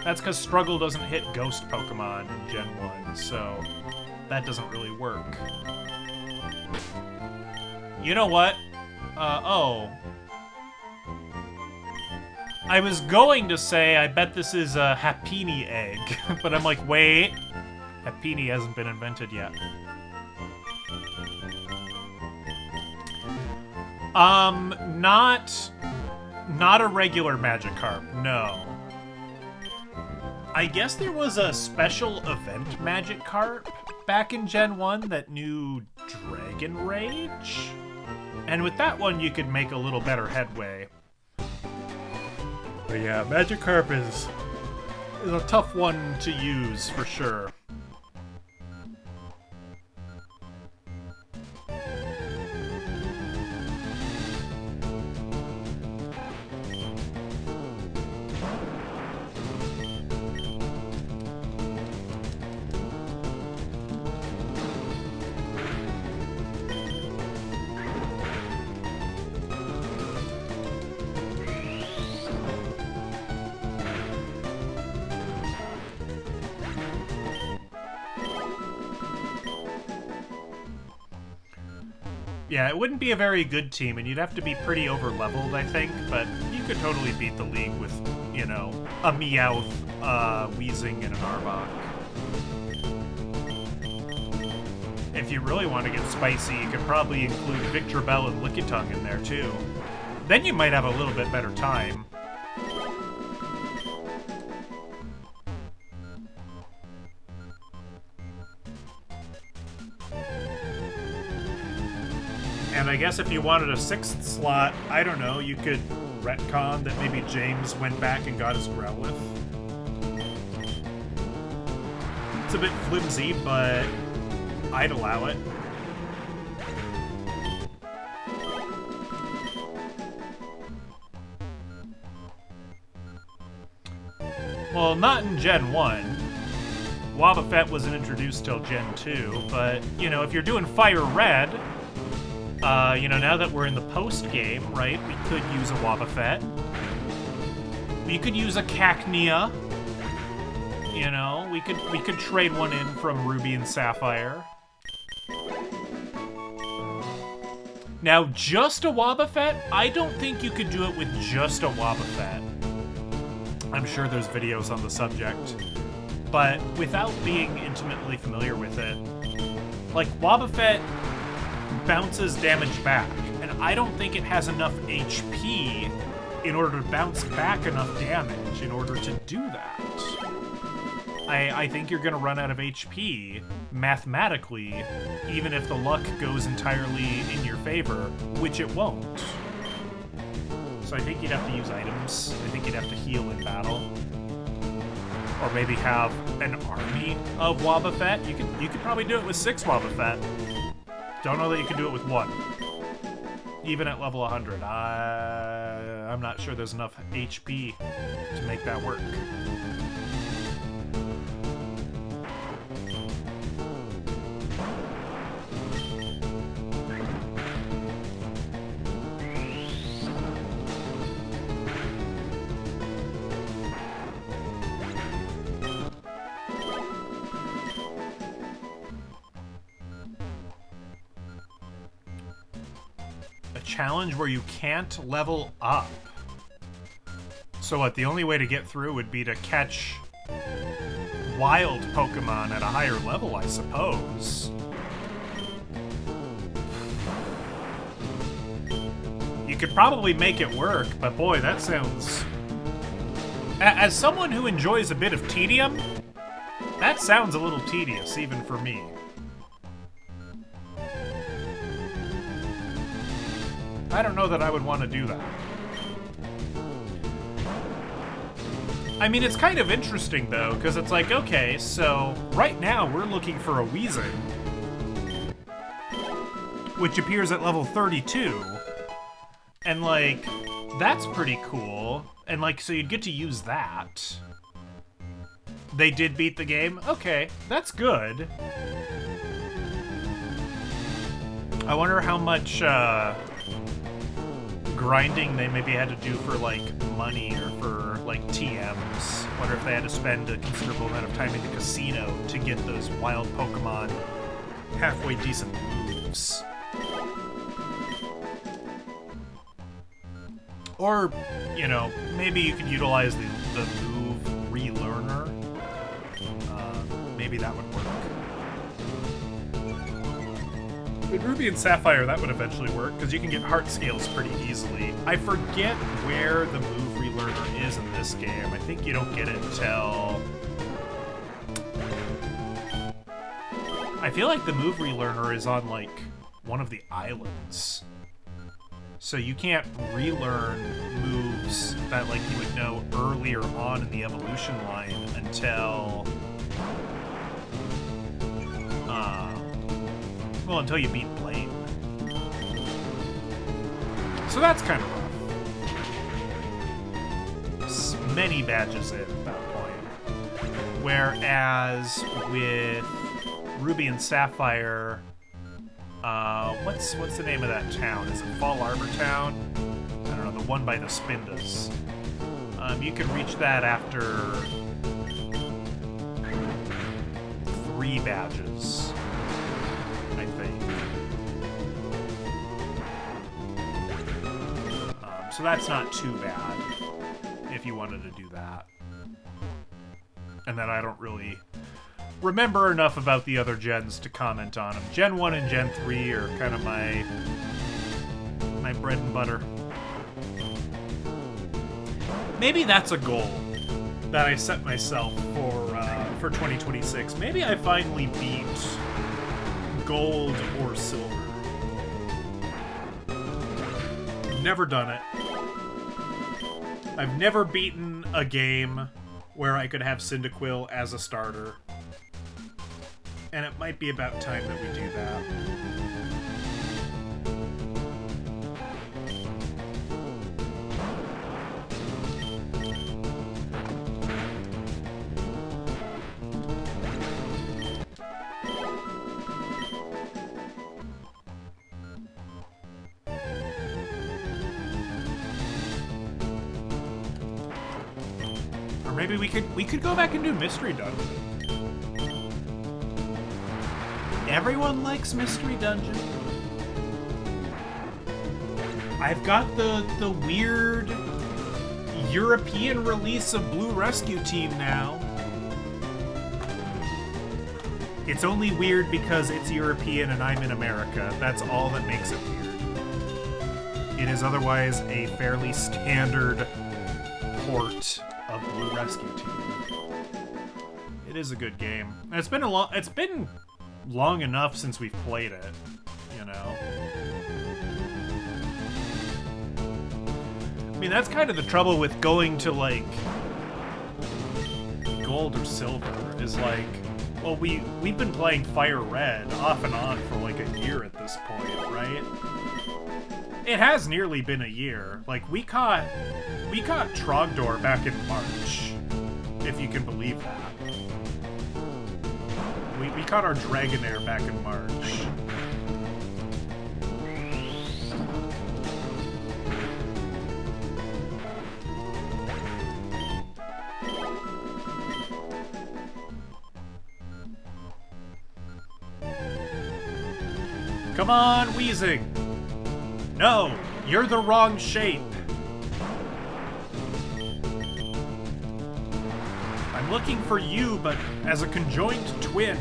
That's because Struggle doesn't hit Ghost Pokemon in Gen 1, so that doesn't really work. You know what? Oh. I was going to say, I bet this is a Happiny egg, but I'm like, wait. Happiny hasn't been invented yet. Not a regular Magikarp, no. I guess there was a special event Magikarp back in Gen 1 that knew Dragon Rage? And with that one, you could make a little better headway. But yeah, Magikarp is a tough one to use, for sure. Yeah, it wouldn't be a very good team, and you'd have to be pretty over-leveled, I think, but you could totally beat the league with, you know, a Meowth, Weezing, and an Arbok. If you really want to get spicy, you could probably include Victreebel and Lickitung in there, too. Then you might have a little bit better time. And I guess if you wanted a 6th slot, I don't know, you could retcon that maybe James went back and got his Growlithe. It's a bit flimsy, but I'd allow it. Well, not in Gen 1. Wobbuffet wasn't introduced till Gen 2, but, you know, if you're doing FireRed, you know, now that we're in the post-game, right, we could use a Wobbuffet. We could use a Cacnea. You know, we could trade one in from Ruby and Sapphire. Now, just a Wobbuffet? I don't think you could do it with just a Wobbuffet. I'm sure there's videos on the subject. But without being intimately familiar with it, like, Wobbuffet bounces damage back, and I don't think it has enough HP in order to bounce back enough damage in order to do that. I think you're going to run out of HP mathematically, even if the luck goes entirely in your favor, which it won't. So I think you'd have to use items. I think you'd have to heal in battle. Or maybe have an army of Wobbuffet. You could probably do it with 6 Wobbuffet. Don't know that you can do it with 1. Even at level 100. I'm not sure there's enough HP to make that work. Challenge where you can't level up. So what, the only way to get through would be to catch wild Pokemon at a higher level, I suppose. You could probably make it work, but boy, that sounds... As someone who enjoys a bit of tedium, that sounds a little tedious, even for me. I don't know that I would want to do that. I mean, it's kind of interesting, though, because it's like, okay, so right now we're looking for a Weezing, which appears at level 32, and, like, that's pretty cool, and, like, so you'd get to use that. They did beat the game? Okay, that's good. I wonder how much, grinding they maybe had to do for, like, money or for, like, TMs. Wonder if they had to spend a considerable amount of time in the casino to get those wild Pokemon halfway decent moves. Or, you know, maybe you could utilize the move relearner. Maybe that would work. With Ruby and Sapphire, that would eventually work, because you can get heart scales pretty easily. I forget where the move relearner is in this game. I think you don't get it until... I feel like the move relearner is on, like, one of the islands. So you can't relearn moves that, like, you would know earlier on in the evolution line until... well, until you beat Blaine. So that's kind of rough. Many badges in at that point. Whereas with Ruby and Sapphire, what's the name of that town? Is it Fall Arbor Town? I don't know, the one by the Spindas. You can reach that after 3 badges. I think. So that's not too bad if you wanted to do that. And then I don't really remember enough about the other gens to comment on them. Gen 1 and Gen 3 are kind of my bread and butter. Maybe that's a goal that I set myself for 2026. Maybe I finally beat gold or silver. Never done it. I've never beaten a game where I could have Cyndaquil as a starter. And it might be about time that we do that. Or maybe we could go back and do Mystery Dungeon. Everyone likes Mystery Dungeon. I've got the weird European release of Blue Rescue Team now. It's only weird because it's European and I'm in America. That's all that makes it weird. It is otherwise a fairly standard port of Blue Rescue Team. It is a good game. And it's been long enough since we've played it, you know. I mean, that's kind of the trouble with going to, like, gold or silver, is like, well, we've been playing FireRed off and on for like a year at this point, right? It has nearly been a year. Like, we caught Trogdor back in March, if you can believe that. We caught our Dragonair back in March. Come on, Weezing! No! You're the wrong shape! I'm looking for you, but as a conjoined twin.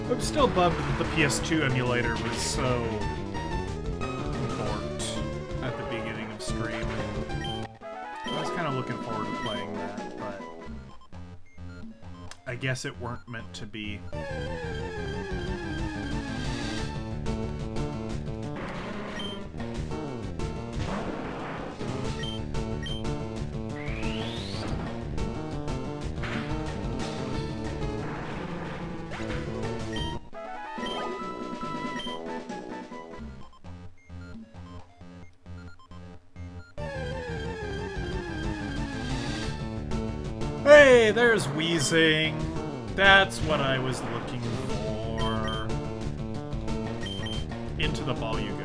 I'm still bummed that the PS2 emulator was so borked at the beginning of stream. I was kind of looking forward to playing that, but I guess it weren't meant to be. Hey, there's Weezing. That's what I was looking for. Into the ball you go.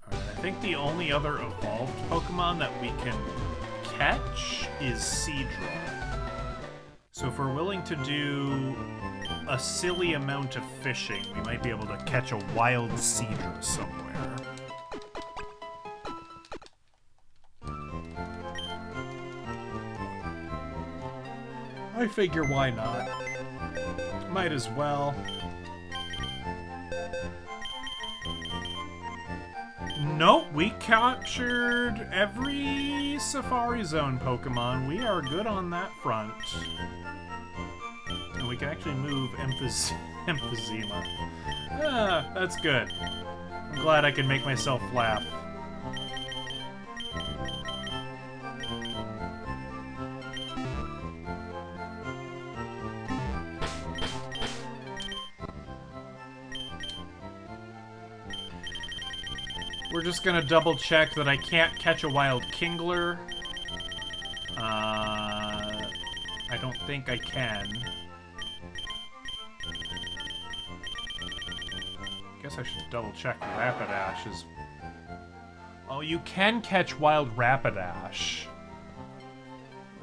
I think the only other evolved Pokemon that we can catch is Seadra. So if we're willing to do a silly amount of fishing, we might be able to catch a wild Seadra somewhere. I figure why not? Might as well. Nope, we captured every Safari Zone Pokemon. We are good on that front. And we can actually move Emphysema. Ah, that's good. I'm glad I can make myself laugh. We're just gonna double check that I can't catch a wild Kingler. I don't think I can. Guess I should double check Rapidash's. Oh, you can catch wild Rapidash.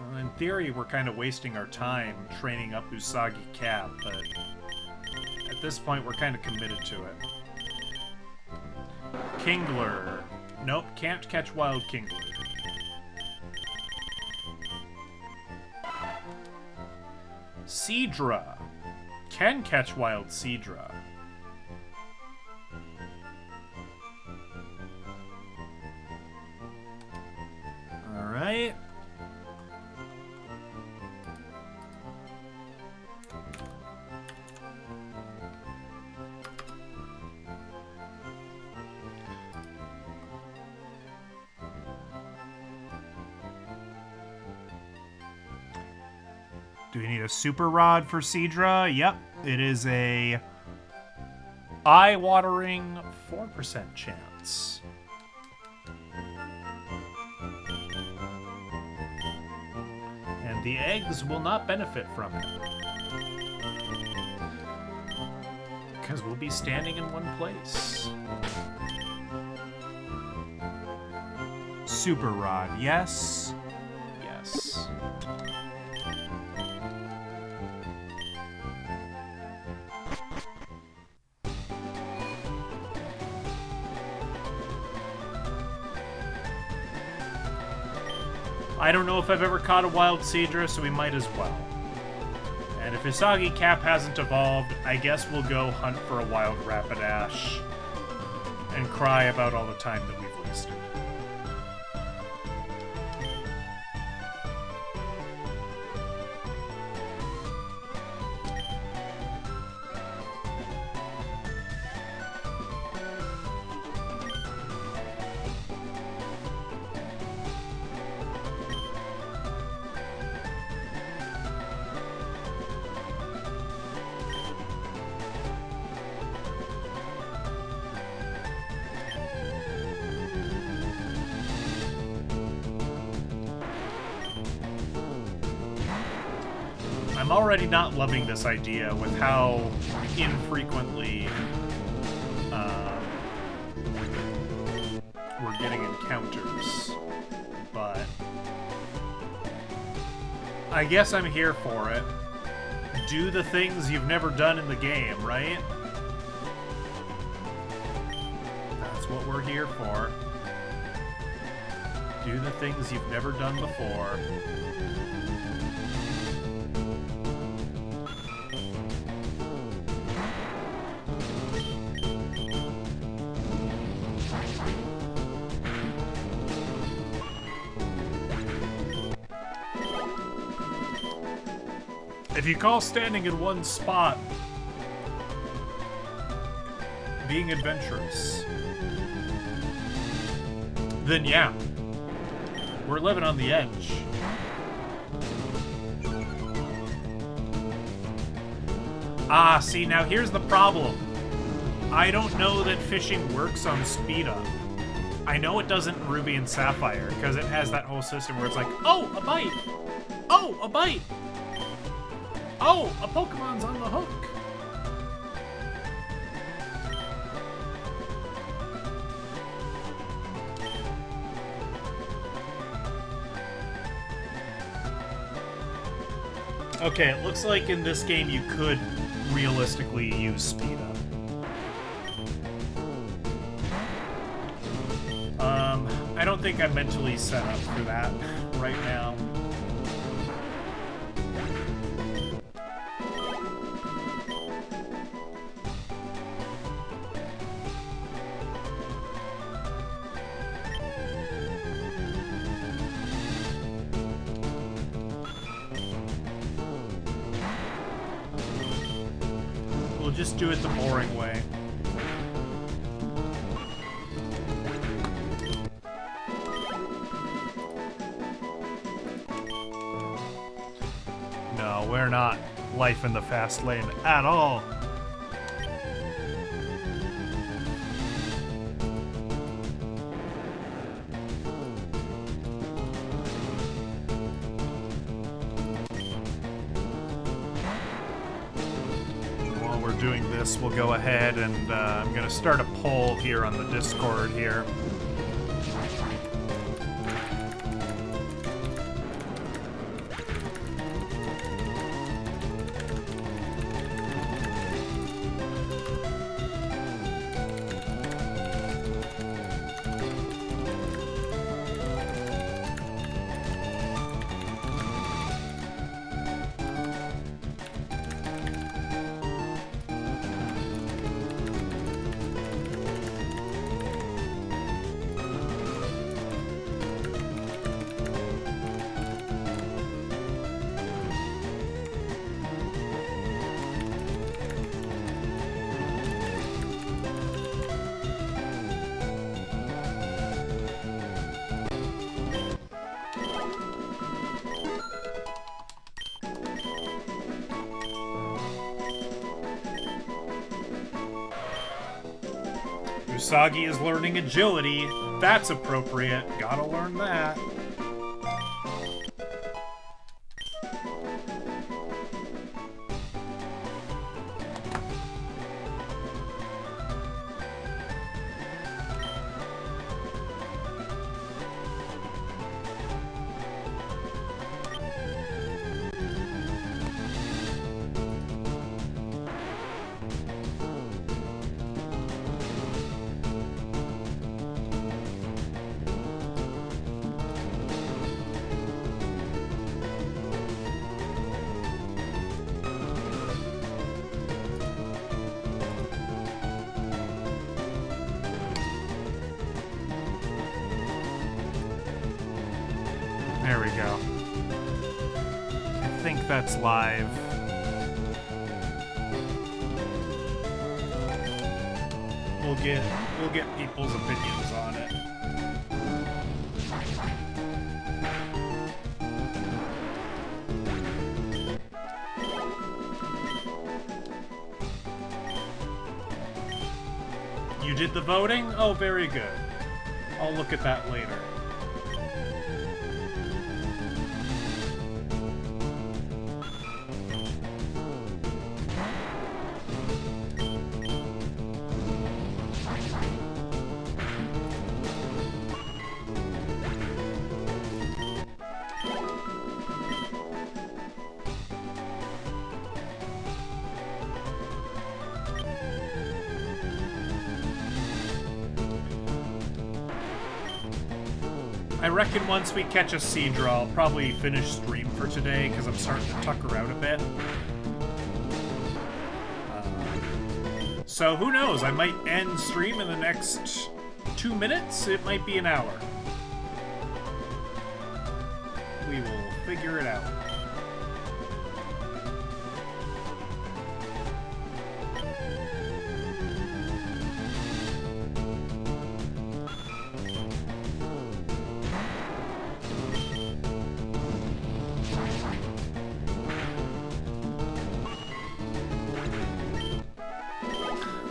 Well, in theory, we're kind of wasting our time training up Usagi Cat, but at this point, we're kind of committed to it. Kingler. Nope, can't catch wild Kingler. Seadra. Can catch wild Seadra. Alright. Do we need a super rod for Seadra? Yep, it is a eye-watering 4% chance. And the eggs will not benefit from it. Because we'll be standing in one place. Super rod, yes. Yes. I don't know if I've ever caught a wild Seadra, so we might as well. And if Usagi Cap hasn't evolved, I guess we'll go hunt for a wild Rapidash and cry about all the time that we've wasted. I'm already not loving this idea with how infrequently we're getting encounters, but I guess I'm here for it. Do the things you've never done in the game, right? That's what we're here for. Do the things you've never done before. If you call standing in one spot being adventurous, then yeah, we're living on the edge. Ah, see, now here's the problem. I don't know that fishing works on speed up. I know it doesn't in Ruby and Sapphire, because it has that whole system where it's like, oh, a bite! Oh, a bite! Oh, a Pokemon's on the hook! Okay, it looks like in this game you could realistically use speed up. I don't think I'm mentally set up for that right now. We'll just do it the boring way. No, we're not life in the fast lane at all. While we're doing this, we'll go ahead and I'm going to start a poll here on the Discord here. Usagi is learning agility. That's appropriate. Gotta learn that. There we go. I think that's live. We'll get people's opinions on it. You did the voting? Oh, very good. I'll look at that later. I reckon once we catch a Seadra, I'll probably finish stream for today, because I'm starting to tucker out a bit. So who knows, I might end stream in the next 2 minutes, it might be an hour. We will figure it out.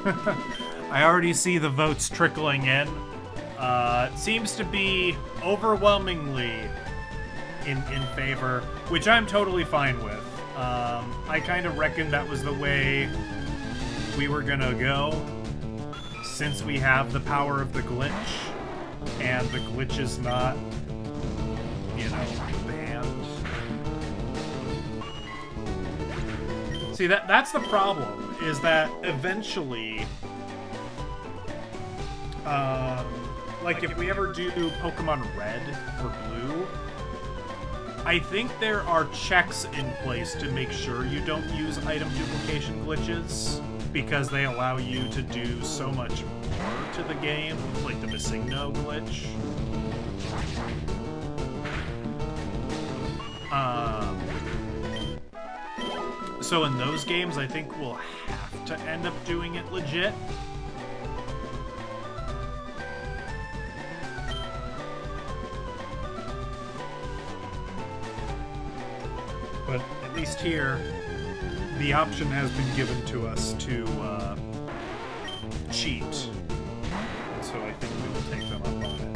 I already see the votes trickling in. It seems to be overwhelmingly in favor, which I'm totally fine with. I kind of reckoned that was the way we were gonna go, since we have the power of the glitch, and the glitch is not, you know, banned. See, that's the problem, is that eventually, like if we ever do Pokemon Red or Blue, I think there are checks in place to make sure you don't use item duplication glitches, because they allow you to do so much more to the game, like the missing no glitch. So in those games, I think we'll have to end up doing it legit. But at least here, the option has been given to us to cheat. And so I think we will take them up on it.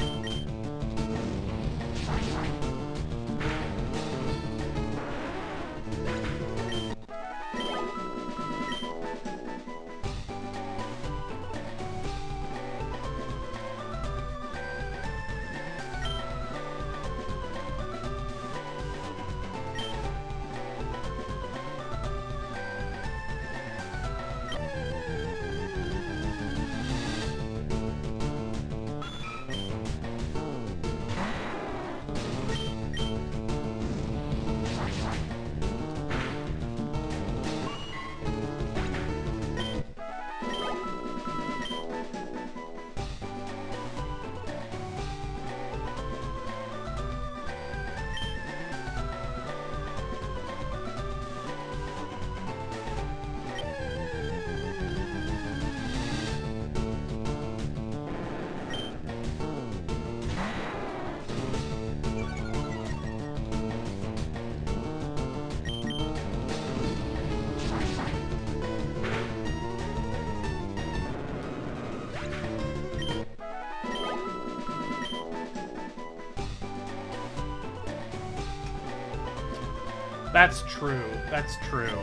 That's true. That's true.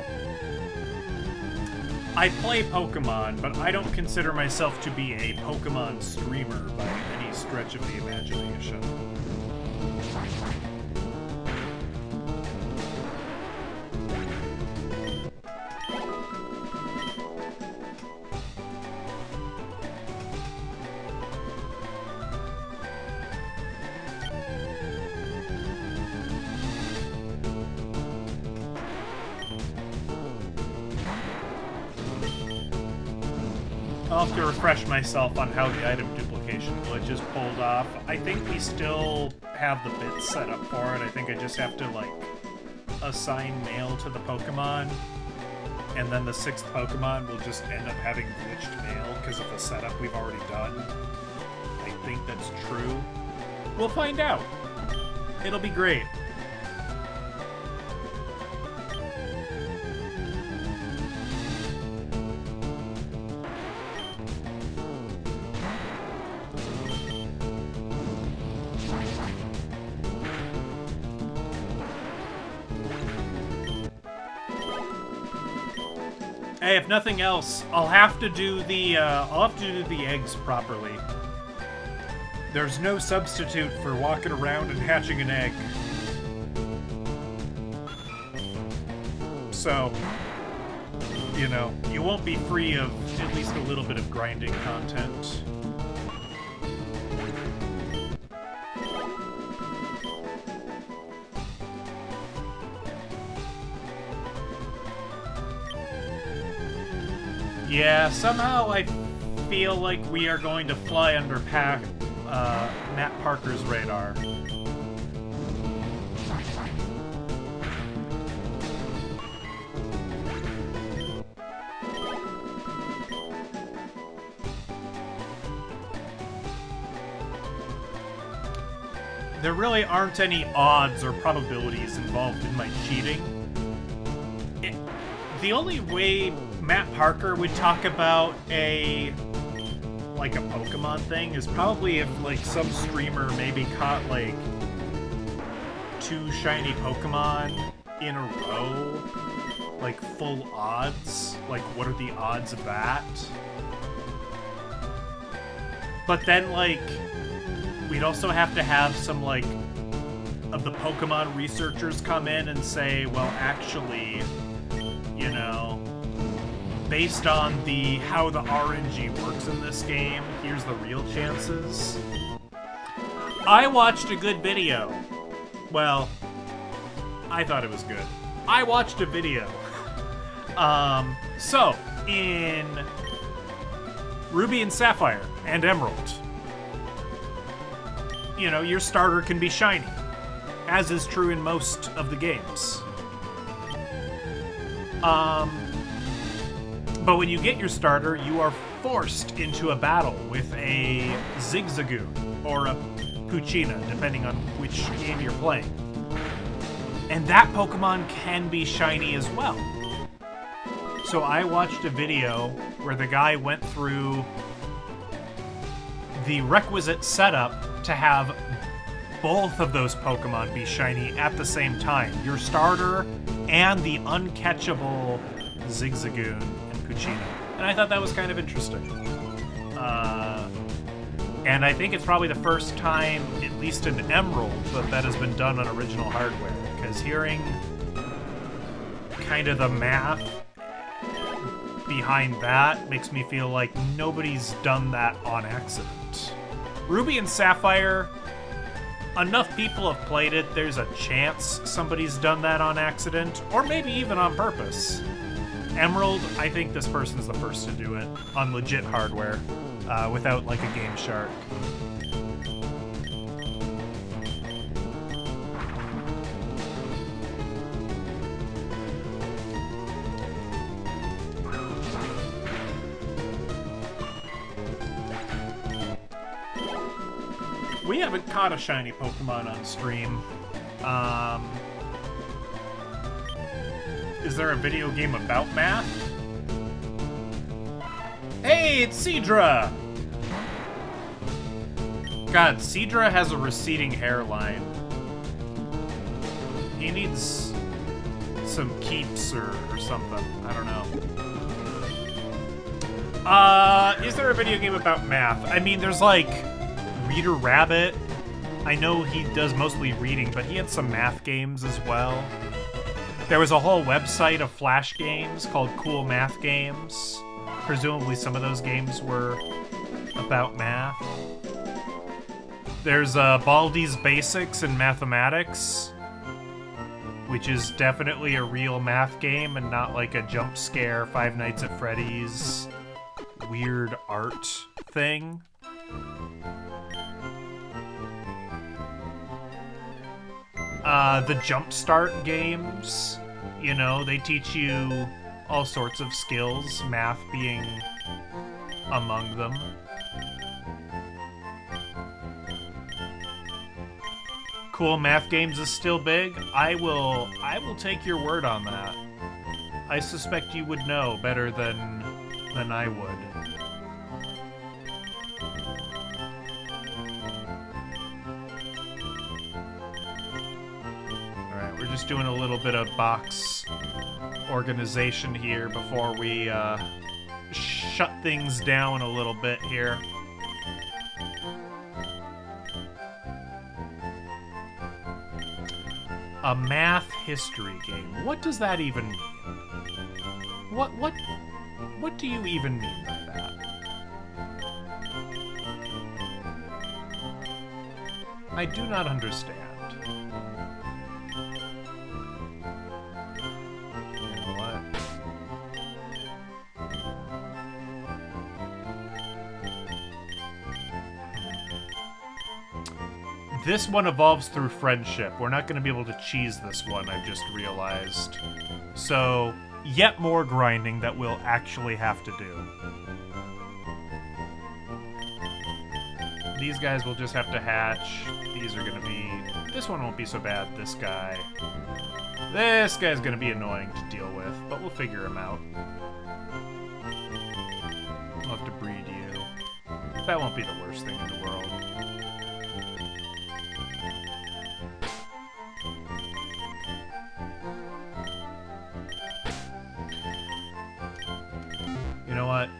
I play Pokemon, but I don't consider myself to be a Pokemon streamer by any stretch of the imagination. I'll have to refresh myself on how the item duplication glitch is pulled off. I think we still have the bits set up for it. I think I just have to, like, assign mail to the Pokemon, and then the 6th Pokemon will just end up having glitched mail because of the setup we've already done. I think that's true. We'll find out. It'll be great. Hey, if nothing else, I'll have to do the eggs properly. There's no substitute for walking around and hatching an egg. So, you know, you won't be free of at least a little bit of grinding content. Yeah, somehow I feel like we are going to fly under Matt Parker's radar. There really aren't any odds or probabilities involved in my cheating. The only way Matt Parker would talk about a Pokemon thing is probably if like some streamer maybe caught like 2 shiny Pokemon in a row, like full odds. Like, what are the odds of that? But then like we'd also have to have some like of the Pokemon researchers come in and say, well, actually, you know, based on how the RNG works in this game, here's the real chances. I watched a good video. Well, I thought it was good. I watched a video. So, in Ruby and Sapphire and Emerald, you know, your starter can be shiny, as is true in most of the games. But when you get your starter, you are forced into a battle with a Zigzagoon or a Poochyena, depending on which game you're playing. And that Pokemon can be shiny as well. So I watched a video where the guy went through the requisite setup to have both of those Pokemon be shiny at the same time. Your starter and the uncatchable Zigzagoon and Poochyena. And I thought that was kind of interesting. And I think it's probably the first time, at least in Emerald, that has been done on original hardware. Because hearing kind of the math behind that makes me feel like nobody's done that on accident. Ruby and Sapphire, enough people have played it, there's a chance somebody's done that on accident, or maybe even on purpose. Emerald, I think this person's the first to do it on legit hardware, without like a game shark. We haven't caught a shiny Pokemon on stream. Is there a video game about math? Hey, it's Seadra! God, Seadra has a receding hairline. He needs some keeps or something. I don't know. Is there a video game about math? I mean, there's like Reader Rabbit. I know he does mostly reading, but he had some math games as well. There was a whole website of Flash games called Cool Math Games. Presumably some of those games were about math. There's Baldi's Basics in Mathematics, which is definitely a real math game and not like a jump scare Five Nights at Freddy's weird art thing. The Jumpstart games, you know, they teach you all sorts of skills, math being among them. Cool Math Games is still big. I will take your word on that. I suspect you would know better than I would. Alright, we're just doing a little bit of box organization here before we shut things down a little bit here. A math history game. What does that even mean? What do you even mean by that? I do not understand. You know what? This one evolves through friendship. We're not going to be able to cheese this one, I've just realized. So, yet more grinding that we'll actually have to do. These guys will just have to hatch. These are going to be... This one won't be so bad, this guy. This guy's going to be annoying to deal with, but we'll figure him out. That won't be the worst thing in the world. You know what?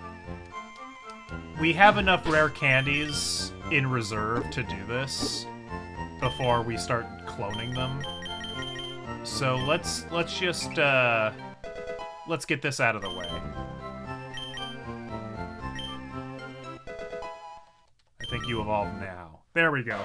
We have enough rare candies in reserve to do this before we start cloning them. So let's just let's get this out of the way. I think you evolve now. There we go.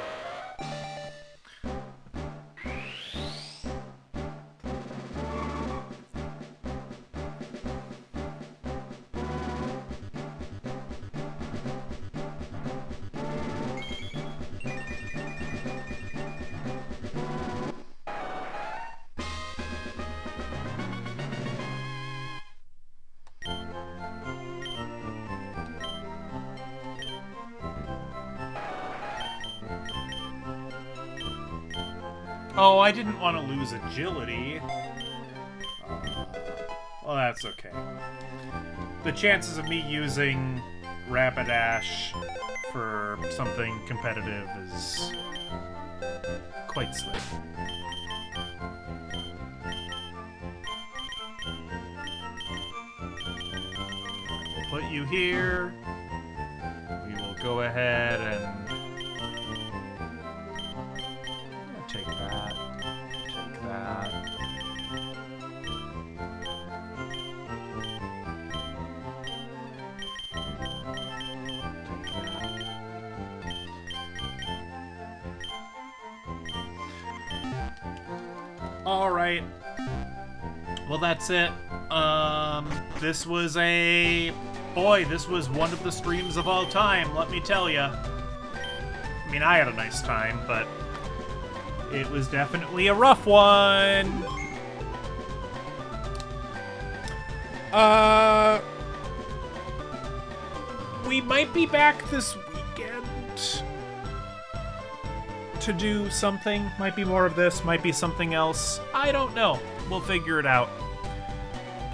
Oh, I didn't want to lose agility. Well, that's okay. The chances of me using Rapidash for something competitive is quite slim. We'll put you here. We will go ahead and take that. Take that. All right. Well, that's it. This was this was one of the streams of all time, let me tell ya. I mean, I had a nice time, but it was definitely a rough one. We might be back this weekend to do something. Might be more of this, might be something else. I don't know. We'll figure it out.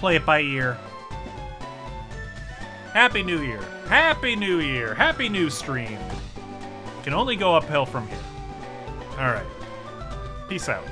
Play it by ear. Happy New Year. Happy New Year. Happy new stream. Can only go uphill from here. All right. Peace out.